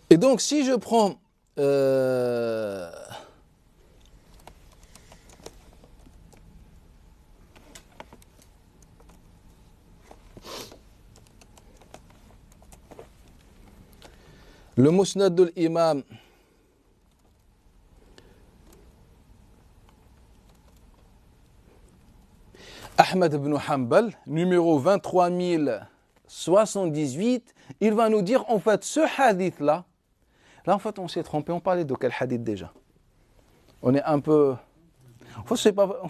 Et donc, si je prends le Musnad de l'imam Ahmad ibn Hanbal, numéro 23078, il va nous dire en fait ce hadith-là. Là en fait on s'est trompé, on parlait de quel hadith déjà? On est un peu... On ne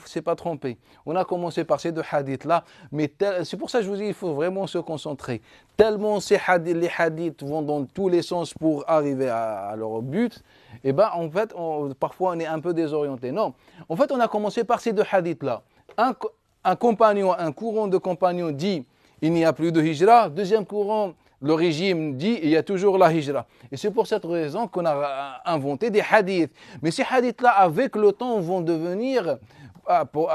s'est pas trompé. On a commencé par ces deux hadiths-là, mais c'est pour ça que je vous dis il faut vraiment se concentrer. Tellement les hadiths vont dans tous les sens pour arriver à leur but, et ben en fait parfois on est un peu désorienté. Non, en fait on a commencé par ces deux hadiths-là. Un compagnon, un courant de compagnons dit il n'y a plus de hijra. Deuxième courant, le régime dit il y a toujours la hijra. Et c'est pour cette raison qu'on a inventé des hadiths. Mais ces hadiths-là, avec le temps, vont devenir, pour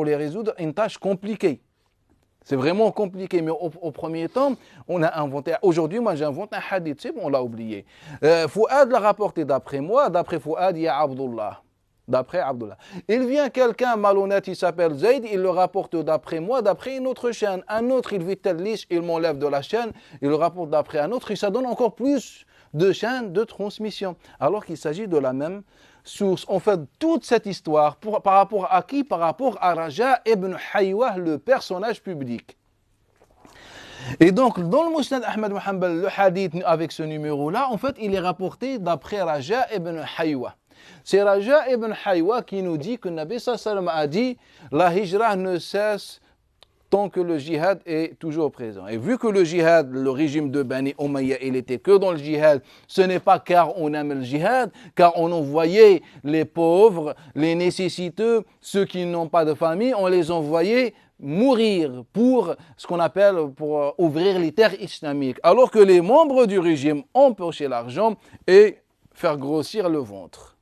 les résoudre, une tâche compliquée. C'est vraiment compliqué. Mais au premier temps, on a inventé. Aujourd'hui, moi, j'invente un hadith. C'est bon, on l'a oublié. Fouad l'a rapporté d'après moi. D'après Fouad, il y a Abdullah. D'après Abdullah. Il vient quelqu'un malhonnête, il s'appelle Zayd, il le rapporte d'après moi, d'après une autre chaîne. Un autre, il vit tel liche, il m'enlève de la chaîne, il le rapporte d'après un autre, et ça donne encore plus de chaînes de transmission. Alors qu'il s'agit de la même source. En fait, toute cette histoire, par rapport à qui? Par rapport à Raja ibn Haywa, le personnage public. Et donc, dans le Musnad Ahmad ibn Hanbal, le hadith avec ce numéro-là, en fait, il est rapporté d'après Raja ibn Haywa. C'est Raja ibn Haywa qui nous dit que Nabi sallam a dit la hijra ne cesse tant que le djihad est toujours présent. Et vu que le djihad, le régime de Bani Umayya, il était que dans le djihad, ce n'est pas car on aime le djihad, car on envoyait les pauvres, les nécessiteux, ceux qui n'ont pas de famille, on les envoyait mourir pour ce qu'on appelle pour ouvrir les terres islamiques. Alors que les membres du régime empochaient l'argent et faire grossir le ventre.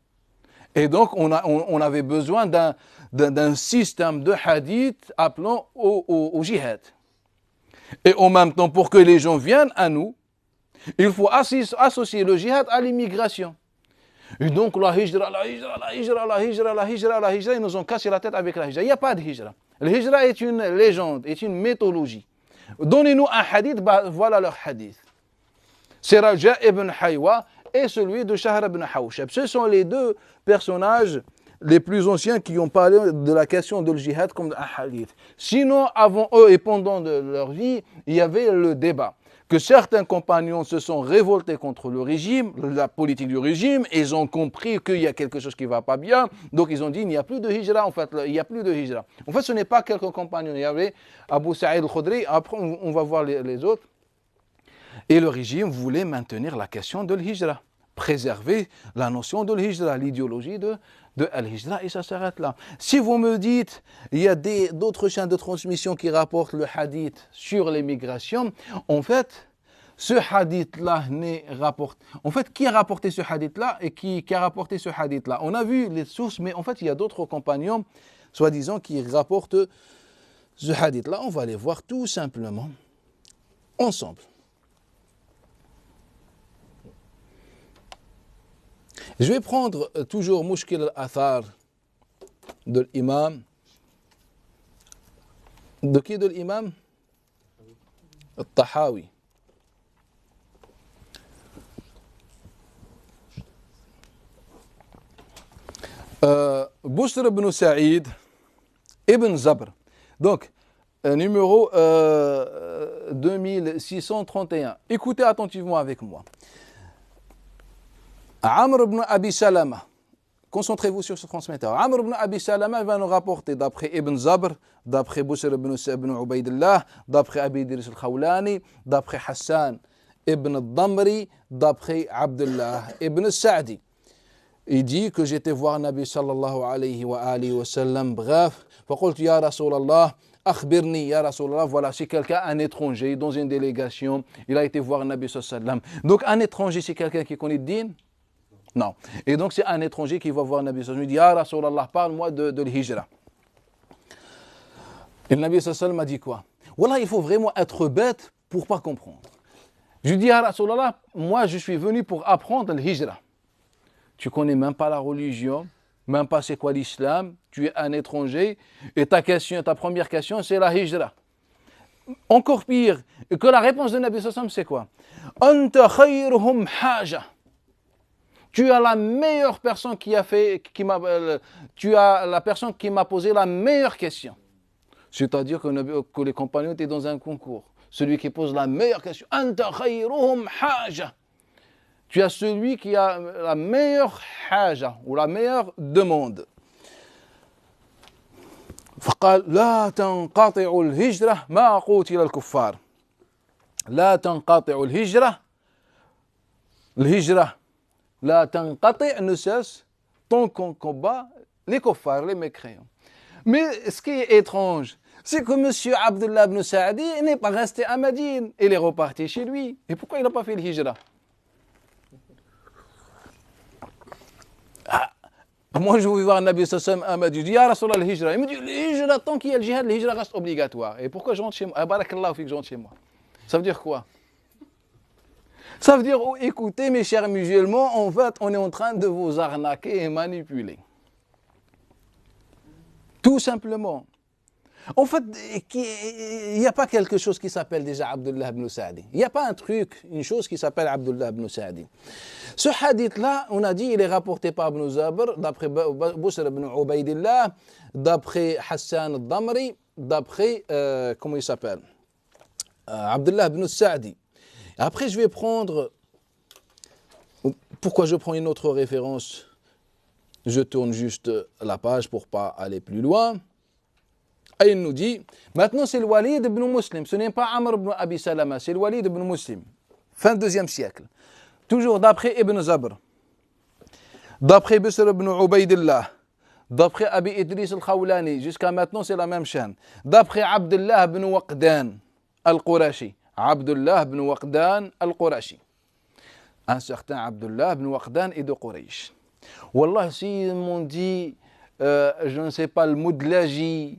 Et donc, on avait besoin d'un système de hadith appelant au djihad. Et en même temps, pour que les gens viennent à nous, il faut associer le djihad à l'immigration. Et donc, la hijra, ils nous ont cassé la tête avec la hijra. Il n'y a pas de hijra. La hijra est une légende, est une mythologie. Donnez-nous un hadith, voilà leur hadith. C'est Raja ibn Haywa et celui de Shahr ibn Hawshab. Ce sont les deux personnages les plus anciens qui ont parlé de la question de djihad comme un hadith. Sinon, avant eux et pendant leur vie, il y avait le débat. Que certains compagnons se sont révoltés contre le régime, la politique du régime, ils ont compris qu'il y a quelque chose qui ne va pas bien, donc ils ont dit il n'y a plus de hijra, en fait, il n'y a plus de hijra. En fait, ce n'est pas quelques compagnons, il y avait Abu Sa'id al-Khudri, après on va voir les autres. Et le régime voulait maintenir la question de l'hijra, préserver la notion de l'hijra, l'idéologie de al-hijra, et ça s'arrête là. Si vous me dites, il y a d'autres chaînes de transmission qui rapportent le hadith sur l'immigration, en fait, ce hadith-là n'est rapporté. En fait, qui a rapporté ce hadith-là et qui a rapporté ce hadith-là? On a vu les sources, mais en fait, il y a d'autres compagnons, soi-disant, qui rapportent ce hadith-là. On va les voir tout simplement ensemble. Je vais prendre toujours Mushkil al-Athar de l'imam De qui? De l'imam Al-Tahawi. Bushr ibn Sa'id ibn Zabr. Donc, numéro 2631. Écoutez attentivement avec moi. Amr ibn Abi Salama. Concentrez-vous sur ce transmetteur. Amr ibn Abi Salama va nous rapporter d'après Ibn Zabr, d'après Bushr ibn Ubaydillah, d'après Abi Idris al-Khawlani, d'après Hassan ibn al-Damri, d'après Abdullah ibn Sa'di. Il dit que j'étais voir Nabi sallallahu alayhi wa sallam, bref, فقلت يا رسول الله أخبرني يا رسول الله. Voilà, c'est quelqu'un, un étranger, dans une délégation, il a été voir Nabi sallallahu alayhi wa sallam. Donc un étranger, c'est quelqu'un qui connaît le din? Non. Et donc c'est un étranger qui va voir Nabi sallallahu alayhi wa sallam, il dit, Ya Rasulallah, parle-moi de l'hijra. Et le Nabi sallallahu alayhi wa sallam m'a dit quoi? Voilà, il faut vraiment être bête pour ne pas comprendre. Je lui dis, Ya Rasulallah, moi je suis venu pour apprendre le hijra. Tu connais même pas la religion, même pas c'est quoi l'islam, tu es un étranger, et ta première question, c'est la hijra. Encore pire, que la réponse de Nabi sallallahu alayhi wa sallam, c'est quoi? Anta khayruhum haja. Tu as la meilleure personne tu as la personne qui m'a posé la meilleure question. C'est-à-dire que les compagnons étaient dans un concours. Celui qui pose la meilleure question. Anta khayruhum haja. Tu as celui qui a la meilleure haja ou la meilleure demande. فقال لا تنقطع الهجرة ما قوتل الكفار. لا تنقطع الهجرة. الهجرة لا تنقطع ne cesse tant qu'on combat les kuffars, les mécréants. Mais ce qui est étrange, c'est que M. Abdullah ibn Sa'di n'est pas resté à Médine. Il est reparti chez lui. Et pourquoi il n'a pas fait le hijra? Moi, je vais voir Nabi sallallahu alayhi wa sallam à Médine. Je dis, Ya Rasulallah, le hijra. Il me dit, le hijra, tant qu'il y a le jihad, le hijra reste obligatoire. Et pourquoi je rentre chez moi? Barakallahu fik, je rentre chez moi. Ça veut dire quoi? Ça veut dire, oh, écoutez mes chers musulmans, en fait, on est en train de vous arnaquer et manipuler. Tout simplement. En fait, il n'y a pas quelque chose qui s'appelle déjà Abdullah ibn Sa'di. Il n'y a pas un truc, une chose qui s'appelle Abdullah ibn Sa'di. Ce hadith-là, on a dit, il est rapporté par Ibn Zabr, d'après Bushr ibn Ubaydillah, d'après Hassan al-Damri, d'après, comment il s'appelle? Abdullah ibn Sa'di. Après, je vais prendre... Pourquoi je prends une autre référence? Je tourne juste la page pour ne pas aller plus loin. Et il nous dit, maintenant c'est le Walid ibn Muslim, ce n'est pas Amr ibn Abi Salama, c'est le Walid ibn Muslim, fin 2e siècle. Toujours d'après Ibn Zabr, d'après Bushr ibn Ubaydillah, d'après Abi Idris al-Khawlani, jusqu'à maintenant c'est la même chaîne, d'après Abdullah ibn Waqdan al-Qurashi, Abdullah ibn Waqdan al-Qurashi. Un certain Abdullah ibn Waqdan est de Quraysh. Wallah, s'ils m'ont dit, je ne sais pas, le Moudlaji,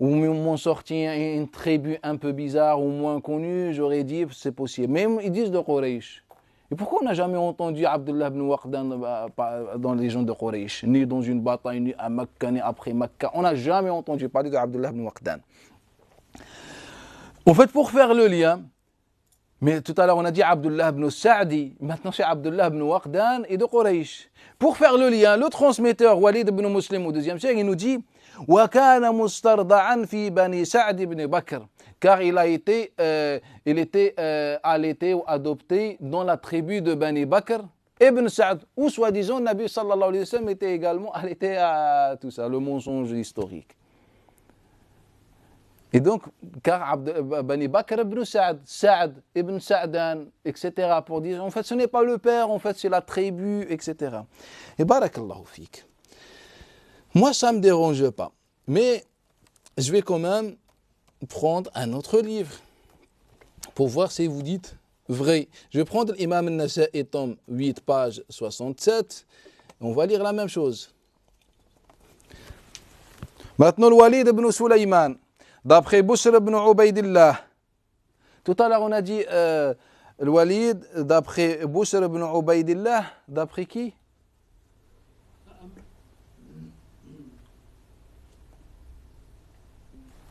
ou m'ont sorti une tribu un peu bizarre ou moins connue, j'aurais dit c'est possible. Mais ils disent de Quraysh. Et pourquoi on n'a jamais entendu Abdullah ibn Waqdan dans les gens de Quraysh, ni dans une bataille, ni à Mecca, ni après Mecca? On n'a jamais entendu parler d'Abdullah ibn Waqdan. En fait, pour faire le lien, mais tout à l'heure on a dit Abdullah ibn Sa'di, maintenant c'est Abdullah ibn Waqdan et de Quraysh. Pour faire le lien, le transmetteur Walid ibn Muslim au 2e siècle, il nous dit وَكَانَ مُسْتَرْضَعًا فِي بَنِي سَعْدِ ibn Bakr, car il était allaité ou adopté dans la tribu de Bani Bakr ibn Sa'd, où soi-disant Nabi sallallahu alayhi wa sallam était également allaité à tout ça, le mensonge historique. Et donc, car Bani Bakr ibn Sa'd, Sa'd ibn Sa'dan, etc., pour dire, en fait, ce n'est pas le père, en fait, c'est la tribu, etc. Et barakallahu fik. Moi, ça ne me dérange pas. Mais je vais quand même prendre un autre livre pour voir si vous dites vrai. Je vais prendre l'Imam al-Nasa'i, tome 8, page 67. On va lire la même chose. Maintenant, le Walid ibn Sulayman, d'après Bushr ibn Ubaydillah. Tout à l'heure, on a dit le Walid, d'après Bushr ibn Ubaydillah, d'après qui?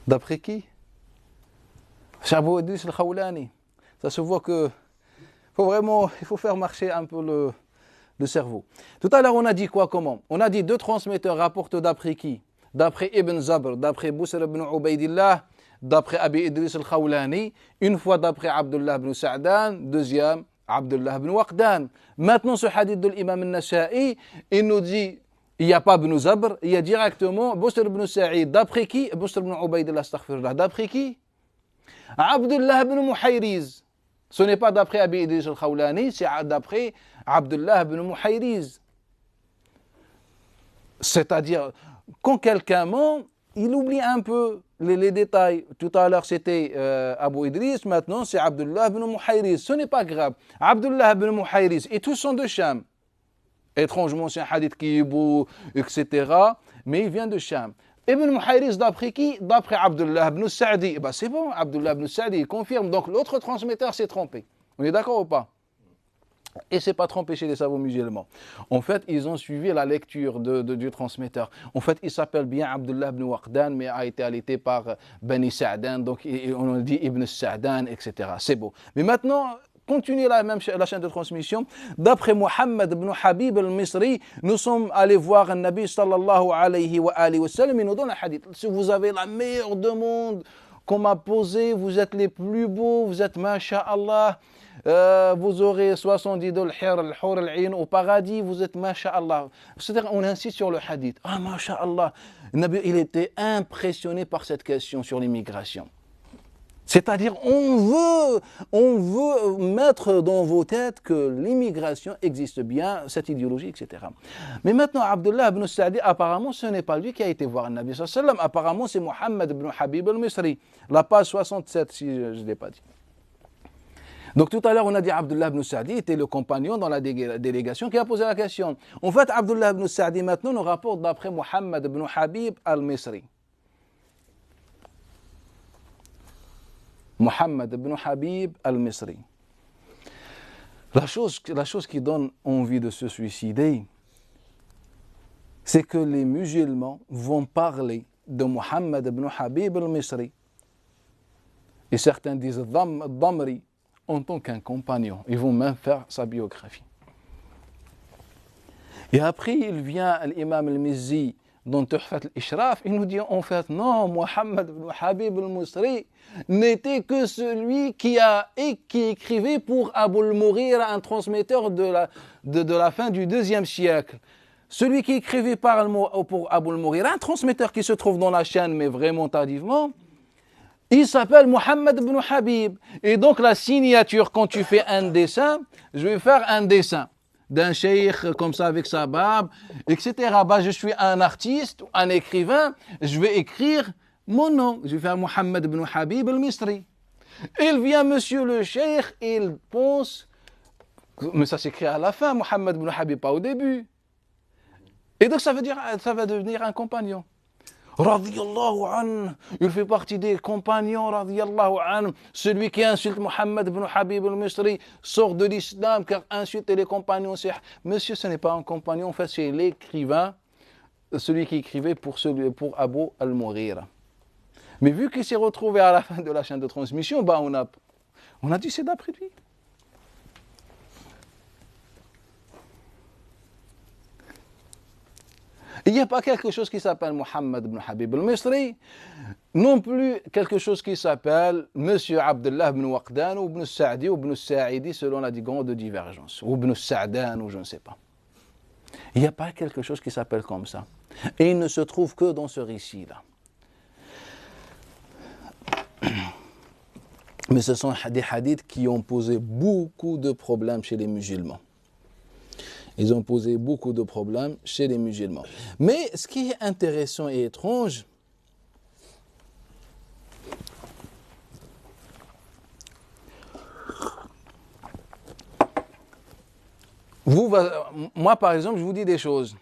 D'après qui? Cheikh Abou Idriss al-Khawlani. Ça se voit que il faut faire marcher un peu le cerveau. Tout à l'heure, on a dit quoi, comment? On a dit deux transmetteurs rapportent d'après qui? D'après Ibn Zabr, d'après Busr ibn Ubaydillah, d'après Abi Idriss al-Khawlani, une fois d'après Abdullah ibn Sa'dan, deuxième Abdullah ibn Waqdan. Maintenant, ce hadith de l'imam al-Nasa'i, il nous dit, il n'y a pas ibn Zabr, il y a directement Busr ibn Sa'id. D'après qui? Busr ibn Ubaydillah, astaghfirullah. D'après qui? Abdullah ibn Muhayriz. Ce n'est pas d'après Abi Idriss al-Khawlani, c'est d'après Abdullah ibn Muhayriz. C'est-à-dire, quand quelqu'un ment, il oublie un peu les détails. Tout à l'heure, c'était Abu Idriss, maintenant c'est Abdullah ibn Muhayriz. Ce n'est pas grave. Abdullah ibn Muhayriz, et tous sont de Sham. Étrangement, c'est un hadith qui est beau, etc. Mais il vient de Sham. Ibn Muhayriz, d'après qui? D'après Abdullah ibn Sa'di. Ben c'est bon, Abdullah ibn Sa'di, il confirme. Donc l'autre transmetteur s'est trompé. On est d'accord ou pas? Et c'est pas trompé chez les savants musulmans. En fait, ils ont suivi la lecture du transmetteur. En fait, il s'appelle bien Abdullah ibn Waqdan, mais a été allaité par Bani Sa'dan. Donc on dit Ibn Sa'dan, etc. C'est beau. Mais maintenant, continuez la chaîne de transmission. D'après Muhammad ibn Habib al-Misri, nous sommes allés voir un Nabi sallallahu alayhi wa sallam, il nous donne un hadith. Si vous avez la meilleure demande qu'on m'a posée, vous êtes les plus beaux, vous êtes masha'Allah, vous aurez 70 de al-hur al-ayn au paradis, vous êtes masha'Allah. C'est-à-dire, on insiste sur le hadith. Ah, masha'Allah. Le Nabi, il était impressionné par cette question sur l'immigration. C'est-à-dire, on veut mettre dans vos têtes que l'immigration existe bien, cette idéologie, etc. Mais maintenant, Abdullah ibn Sa'di, apparemment, ce n'est pas lui qui a été voir le Nabi sallallahu alayhi wa sallam. Apparemment, c'est Muhammad ibn Habib al-Misri. La page 67, si je ne l'ai pas dit. Donc tout à l'heure, on a dit Abdullah ibn Sa'di était le compagnon dans la délégation qui a posé la question. En fait, Abdullah ibn Sa'di, maintenant, nous rapporte d'après Muhammad ibn Habib al-Misri. Muhammad ibn Habib al-Misri. La chose qui donne envie de se suicider, c'est que les musulmans vont parler de Muhammad ibn Habib al-Misri. Et certains disent Damri en tant qu'un compagnon. Ils vont même faire sa biographie. Et après, il vient l'imam al-Mizzi dans Tuhfat al-Ishraf, il nous dit en fait non, Muhammad ibn Habib al-Misri n'était que celui qui écrivait pour Abu al-Mughira, un transmetteur de la fin du IIe siècle. Celui qui écrivait pour Abu al-Mughira, un transmetteur qui se trouve dans la chaîne, mais vraiment tardivement, il s'appelle Muhammad ibn Habib. Et donc la signature, quand tu fais un dessin, je vais faire un dessin d'un cheikh comme ça avec sa barbe, etc. Bah, je suis un artiste, un écrivain, je vais écrire mon nom. Je vais faire Muhammad ibn Habib al-Misri. Il vient, monsieur le cheikh, il pense, mais ça s'écrit à la fin, Muhammad ibn Habib, pas au début. Et donc ça va devenir un compagnon. Radiyallahu anhu, il fait partie des compagnons, radiyallahu anhu. Celui qui insulte Muhammad ibn Habib al-Misri sort de l'islam, car insulter les compagnons, c'est... Monsieur, ce n'est pas un compagnon, en fait, c'est l'écrivain, celui qui écrivait pour Abu al-Mughira. Mais vu qu'il s'est retrouvé à la fin de la chaîne de transmission, bah on a dit c'est d'après lui. Il n'y a pas quelque chose qui s'appelle Muhammad ibn Habib al-Misri, non plus quelque chose qui s'appelle Monsieur Abdullah ibn Waqdan ou ibn Sa'di ou ibn Sa'idi selon la grande divergence, ou ibn Sa'dan ou je ne sais pas. Il n'y a pas quelque chose qui s'appelle comme ça. Et il ne se trouve que dans ce récit-là. Mais ce sont des hadiths qui ont posé beaucoup de problèmes chez les musulmans. Ils ont posé beaucoup de problèmes chez les musulmans. Mais ce qui est intéressant et étrange, moi par exemple, je vous dis des choses.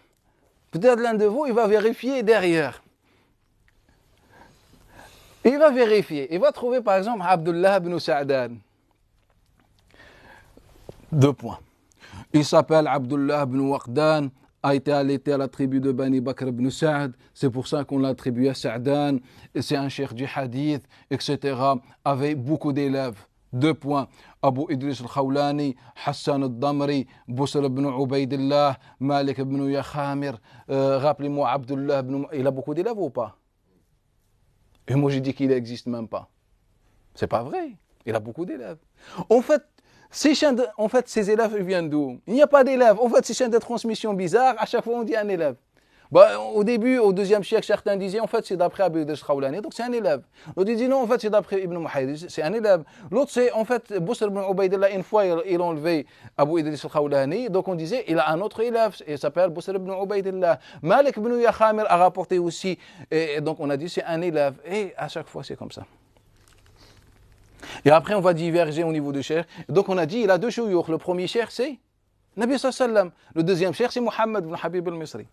Peut-être l'un de vous, il va vérifier derrière. Il va vérifier. Il va trouver par exemple Abdullah ibn Sa'dan. 2 points. Il s'appelle Abdullah ibn Waqdan a été allaité à la tribu de Bani Bakr ibn Sa'd, c'est pour ça qu'on l'a attribué à Sa'dan, c'est un cheikh du hadith, etc., avait beaucoup d'élèves. 2 points. Abu Idris al-Khawlani, Hassan al-Damri, Busr ibn Ubaydillah, Malik ibn Yakhamir, rappelez-moi Abdullah ibn... Il a beaucoup d'élèves ou pas? Et moi j'ai dit qu'il n'existe même pas. C'est pas vrai. Il a beaucoup d'élèves. En fait, ces élèves viennent d'où? Il n'y a pas d'élèves. En fait, ces chaînes de transmission bizarres, à chaque fois on dit un élève. Bah, au début, au 2e siècle, certains disaient en fait c'est d'après Abu Idris al-Khawlani, donc c'est un élève. L'autre dit non, en fait c'est d'après Ibn Muhaydis, c'est un élève. L'autre c'est en fait Busr ibn Ubaydillah, une fois il a enlevé Abu Idris al-Khawlani, donc on disait il a un autre élève, il s'appelle Busr ibn Ubaydillah. Malik ibn Yakhamir a rapporté aussi, et donc on a dit c'est un élève. Et à chaque fois c'est comme ça. Et après on va diverger au niveau du cheikh. Donc on a dit il a 2 shuyukh. Le premier cheikh c'est Nabi sallallahu alayhi wa sallam. Le deuxième cheikh c'est Muhammad ibn Habib al-Misri.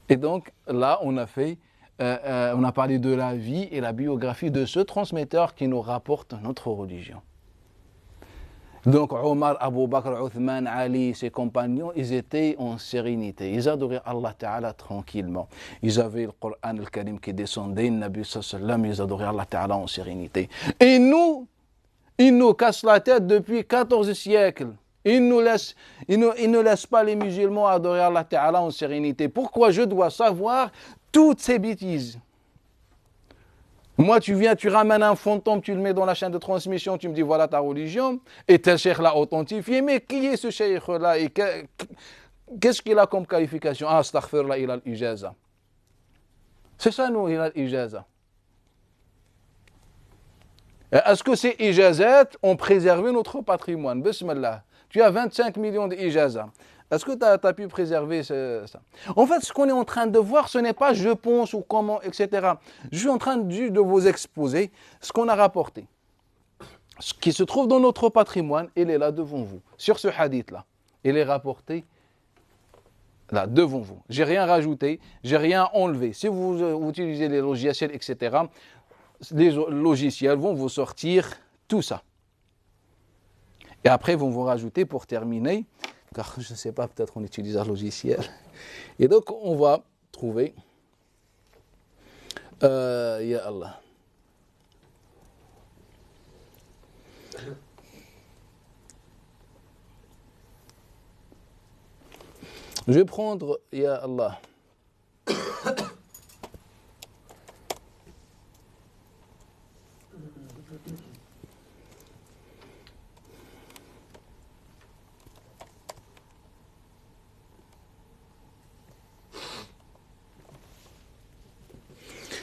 Et donc là, on a parlé de la vie et la biographie de ce transmetteur qui nous rapporte notre religion. Donc Omar, Abu Bakr, Uthman, Ali, ses compagnons, ils étaient en sérénité. Ils adoraient Allah Ta'ala tranquillement. Ils avaient le Coran al-Karim qui descendait, le Nabi sallallahu alayhi wa sallam, ils adoraient Allah Ta'ala en sérénité. Et nous, ils nous cassent la tête depuis 14 siècles. Il ne laisse pas les musulmans adorer Allah Ta'ala en sérénité. Pourquoi je dois savoir toutes ces bêtises? Moi, tu viens, tu ramènes un fantôme, tu le mets dans la chaîne de transmission, tu me dis voilà ta religion, et tel cheikh l'a authentifié. Mais qui est ce cheikh-là et qu'est-ce qu'il a comme qualification? Ah, astaghfirullah, il a l'ijaza. C'est ça, nous, il a l'ijaza. Est-ce que ces ijazat ont préservé notre patrimoine? Bismillah. Tu as 25 millions d'ijazas. Est-ce que tu as pu préserver ça? En fait, ce qu'on est en train de voir, ce n'est pas je pense ou comment, etc. Je suis en train de vous exposer ce qu'on a rapporté. Ce qui se trouve dans notre patrimoine, il est là devant vous. Sur ce hadith-là, il est rapporté là devant vous. J'ai rien rajouté, j'ai rien enlevé. Si vous utilisez les logiciels, etc., les logiciels vont vous sortir tout ça. Et après, ils vont vous rajouter pour terminer, car je ne sais pas, peut-être on utilise un logiciel. Et donc, on va trouver, Ya Allah. Je vais prendre, Ya Allah.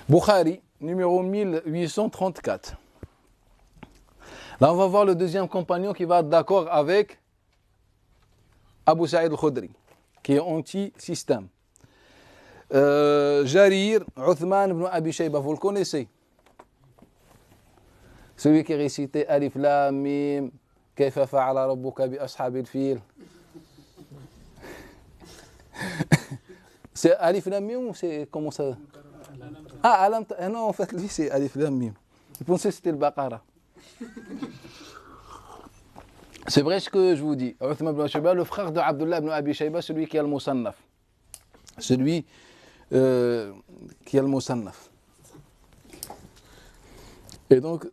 Bukhari, numéro 1834. Là, on va voir le deuxième compagnon qui va être d'accord avec Abu Sa'id al-Khudri, qui est anti-système. Jarir, Uthman ibn Abi Shayba, vous le connaissez? Celui qui récitait Alif Lam Mim, Kayfa fa'ala rabbuka bi ashabil fil. C'est Alif Lam Mim ou c'est comment ça? Ah, Alam, non, en fait, lui, c'est Alif Lam Mim. Je pensais que c'était le Baqara. C'est vrai ce que je vous dis. Uthman ibn Shayba, le frère de Abdullah ibn Abi Shayba, celui qui a le Musannaf. Celui qui a le Musannaf. Et donc,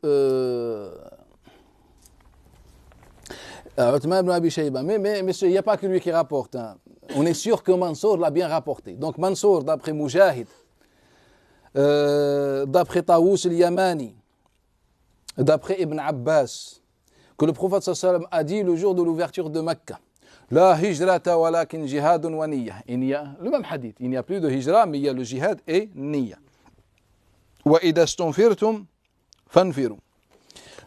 Uthman ibn Abi Shayba. Mais il n'y a pas que lui qui rapporte. Hein. On est sûr que Mansour l'a bien rapporté. Donc, Mansour, d'après Mujahid, d'après Taous al-Yamani, d'après Ibn Abbas, que le prophète sallallahu alayhi wa sallam a dit le jour de l'ouverture de Mecca, La hijrata walakin jihadun wa niyya. Il y a le même hadith, il n'y a plus de hijra, mais il y a le jihad et niyya. Wa idha stunfirtum fanfiru.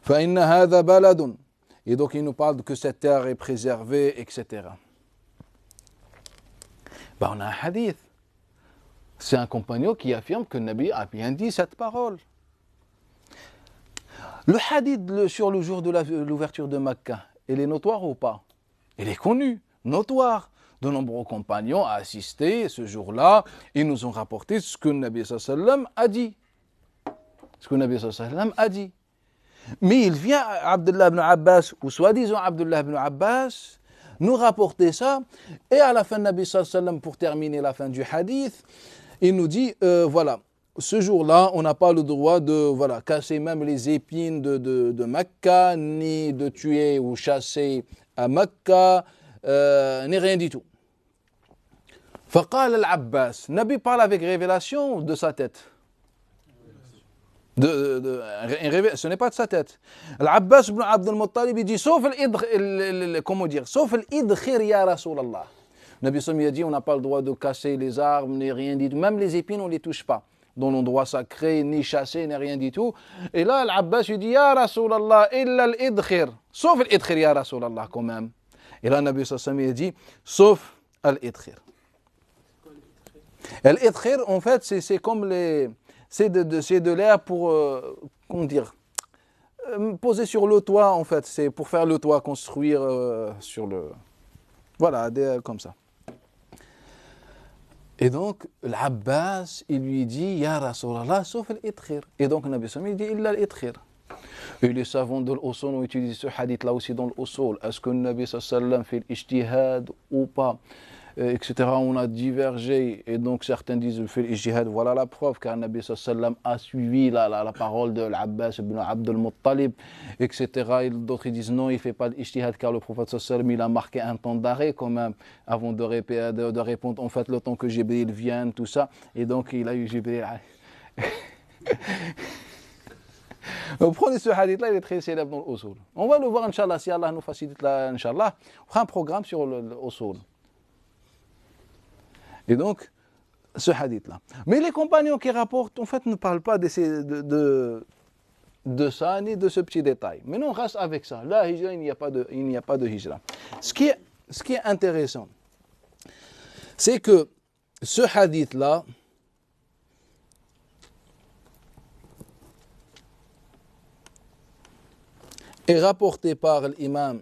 Fa inna hadha baladun. Et donc il nous parle que cette terre est préservée, etc. Ben, on a un hadith. C'est un compagnon qui affirme que le Nabi a bien dit cette parole. Le hadith sur le jour de l'ouverture de Mecca, il est notoire ou pas? Il est connu, notoire. De nombreux compagnons ont assisté ce jour-là. Ils nous ont rapporté ce que le Nabi sallallahu alayhi wa sallam a dit. Ce que le Nabi sallallahu alayhi wa sallam a dit. Mais il vient Abdullah ibn Abbas, ou soi-disant Abdullah ibn Abbas, nous rapporter ça. Et à la fin, Nabi sallallahu alayhi wa sallam, pour terminer la fin du hadith, il nous dit, voilà, ce jour-là, on n'a pas le droit de casser même les épines de Mecca, ni de tuer ou chasser à Mecca, ni rien du tout. فقال العباس, Nabi parle avec révélation de sa tête. Ce n'est pas de sa tête. Al-Abbas ibn Abd al-Muttalib, il dit, sauf l'idkhir ya Rasulallah. Nabi sallam a dit, on n'a pas le droit de casser les arbres, ni rien du tout. Même les épines, on ne les touche pas. Dans l'endroit sacré, ni chasser, ni rien du tout. Et là, Al-Abbas, il dit, ya Rasulallah, illa l'idkhir. Sauf l'idkhir ya Rasulallah, quand même. Et là, Nabi sallam a dit, sauf l'idkhir. L'idkhir, en fait, c'est comme les... C'est de l'air pour, comment dire, poser sur le toit, en fait. C'est pour faire le toit, construire sur le... Voilà, comme ça. Et donc, l'Abbas, il lui dit, Ya Rasulallah, sauf l'idkhir. Et donc, Nabi sallam, il dit, illa l'idkhir. Et les savants de l'usul ont utilisé ce hadith-là aussi dans l'usul. Est-ce que le Nabi sallam fait l'ijtihad ou pas, etc. On a divergé, et donc certains disent fait l'ijtihad. Voilà la preuve, car le Nabi sallam a suivi la parole de l'Abbas ibn Abd al-Muttalib, etc. Et d'autres disent non, il ne fait pas l'ijtihad, car le prophète sallam, il a marqué un temps d'arrêt quand même, avant de répondre, en fait, le temps que Jibril vienne, tout ça. Et donc il a eu Jibril. Prenez ce hadith-là, il est très célèbre dans l'usul. On va le voir, Inch'Allah, si Allah nous facilite, Inch'Allah, on fera un programme sur l'usul. Et donc, ce hadith-là. Mais les compagnons qui rapportent, en fait, ne parlent pas de ça, ni de ce petit détail. Mais nous, on reste avec ça. La hijra, il n'y a pas de hijra. Ce qui est intéressant, c'est que ce hadith-là, est rapporté par l'imam,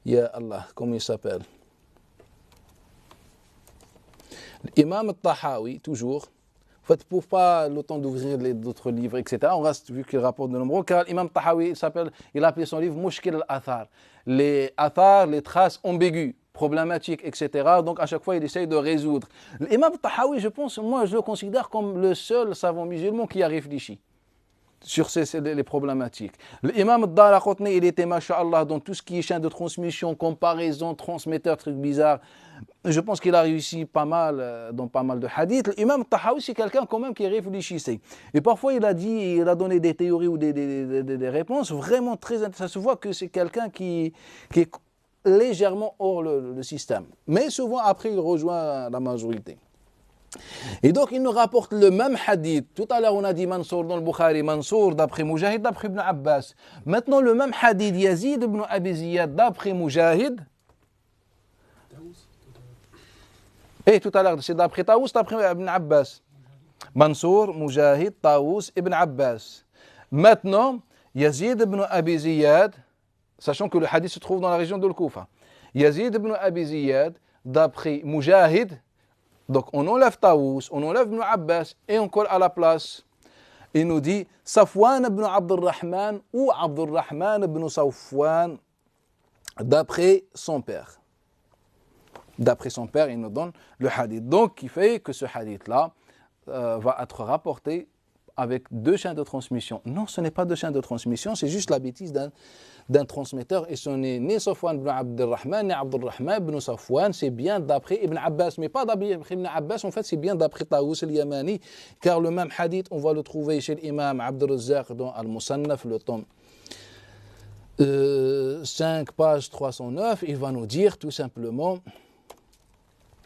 ya Allah, comment il s'appelle? L'imam al-Tahawi, toujours. En fait, pour pas le temps d'ouvrir d'autres livres, etc., on reste, vu qu'il rapporte de nombreux, car l'imam al-Tahawi, il a appelé son livre Mushkil al-Athar. Les athar, les traces ambiguës, problématiques, etc. Donc, à chaque fois, il essaye de résoudre. L'imam al-Tahawi, je pense, moi, je le considère comme le seul savant musulman qui a réfléchi sur les problématiques. L'imam al-Daraqutni, il était, masha'Allah, dans tout ce qui est chaîne de transmission, comparaison, transmetteur, trucs bizarres. Je pense qu'il a réussi pas mal dans pas mal de hadiths. L'imam al-Tahawi, c'est quelqu'un quand même qui réfléchissait. Et parfois, il a donné des théories ou des réponses vraiment très intéressantes. Ça se voit que c'est quelqu'un qui est légèrement hors le système. Mais souvent, après, il rejoint la majorité. Et donc, il nous rapporte le même hadith. Tout à l'heure, on a dit Mansour dans le Bukhari, Mansour d'après Mujahid, d'après Ibn Abbas. Maintenant, le même hadith, Yazid ibn Abi Ziyad d'après Mujahid. Et tout à l'heure, c'est d'après Taous, d'après Ibn Abbas. Mansour, Mujahid, Taous, Ibn Abbas. Maintenant, Yazid ibn Abi Ziyad, sachant que le hadith se trouve dans la région de Al-Koufa. Yazid ibn Abi Ziyad d'après Mujahid. Donc on enlève Taous, on enlève Ibn Abbas et on colle à la place. Il nous dit Safwan ibn Abdurrahman ou Abdurrahman ibn Safwan d'après son père. D'après son père, il nous donne le hadith. Donc qui fait que ce hadith-là va être rapporté avec deux chaînes de transmission. Non, ce n'est pas deux chaînes de transmission, c'est juste la bêtise d'un transmetteur. Et ce n'est ni Safwan ibn Abdurrahman, ni Abdurrahman ibn Safwan, c'est bien d'après Ibn Abbas. Mais pas d'après Ibn Abbas, en fait, c'est bien d'après Taous al-Yamani, car le même hadith, on va le trouver chez l'imam Abd al-Razzaq dans Al-Musannaf, le tome 5, page 309. Il va nous dire tout simplement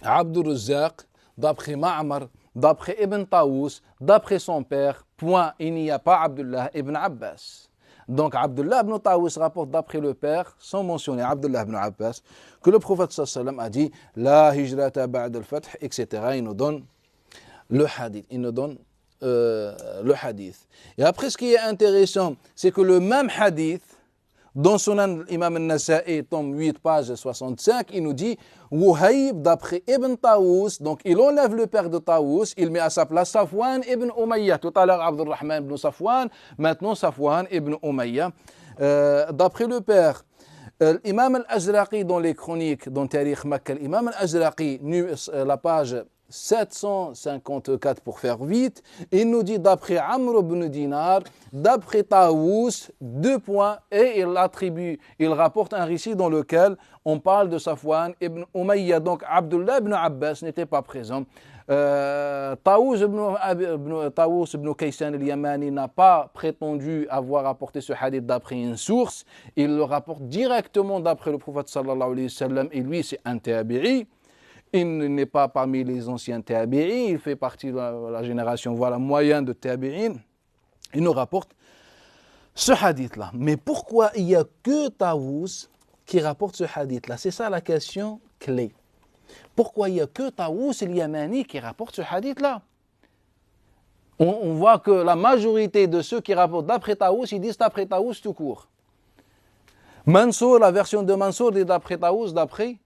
Abd al-Razzaq, d'après Ma'mar, d'après Ibn Taous, d'après son père, point, il n'y a pas Abdullah ibn Abbas. Donc Abdullah ibn Taous rapporte d'après le père, sans mentionner Abdullah ibn Abbas, que le prophète sallallahu alayhi wa sallam a dit La hijrata ba'd al-fath, etc. Il nous donne le hadith. Le hadith. Et après, ce qui est intéressant, c'est que le même hadith, dans Sunan Imam al-Nasa'i, tome 8, page 65, il nous dit Wuhayb d'après Ibn Taous, donc il enlève le père de Taous, il met à sa place Safwan ibn Umayya. Tout à l'heure Abdurrahman ibn Safwan, maintenant Safwan ibn Umayya, d'après le père. L'imam al-Azraqi dans les chroniques, dans Tarikh Makkah, l'imam al-Azraqi, la page 754 pour faire vite, il nous dit d'après Amr ibn Dinar, d'après Taous, 2 points, et il rapporte un récit dans lequel on parle de Safwan ibn Umayya. Donc Abdullah ibn Abbas n'était pas présent. Taous ibn Kaysan al-Yamani n'a pas prétendu avoir apporté ce hadith d'après une source. Il le rapporte directement d'après le prophète sallallahu alayhi wa sallam, et lui c'est un tabi'i. Il n'est pas parmi les anciens tabi'in, il fait partie de la génération moyenne de tabi'in. Il nous rapporte ce hadith-là. Mais pourquoi il n'y a que Taous qui rapporte ce hadith-là? C'est ça la question clé. Pourquoi il n'y a que Taous el-Yamani qui rapporte ce hadith-là? On voit que la majorité de ceux qui rapportent d'après Taous, ils disent d'après Taous tout court. Mansour, la version de Mansour dit d'après Taous, d'après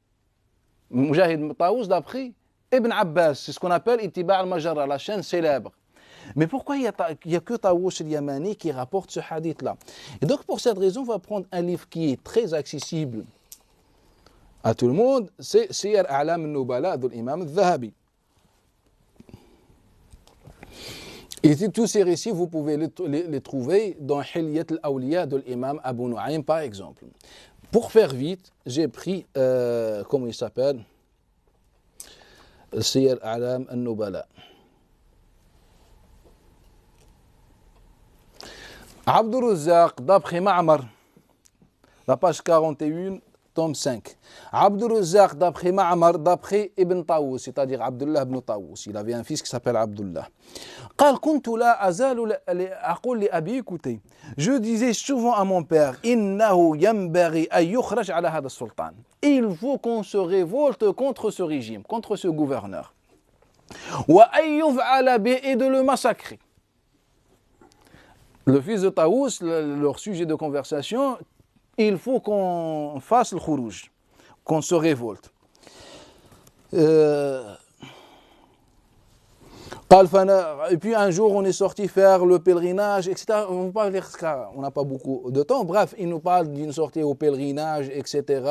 Mujahid Taous, d'après Ibn Abbas. C'est ce qu'on appelle Ittiba' al-Majara, la chaîne célèbre. Mais pourquoi il n'y a que Taous el-Yamani qui rapporte ce hadith-là? Et donc pour cette raison, on va prendre un livre qui est très accessible à tout le monde, c'est Siyar A'lam al-Nubala de l'imam al-Zahabi. Et tous ces récits, vous pouvez les trouver dans Hilyat al-Awliya de l'imam Abu Nu'aym par exemple. Pour faire vite, j'ai pris, comment il s'appelle, Siyar A'lam al-Nubala. Abdur Razzaq, d'après Ma'mar, la page 41, tome 5. Abdur Razzaq, d'après Ma'mar, d'après Ibn Taous, c'est-à-dire Abdullah ibn Taous. Il avait un fils qui s'appelle Abdullah. قال كنت لا أزال أقول لأبي écoutez, je disais souvent à mon père إنه ينبغي أن يخرج على هذا السلطان. Il faut qu'on se révolte contre ce régime, contre ce gouverneur. وأن يفعل به, et de le massacrer. Le fils de Taous, leur sujet de conversation, il faut qu'on fasse le khurouj, qu'on se révolte. Et puis un jour, on est sorti faire le pèlerinage, etc. On n'a pas beaucoup de temps. Bref, il nous parle d'une sortie au pèlerinage, etc.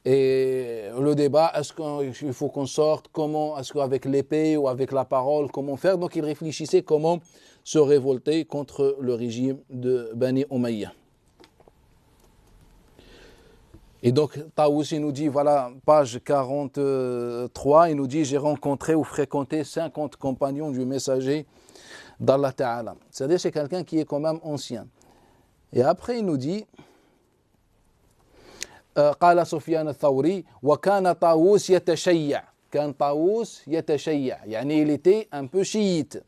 Et le débat, est-ce qu'il faut qu'on sorte, comment, est-ce qu'avec l'épée ou avec la parole, comment faire? Donc il réfléchissait comment se révolter contre le régime de Bani Umayya. Et donc Taous il nous dit, voilà, page 43, il nous dit, j'ai rencontré ou fréquenté 50 compagnons du messager d'Allah Ta'ala. C'est-à-dire c'est quelqu'un qui est quand même ancien. Et après il nous dit, قال سفيان الثوري وكان طاووس يتشيع. كان طاووس يتشيع, يعني il était un peu chiite.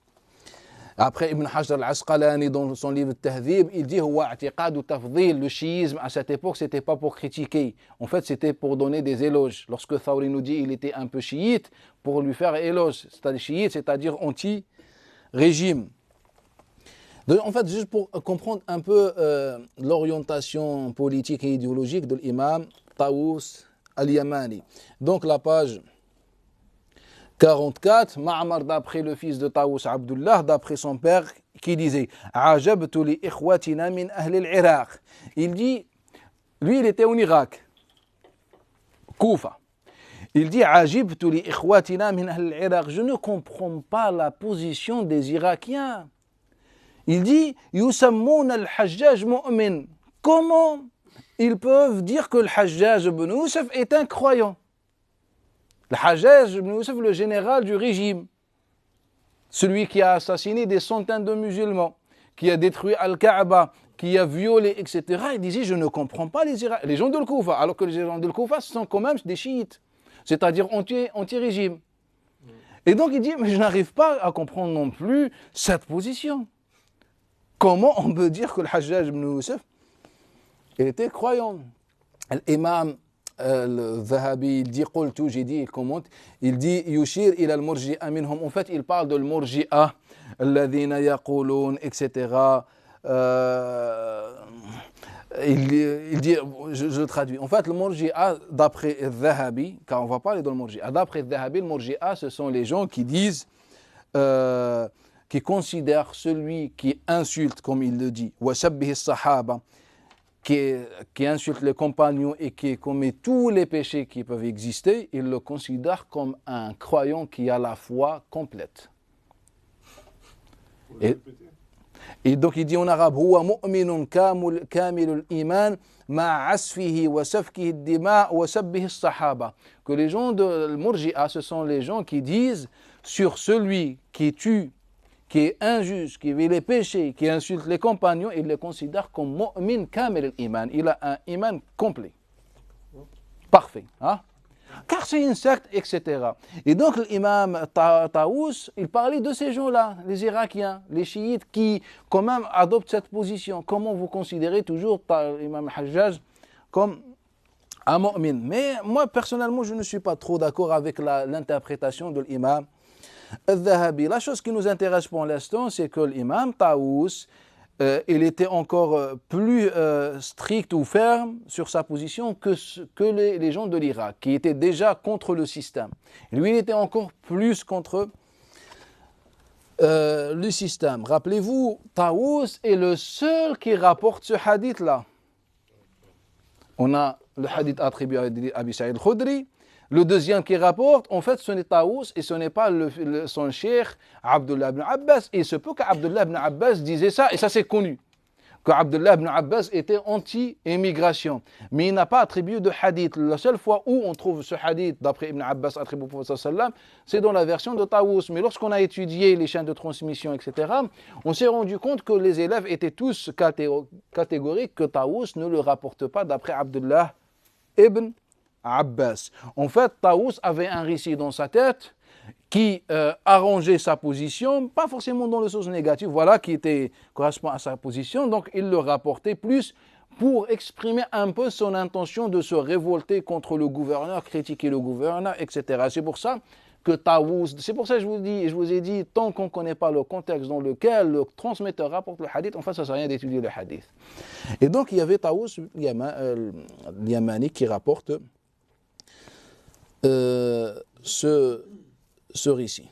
Après Ibn Hajar al-Asqalani, dans son livre Tahdhib, il dit huwa i'tiqad ou tafdhil. Le chiisme à cette époque, c'était pas pour critiquer. En fait, c'était pour donner des éloges. Lorsque Thawri nous dit il était un peu chiite, pour lui faire éloge. C'est-à-dire chiite, c'est-à-dire anti-régime. Donc, en fait, juste pour comprendre un peu l'orientation politique et idéologique de l'imam Taous al-Yamani. Donc la page 44, Ma'mar d'après le fils de Taous Abdullah, d'après son père, qui disait Ajabtu li ikhwatina min ahli al-Iraq. Il dit, lui il était en Irak, Koufa. Il dit Ajibtu li ikhwatina min ahli al-Iraq. Je ne comprends pas la position des Irakiens. Il dit Yusammoun al-Hajjaj mu'min. Comment ils peuvent dire que le Hajjaj ibn Yusuf est un croyant? Le Hajjaj ibn Yusuf, le général du régime, celui qui a assassiné des centaines de musulmans, qui a détruit Al-Kaaba, qui a violé, etc. Il disait, je ne comprends pas les gens de Koufa, alors que les gens de Koufa sont quand même des chiites, c'est-à-dire anti-régime. Et donc il dit, mais je n'arrive pas à comprendre non plus cette position. Comment on peut dire que le Hajjaj ibn Yusuf, il était croyant? L'imam Zahabi, il dit, qultu, j'ai dit, il commente, il dit, yushir ila al-murji'a minhum. En fait, il parle de al-murji'a, alladhina yaqulun, etc. Il dit, je traduis. En fait, le murji'a, d'après Zahabi, car on va parler de le murji'a, d'après Zahabi, le murji'a, ce sont les gens qui disent, qui considèrent celui qui insulte, comme il le dit, wa shabbih as-sahaba, qui insulte les compagnons et qui commet tous les péchés qui peuvent exister, il le considère comme un croyant qui a la foi complète. Et donc il dit en arabe huwa mu'minun kamilul iman ma asfihi wa safkihi ad-dima wa sabbihi as-sahaba. Que les gens de Murji'a, ce sont les gens qui disent sur celui qui tue, qui est injuste, qui vit les péchés, qui insulte les compagnons, ils le considèrent comme mu'min kamil al-iman. Il a un iman complet, parfait, hein? Car c'est une secte, etc. Et donc l'imam Taous, il parlait de ces gens-là, les Irakiens, les chiites, qui quand même adoptent cette position. Comment vous considérez toujours l'imam Hajjaj comme un mu'min? Mais moi, personnellement, je ne suis pas trop d'accord avec l'interprétation de l'imam al-Dhahabi. La chose qui nous intéresse pour l'instant, c'est que l'imam Taous, il était encore plus strict ou ferme sur sa position que les gens de l'Irak, qui étaient déjà contre le système. Et lui, il était encore plus contre le système. Rappelez-vous, Taous est le seul qui rapporte ce hadith-là. On a le hadith attribué à Abi Sa'id al-Khudri. Le deuxième qui rapporte, en fait, ce n'est Taous et ce n'est pas son cheikh Abdullah ibn Abbas. Et il se peut qu'Abdullah ibn Abbas disait ça, et ça c'est connu, qu'Abdullah ibn Abbas était anti-immigration. Mais il n'a pas attribué de hadith. La seule fois où on trouve ce hadith, d'après Ibn Abbas attribué au prophète sallam, c'est dans la version de Taous. Mais lorsqu'on a étudié les chaînes de transmission, etc., on s'est rendu compte que les élèves étaient tous catégoriques que Taous ne le rapporte pas d'après Abdullah ibn Abbas. En fait, Taous avait un récit dans sa tête qui arrangeait sa position, pas forcément dans le sens négatif, voilà, qui correspond à sa position, donc il le rapportait plus pour exprimer un peu son intention de se révolter contre le gouverneur, critiquer le gouverneur, etc. C'est pour ça que Taous, c'est pour ça que je vous ai dit, tant qu'on ne connaît pas le contexte dans lequel le transmetteur rapporte le hadith, en fait, ça ne sert à rien d'étudier le hadith. Et donc, il y avait Taous, Yamani, qui rapporte ce récit.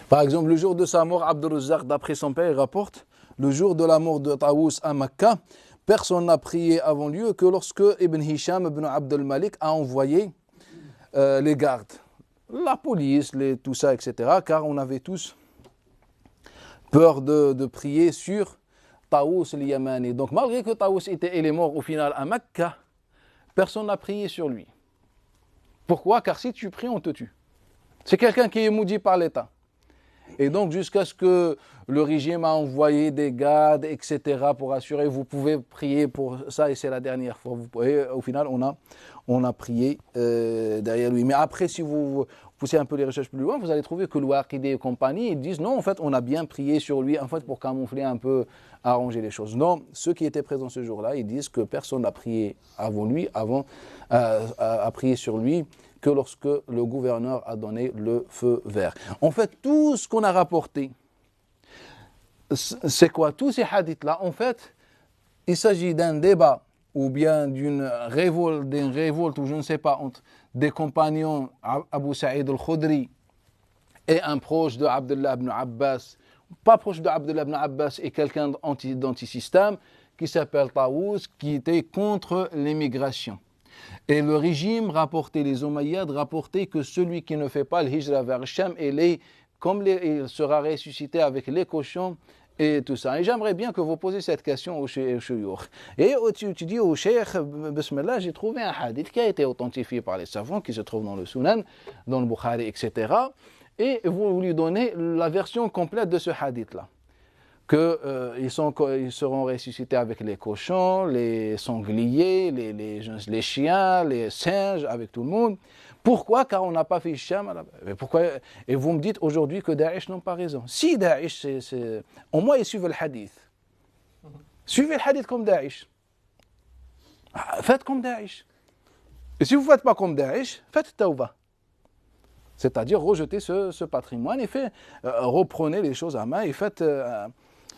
Par exemple, le jour de sa mort, Abdurrazzaq, d'après son père, il rapporte, le jour de la mort de Taous à Mecca, personne n'a prié avant lui que lorsque Ibn Hisham ibn Abd al-Malik a envoyé les gardes, la police, tout ça, etc., car on avait tous peur de prier sur Taous al-Yamani. Donc malgré que Taous est mort au final à Mecca, personne n'a prié sur lui. Pourquoi? Car si tu pries, on te tue. C'est quelqu'un qui est maudit par l'État. Et donc jusqu'à ce que le régime a envoyé des gardes, etc., pour assurer, vous pouvez prier pour ça, et c'est la dernière fois. Et au final, on a prié derrière lui. Mais après, si vous poussez un peu les recherches plus loin, vous allez trouver que l'Ouaqidi et compagnie, ils disent non, en fait, on a bien prié sur lui, en fait, pour camoufler un peu, arranger les choses. Non, ceux qui étaient présents ce jour-là, ils disent que personne n'a prié avant lui, a prié sur lui, que lorsque le gouverneur a donné le feu vert. En fait, tout ce qu'on a rapporté, c'est quoi? Tous ces hadiths-là, en fait, il s'agit d'un débat ou bien d'une révolte, ou je ne sais pas, entre des compagnons Abu Sa'id al-Khudri et un proche de Abdullah ibn Abbas, pas proche de Abdullah ibn Abbas, et quelqu'un d'antisystème qui s'appelle Taous, qui était contre l'immigration. Et le régime rapportait, les Omeyyades rapportaient que celui qui ne fait pas le hijra vers Sham, il sera ressuscité avec les cochons et tout ça. Et j'aimerais bien que vous posiez cette question au Shuyukh. Et tu dis au Cheikh, Bismillah, j'ai trouvé un hadith qui a été authentifié par les savants, qui se trouve dans le Sunan, dans le Bukhari, etc. Et vous lui donnez la version complète de ce hadith-là. Qu'ils seront ressuscités avec les cochons, les sangliers, les chiens, les singes, avec tout le monde. Pourquoi? Car on n'a pas fait Sham. Pourquoi? Et vous me dites aujourd'hui que Daesh n'ont pas raison. Si Daesh, au moins ils suivent le hadith. Suivez le hadith comme Daesh. Faites comme Daesh. Et si vous ne faites pas comme Daesh, faites Tawbah. C'est-à-dire rejetez ce patrimoine et reprenez les choses à main et faites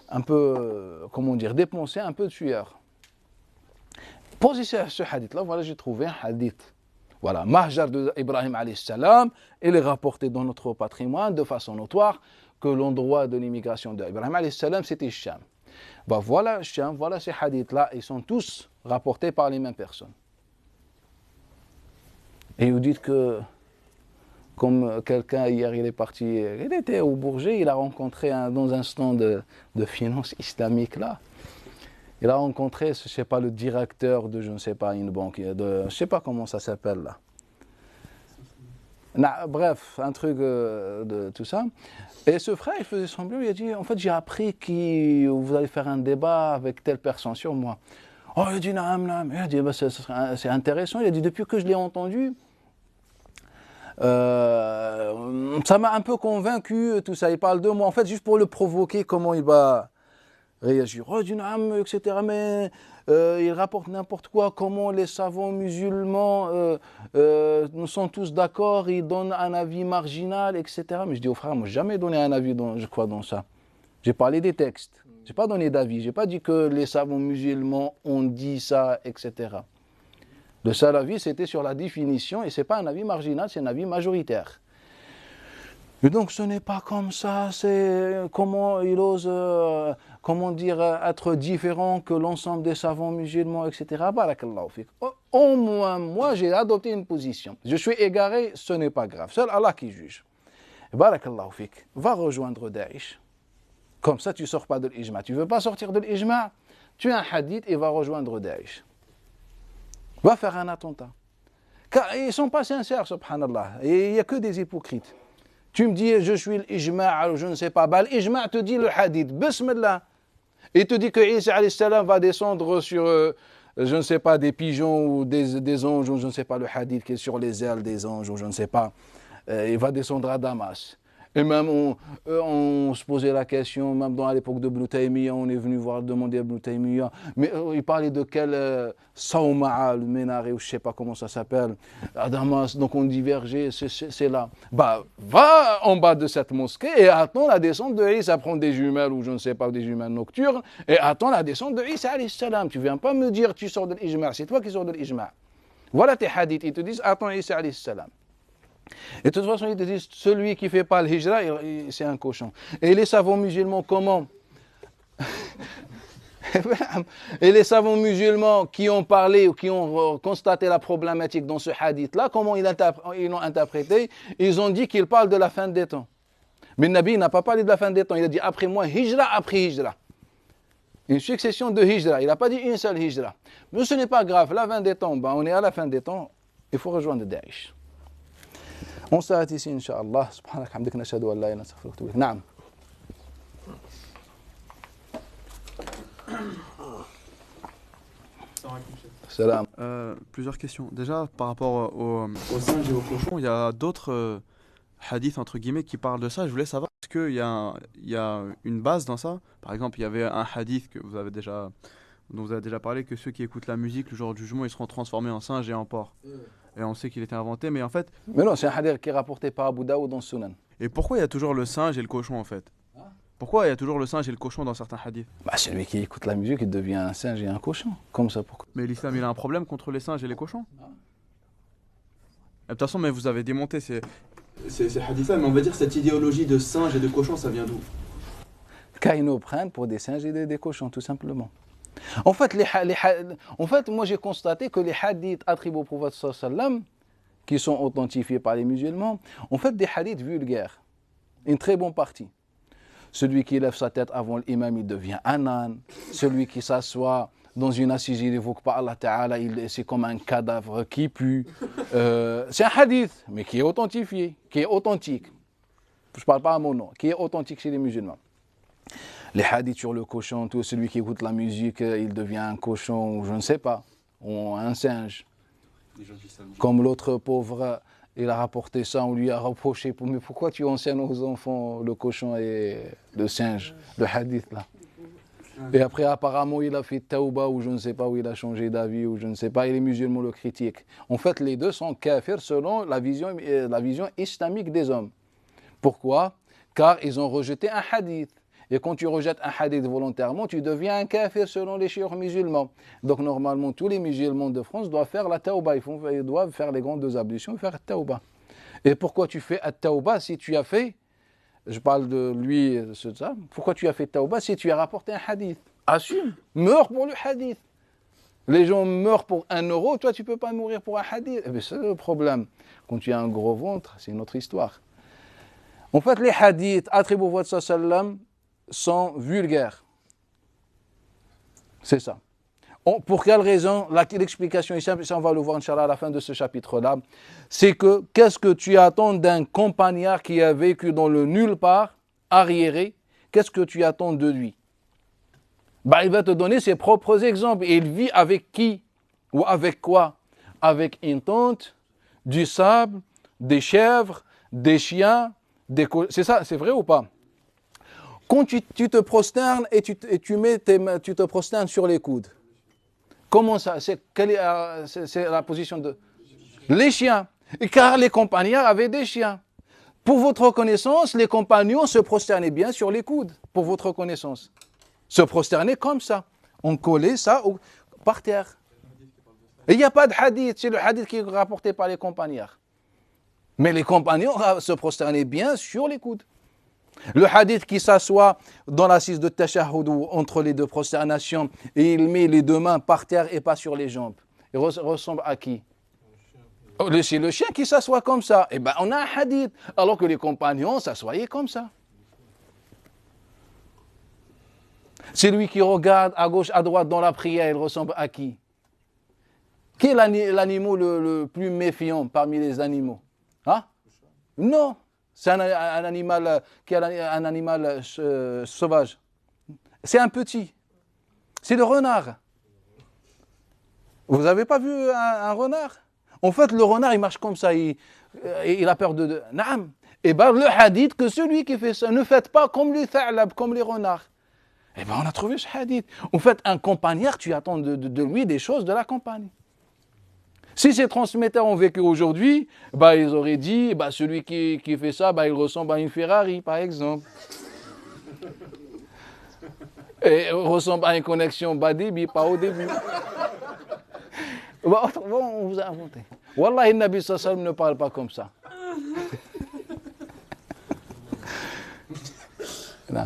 un peu, dépenser un peu de sueur. Posez ce hadith-là, voilà, j'ai trouvé un hadith Voilà, Mahjar d'Ibrahim alayhi salam, il est rapporté dans notre patrimoine de façon notoire que l'endroit de l'immigration d'Ibrahim alayhi salam, c'était Cham. Ben voilà Cham, voilà ces hadiths-là, ils sont tous rapportés par les mêmes personnes. Et vous dites que, comme quelqu'un hier, il est parti, il était au Bourget, il a rencontré dans un stand de finance islamique là, il a rencontré, je ne sais pas, le directeur de, je ne sais pas, une banque, je ne sais pas comment ça s'appelle là. Bref, un truc de tout ça. Et ce frère, il faisait semblant, il a dit, en fait, j'ai appris que vous allez faire un débat avec telle personne sur moi. Oh, il a dit, naam. Il a dit, bah, c'est intéressant. Il a dit, depuis que je l'ai entendu, ça m'a un peu convaincu, tout ça. Il parle de moi, en fait, juste pour le provoquer, comment il va réagir. Oh, il dit, naam, etc. Mais il rapporte n'importe quoi, comment les savants musulmans nous sont tous d'accord, ils donnent un avis marginal, etc. Mais je dis au frère, moi, jamais donné un avis, je crois, dans ça. J'ai parlé des textes, je n'ai pas donné d'avis, je n'ai pas dit que les savants musulmans ont dit ça, etc. Le seul avis, c'était sur la définition, et ce n'est pas un avis marginal, c'est un avis majoritaire. Et donc ce n'est pas comme ça, c'est comment il ose, comment dire, être différent que l'ensemble des savants musulmans, etc. Barakallahu fik. Au moins, moi j'ai adopté une position. Je suis égaré, ce n'est pas grave. Seul Allah qui juge. Barakallahu fik. Va rejoindre Daesh. Comme ça tu ne sors pas de l'ijma. Tu ne veux pas sortir de l'ijma, tu as un hadith et va rejoindre Daesh. Va faire un attentat. Car ils ne sont pas sincères, subhanallah. Et il n'y a que des hypocrites. Tu me dis, je suis l'ijma', ou je ne sais pas. Bah, l'ijma' te dit le hadith, bismillah. Il te dit que Isa alayhi salam va descendre sur, je ne sais pas, des pigeons ou des anges, ou je ne sais pas, le hadith qui est sur les ailes des anges, ou je ne sais pas. Il va descendre à Damas. Et même on se posait la question, même à l'époque de Ibn Taymiyyah, on est venu demander à Ibn Taymiyyah, mais il parlait de quel Sawma'a, le Ménaré, ou je ne sais pas comment ça s'appelle, à Damas, donc on divergeait, c'est là. Bah, va en bas de cette mosquée et attends la descente de Isa, prend des jumelles, ou je ne sais pas, des jumelles nocturnes, et attends la descente de Isa alayhi salam. Tu ne viens pas me dire tu sors de l'ijma', c'est toi qui sors de l'ijma'. Voilà tes hadiths, ils te disent attends Isa alayhi salam. Et de toute façon, ils te disent, celui qui ne fait pas le hijra, c'est un cochon. Et les savants musulmans, comment? Et les savants musulmans qui ont parlé ou qui ont constaté la problématique dans ce hadith-là, comment ils l'ont interprété? Ils ont dit qu'il parle de la fin des temps. Mais le Nabi n'a pas parlé de la fin des temps, il a dit après moi, hijra après hijra. Une succession de hijra, il n'a pas dit une seule hijra. Mais ce n'est pas grave, la fin des temps, on est à la fin des temps, il faut rejoindre Daesh. On s'arrête ici, Inch'Allah. Subhanak hamdik nashhadu an la ilaha illa anta astaghfiruka wa atubu ilayk. Naam. Salam. Plusieurs questions. Déjà, par rapport aux singes et aux cochons, il y a d'autres hadiths, entre guillemets, qui parlent de ça. Je voulais savoir, est-ce qu'il y a une base dans ça? Par exemple, il y avait un hadith dont vous avez déjà parlé, que ceux qui écoutent la musique, le jour du jugement, ils seront transformés en singes et en porcs. Et on sait qu'il était inventé, mais en fait... Mais non, c'est un hadith qui est rapporté par Abu Daoud dans Sunan. Et pourquoi il y a toujours le singe et le cochon, en fait? Pourquoi il y a toujours le singe et le cochon dans certains hadiths? Bah, celui qui écoute la musique, il devient un singe et un cochon. Comme ça, pourquoi? Mais l'islam, il a un problème contre les singes et les cochons? De toute façon, mais vous avez démonté ces hadiths-là, mais on va dire cette idéologie de singe et de cochon, ça vient d'où? Car ils nous prennent pour des singes et des cochons, tout simplement. En fait, moi j'ai constaté que les hadiths attribués au prophète sallam, qui sont authentifiés par les musulmans, en fait des hadiths vulgaires, une très bonne partie. Celui qui lève sa tête avant l'imam, il devient un âne. Celui qui s'assoit dans une assise, il n'évoque pas Allah Ta'ala, c'est comme un cadavre qui pue. C'est un hadith, mais qui est authentifié, qui est authentique. Je ne parle pas à mon nom, qui est authentique chez les musulmans. Les hadiths sur le cochon, tout celui qui écoute la musique, il devient un cochon, ou je ne sais pas, ou un singe. Comme l'autre pauvre, il a rapporté ça, on lui a reproché, mais pourquoi tu enseignes aux enfants le cochon et le singe, le hadith là? Et après, apparemment, il a fait tauba, ou je ne sais pas, où il a changé d'avis, ou je ne sais pas, et les musulmans le critiquent. En fait, les deux sont kafirs selon la vision islamique des hommes. Pourquoi? Car ils ont rejeté un hadith. Et quand tu rejettes un hadith volontairement, tu deviens un kafir selon les chiites musulmans. Donc normalement, tous les musulmans de France doivent faire la tauba. Ils doivent faire les grandes ablutions et faire la tauba. Et pourquoi tu fais la tauba si tu as fait, je parle de lui, ça, pourquoi tu as fait tauba si tu as rapporté un hadith? Assume, meurs pour le hadith. Les gens meurent pour 1 euro, toi tu ne peux pas mourir pour un hadith. Eh bien, c'est le problème. Quand tu as un gros ventre, c'est une autre histoire. En fait, les hadiths attribués au prophète sallam sont vulgaires. C'est ça. Pour quelle raison? L'explication est simple, et ça on va le voir Inch'Allah à la fin de ce chapitre-là. C'est que, qu'est-ce que tu attends d'un campagnard qui a vécu dans le nulle part, arriéré? Qu'est-ce que tu attends de lui? Il va te donner ses propres exemples. Et il vit avec qui? Ou avec quoi? Avec une tente, du sable, des chèvres, des chiens, c'est ça, c'est vrai ou pas? Quand tu te prosternes et tu te prosternes sur les coudes. Comment ça? C'est la position de... Les chiens. Car les compagnons avaient des chiens. Pour votre connaissance, les compagnons se prosternaient bien sur les coudes. Pour votre connaissance. Se prosterner comme ça. On collait ça par terre. Et il n'y a pas de hadith. C'est le hadith qui est rapporté par les compagnons. Mais les compagnons se prosternaient bien sur les coudes. Le hadith qui s'assoit dans l'assise de tashahhud entre les deux prosternations et il met les 2 mains par terre et pas sur les jambes. Il ressemble à qui? C'est le chien qui s'assoit comme ça. Eh bien, on a un hadith. Alors que les compagnons s'assoyaient comme ça. C'est lui qui regarde à gauche, à droite dans la prière, il ressemble à qui? Qui est l'animal le plus méfiant parmi les animaux? Hein? Non, c'est un animal qui est un animal sauvage. C'est un petit. C'est le renard. Vous n'avez pas vu un renard? En fait, le renard, il marche comme ça, il a peur de... Naam. Et bien, le hadith, que celui qui fait ça, ne faites pas comme les tha'lab, comme les renards. Eh bien, on a trouvé ce hadith. En fait, un campagnard, tu attends de lui des choses de la campagne. Si ces transmetteurs ont vécu aujourd'hui, ils auraient dit, celui qui fait ça, il ressemble à une Ferrari, par exemple. Et ressemble à une connexion bas débit, pas au début. On vous a inventé. Wallah, le Nabi sallam ne parle pas comme ça.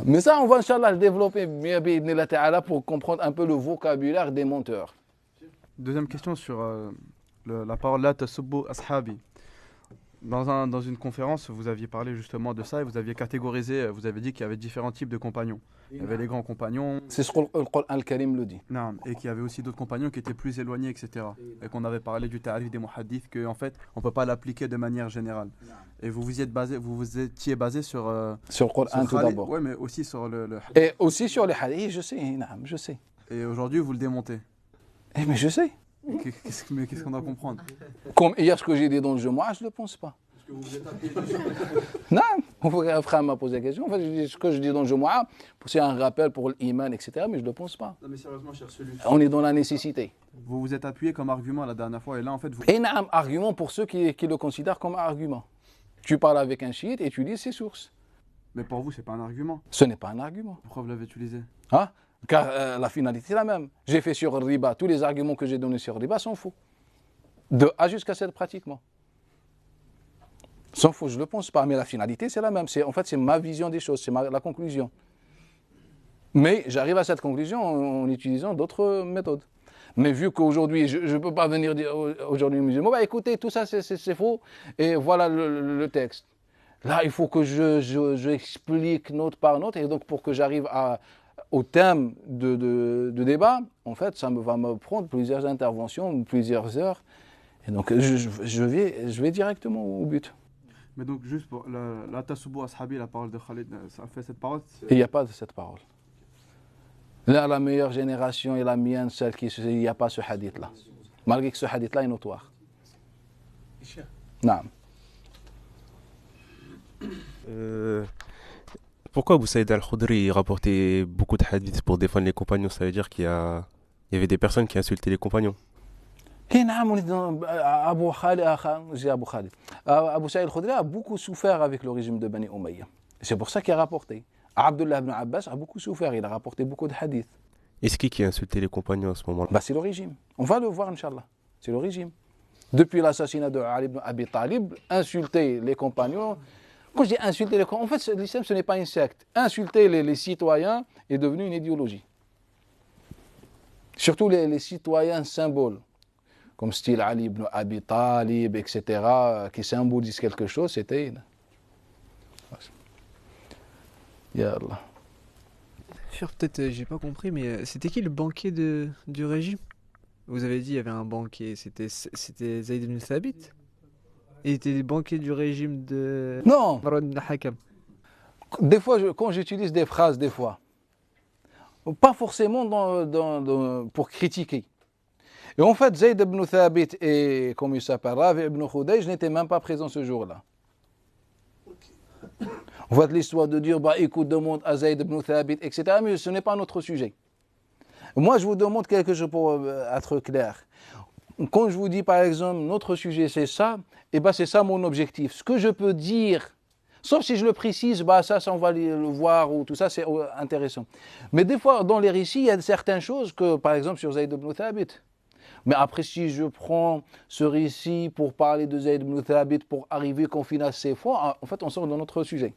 Mais ça, on va, Inch'Allah, le développer pour comprendre un peu le vocabulaire des menteurs. Deuxième question sur la parole la tasubbu ashabi. Dans une conférence, vous aviez parlé justement de ça et vous aviez catégorisé, vous avez dit qu'il y avait différents types de compagnons. Il y avait les grands compagnons. C'est ce que le Coran al-Karim le dit. Non, et qu'il y avait aussi d'autres compagnons qui étaient plus éloignés, etc. Et qu'on avait parlé du ta'rif des muhaddiths, qu'en fait, on ne peut pas l'appliquer de manière générale. Et vous vous étiez basé sur... sur le Coran tout d'abord. Oui, mais aussi sur le hadith. Et aussi sur les hadiths, je sais. Et aujourd'hui, vous le démontez. Mais je sais. Qu'est-ce qu'on doit comprendre? Comme hier, ce que j'ai dit dans le jeu, moi, je ne le pense pas. Que vous êtes appelé Non, un frère m'a posé la question. En fait, ce que je dis dans le jeu, moi, c'est un rappel pour l'iman, etc. Mais je ne le pense pas. Non, mais sérieusement, cher celui. On est dans la nécessité. Vous vous êtes appuyé comme argument la dernière fois, et là, en fait, vous. Et un argument pour ceux qui le considèrent comme argument. Tu parles avec un chiite et tu lis ses sources. Mais pour vous, c'est pas un argument. Ce n'est pas un argument. Pourquoi vous l'avez utilisé? Hein? Car la finalité est la même. J'ai fait sur riba. Tous les arguments que j'ai donnés sur riba sont faux. De A jusqu'à Z pratiquement. Sans faux, je ne le pense pas. Mais la finalité, c'est la même. En fait, c'est ma vision des choses. C'est la conclusion. Mais j'arrive à cette conclusion en utilisant d'autres méthodes. Mais vu qu'aujourd'hui, je ne peux pas venir dire aujourd'hui aux musulmans, écoutez, tout ça, c'est faux. Et voilà le texte. Là, il faut que je explique note par note. Et donc, pour que j'arrive au thème de débat, en fait, ça va me prendre plusieurs interventions, plusieurs heures. Et donc, je vais directement au but. Mais donc, juste pour la tasubbu ashabi, la parole de Khalid, ça fait cette parole? Il n'y a pas de cette parole. Là, la meilleure génération est la mienne, celle il n'y a pas ce hadith-là. Malgré que ce hadith-là est notoire. Non. Pourquoi Abu Saïd al-Khudri rapportait beaucoup de hadiths pour défendre les compagnons? Ça veut dire qu'il y avait des personnes qui insultaient les compagnons. Abu Saïd al-Khudri a beaucoup souffert avec le régime de Bani Umayya. C'est pour ça qu'il a rapporté. Abdullah ibn Abbas a beaucoup souffert, il a rapporté beaucoup de hadiths. Et c'est qui a insulté les compagnons à ce moment-là? Bah, c'est le régime. On va le voir, Inch'Allah. C'est le régime. Depuis l'assassinat de Ali ibn Abi Talib, insulter les compagnons. Quand je dis insulter les compagnons, en fait, l'islam, ce n'est pas une secte. Insulter les citoyens est devenu une idéologie. Surtout les citoyens symboles, comme style Ali ibn Abi Talib, etc., qui symbolisent quelque chose, c'était... Ya Allah. Peut-être j'ai pas compris, mais c'était qui le banquier du régime? Vous avez dit il y avait un banquier, c'était Zayd ibn Thabit. Il était le banquier du régime de Non, Marwan ibn al-Hakam. des fois, quand j'utilise des phrases, des fois, pas forcément pour critiquer. Et en fait, Zayd ibn Thabit et, comme il s'appelle, Ravi ibn Khudayj n'étaient même pas présents ce jour-là. En fait, l'histoire de dire, bah écoute, demande à Zayd ibn Thabit, etc., mais ce n'est pas notre sujet. Moi, je vous demande quelque chose pour être clair. Quand je vous dis, par exemple, notre sujet c'est ça, et ben c'est ça mon objectif. Ce que je peux dire, sauf si je le précise, bah ça on va le voir, ou tout ça, c'est intéressant. Mais des fois, dans les récits, il y a certaines choses que, par exemple, sur Zayd ibn Thabit. Mais après, si je prends ce récit pour parler de Zayd ibn Thabit, pour arriver qu'on finisse ces fois, en fait, on sort de notre sujet.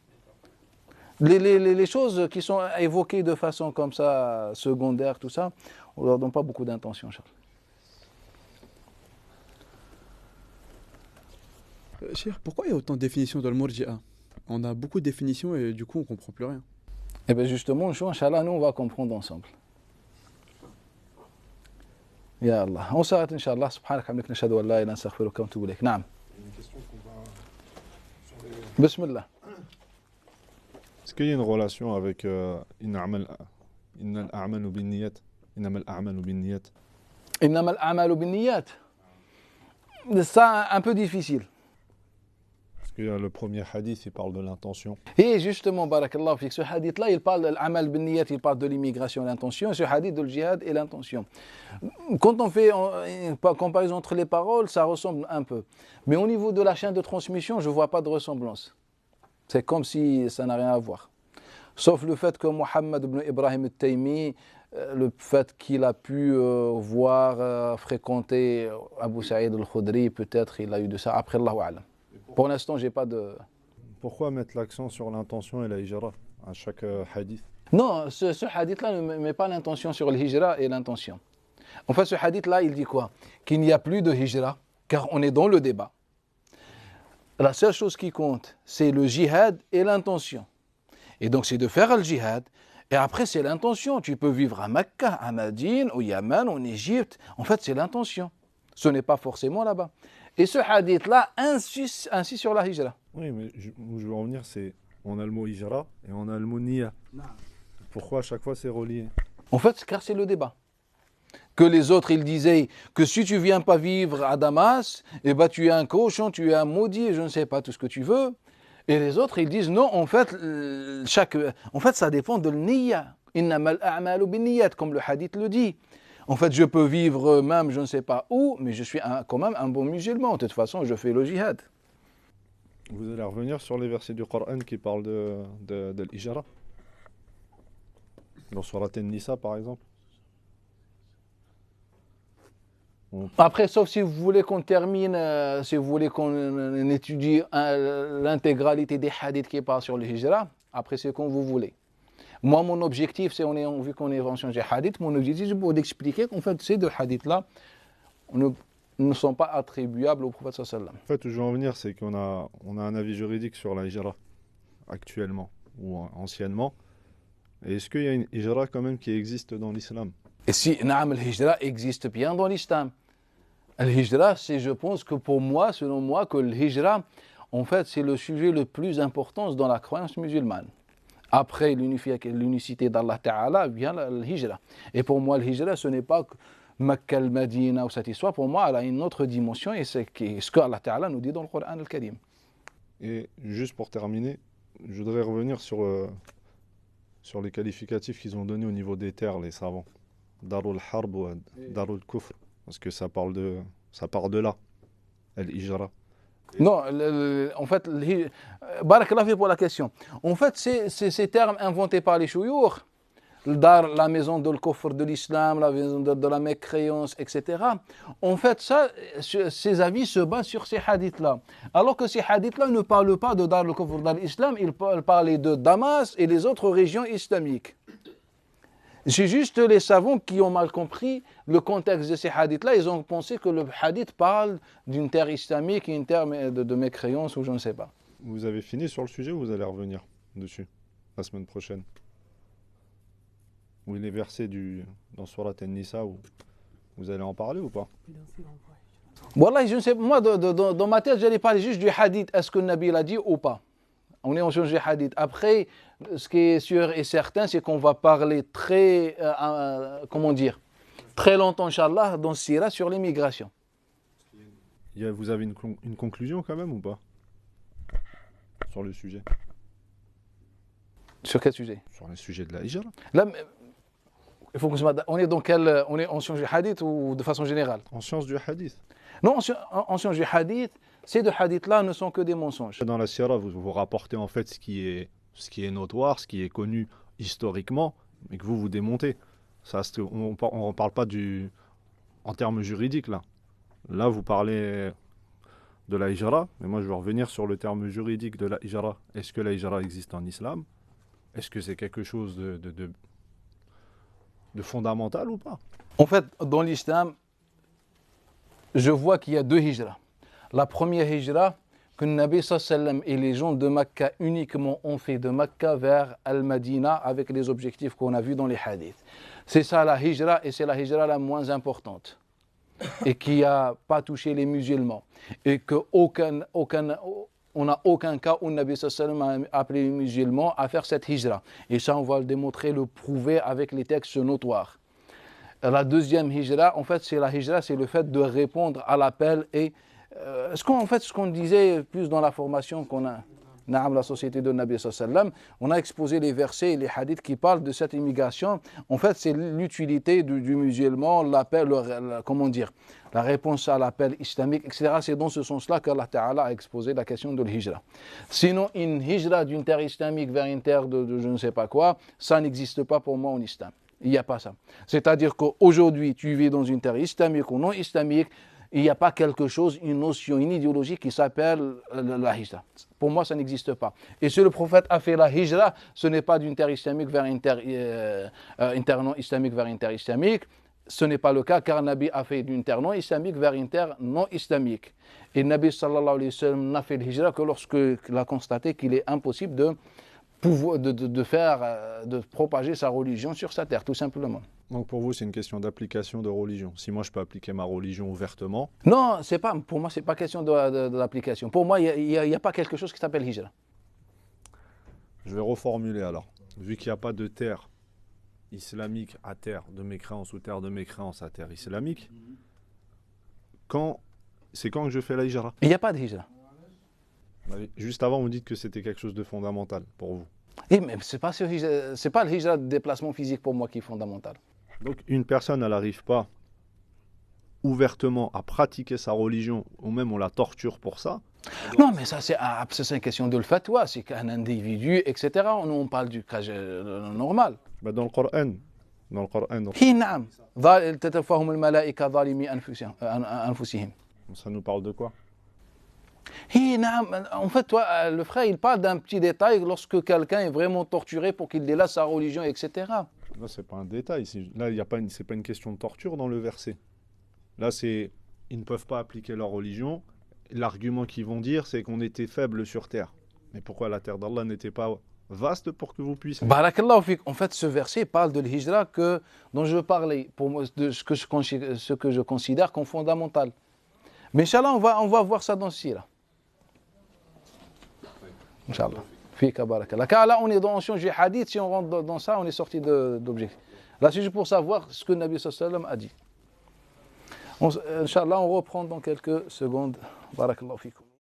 Les choses qui sont évoquées de façon comme ça, secondaire, tout ça, on ne leur donne pas beaucoup d'intention, Charles. Cheikh, pourquoi il y a autant de définitions dans le Murji'a? On a beaucoup de définitions et du coup on ne comprend plus rien. Eh bien justement, Inch'Allah, nous on va comprendre ensemble. Ya Allah. On s'arrête, Inch'Allah. Subhanak hamdik nashhadu an la ilaha illa anta astaghfiruka wa atubu ilayk. Naam. Une question qu'on va sur les... Bismillah. Est-ce qu'il y a une relation avec Innal a'malu binniyat? Innamal a'malu binniyat. Innamal a'malu binniyat. Ça, un peu difficile. Parce que le premier hadith, il parle de l'intention. Et justement, barakallahu fik, ce hadith-là, il parle de l'amal binniyat, il parle de l'immigration et l'intention. Ce hadith de le djihad et l'intention. Quand on fait une comparaison entre les paroles, ça ressemble un peu. Mais au niveau de la chaîne de transmission, je ne vois pas de ressemblance. C'est comme si ça n'a rien à voir. Sauf le fait que Mohammed ibn Ibrahim al-Taymi, le fait qu'il a pu voir, fréquenter Abu Sa'id al-Khudri, peut-être il a eu de ça. Après, Allahu a'lam. Pour l'instant, j'ai pas de... Pourquoi mettre l'accent sur l'intention et la hijra à chaque hadith? Non, ce hadith-là ne met pas l'intention sur le hijra et l'intention. En fait, ce hadith-là, il dit quoi? Qu'il n'y a plus de hijra, car on est dans le débat. La seule chose qui compte, c'est le jihad et l'intention. Et donc, c'est de faire le jihad. Et après, c'est l'intention. Tu peux vivre à Mecca, à Madine, au Yémen, en Égypte. En fait, c'est l'intention. Ce n'est pas forcément là-bas. Et ce hadith-là insiste sur la hijra. Oui, mais où je veux en venir, c'est on a le mot hijra et on a le mot niya. Pourquoi à chaque fois c'est relié? En fait, car c'est le débat. Que les autres, ils disaient que si tu viens pas vivre à Damas, eh ben, tu es un cochon, tu es un maudit, je ne sais pas tout ce que tu veux. Et les autres, ils disent non, en fait, ça dépend de l'niya. Innamal a'malu binniyat, comme le hadith le dit. En fait, je peux vivre même, je ne sais pas où, mais je suis quand même un bon musulman. De toute façon, je fais le jihad. Vous allez revenir sur les versets du Coran qui parlent de l'hijra. Dans Surat An-Nisa, par exemple. Après, sauf si vous voulez qu'on termine, si vous voulez qu'on étudie l'intégralité des hadiths qui parlent sur le hijra, après c'est comme vous voulez. Moi, mon objectif, c'est, vu qu'on est en changer hadith, mon objectif, c'est d'expliquer qu'en fait, ces deux hadiths-là ne sont pas attribuables au prophète sallallahu alayhi wa sallam. En fait, où je veux en venir, c'est qu'on a un avis juridique sur la hijra, actuellement, ou anciennement. Et est-ce qu'il y a une hijra quand même qui existe dans l'islam? Et si, naam, le hijra existe bien dans l'islam. Le hijra, c'est, je pense que pour moi, selon moi, que le hijra, en fait, c'est le sujet le plus important dans la croyance musulmane. Après l'unicité d'Allah Ta'ala vient le hijra. Et pour moi, le hijra, ce n'est pas Mecca, Medina ou cette histoire. Pour moi, elle a une autre dimension et c'est ce que Allah Ta'ala nous dit dans le Coran al-Karim. Et juste pour terminer, je voudrais revenir sur les qualificatifs qu'ils ont donnés au niveau des terres, les savants. Darul Harb ou Darul Kufr. Parce que ça part de là, al-hijra. Non, en fait, Barakallah fi pour la question. En fait, ces termes inventés par les chouyours, Dar, la maison de l'kufr de l'islam, la maison de la mécréance, etc. En fait, ces avis se basent sur ces hadiths-là. Alors que ces hadiths-là ne parlent pas de Dar al-Kufr de l'islam, ils parlent de Damas et les autres régions islamiques. C'est juste les savants qui ont mal compris le contexte de ces hadiths-là. Ils ont pensé que le hadith parle d'une terre islamique et une terre de mécréance ou je ne sais pas. Vous avez fini sur le sujet ou vous allez revenir dessus la semaine prochaine? Ou les versets dans Surat An-Nisa, vous allez en parler ou pas? Wallah, je ne sais pas. Moi, dans ma tête, j'allais parler juste du hadith. Est-ce que le Nabi l'a dit ou pas? On est en change du hadith. Après, ce qui est sûr et certain, c'est qu'on va parler très longtemps, Inch'Allah, dans Sira sur l'immigration. Vous avez une conclusion quand même ou pas? Sur le sujet? Sur quel sujet? Sur le sujet de la hijra. Là, il faut qu'on se mette. On est en science du hadith ou de façon générale? En science du hadith. Non, en science du hadith, ces deux hadiths-là ne sont que des mensonges. Dans la Sira, vous rapportez en fait ce qui est notoire, ce qui est connu historiquement, mais que vous démontez. Ça, on ne parle pas en termes juridiques là. Là, vous parlez de la hijra, mais moi je vais revenir sur le terme juridique de la hijra. Est-ce que la hijra existe en islam? Est-ce que c'est quelque chose de fondamental ou pas? En fait, dans l'islam, je vois qu'il y a deux hijras. La première hijra, que le Nabi sallam et les gens de Mecca uniquement ont fait de Mecca vers Al-Madina avec les objectifs qu'on a vus dans les hadiths. C'est ça la hijra et c'est la hijra la moins importante et qui n'a pas touché les musulmans. Et on n'a aucun cas où le Nabi sallam a appelé les musulmans à faire cette hijra. Et ça, on va le démontrer, le prouver avec les textes notoires. La deuxième hijra, en fait, c'est le fait de répondre à l'appel et ce qu'on disait plus dans la formation qu'on a, la société de Nabi sallam, on a exposé les versets et les hadiths qui parlent de cette immigration. En fait, c'est l'utilité du musulman, l'appel, la réponse à l'appel islamique, etc. C'est dans ce sens-là qu'Allah Ta'ala a exposé la question de l'hijra. Sinon, une hijra d'une terre islamique vers une terre de je ne sais pas quoi, ça n'existe pas pour moi en islam. Il n'y a pas ça. C'est-à-dire qu'aujourd'hui, tu vis dans une terre islamique ou non islamique, il n'y a pas quelque chose, une notion, une idéologie qui s'appelle la hijra. Pour moi, ça n'existe pas. Et si le prophète a fait la hijra, ce n'est pas d'une terre islamique vers une terre non islamique vers une terre islamique. Ce n'est pas le cas car Nabi a fait d'une terre non islamique vers une terre non islamique. Et Nabi sallallahu alayhi wa sallam n'a fait le hijra que lorsqu'il a constaté qu'il est impossible de propager sa religion sur sa terre, tout simplement. Donc pour vous, c'est une question d'application de religion. Si moi, je peux appliquer ma religion ouvertement... Non, pour moi, ce n'est pas question d'application. Pour moi, il n'y a pas quelque chose qui s'appelle hijra. Je vais reformuler alors. Vu qu'il n'y a pas de terre islamique à terre de mécréance ou terre de mécréance à terre islamique, c'est quand que je fais la hijra? Il n'y a pas de hijra. Juste avant, vous dites que c'était quelque chose de fondamental pour vous. Mais ce n'est pas le hijra de déplacement physique pour moi qui est fondamental. Donc une personne, elle n'arrive pas ouvertement à pratiquer sa religion, ou même on la torture pour ça. Non, mais ça c'est une question de le fatwa, c'est qu'un individu, etc. On parle du cas normal. Dans le Coran. Ça nous parle de quoi? En fait, toi, le frère, il parle d'un petit détail lorsque quelqu'un est vraiment torturé pour qu'il délaisse sa religion, etc. Là, c'est pas un détail. Là, c'est pas une question de torture dans le verset. Là, ils ne peuvent pas appliquer leur religion. L'argument qu'ils vont dire, c'est qu'on était faible sur terre. Mais pourquoi la terre d'Allah n'était pas vaste pour que vous puissiez... Barakallahu fik. En fait, ce verset parle de l'hijra dont je veux parler, pour moi, de ce que je considère comme fondamental. Mais Inch'Allah, on va voir ça dans ce sira. Inch'Allah. Fika barakallah. Car là, on est dans le hadith, si on rentre dans ça, on est sorti d'objectif. Là, c'est juste pour savoir ce que le Nabi sallallahu alayhi wa sallam a dit. Inch'Allah, on reprend dans quelques secondes. Barakallahu fikum.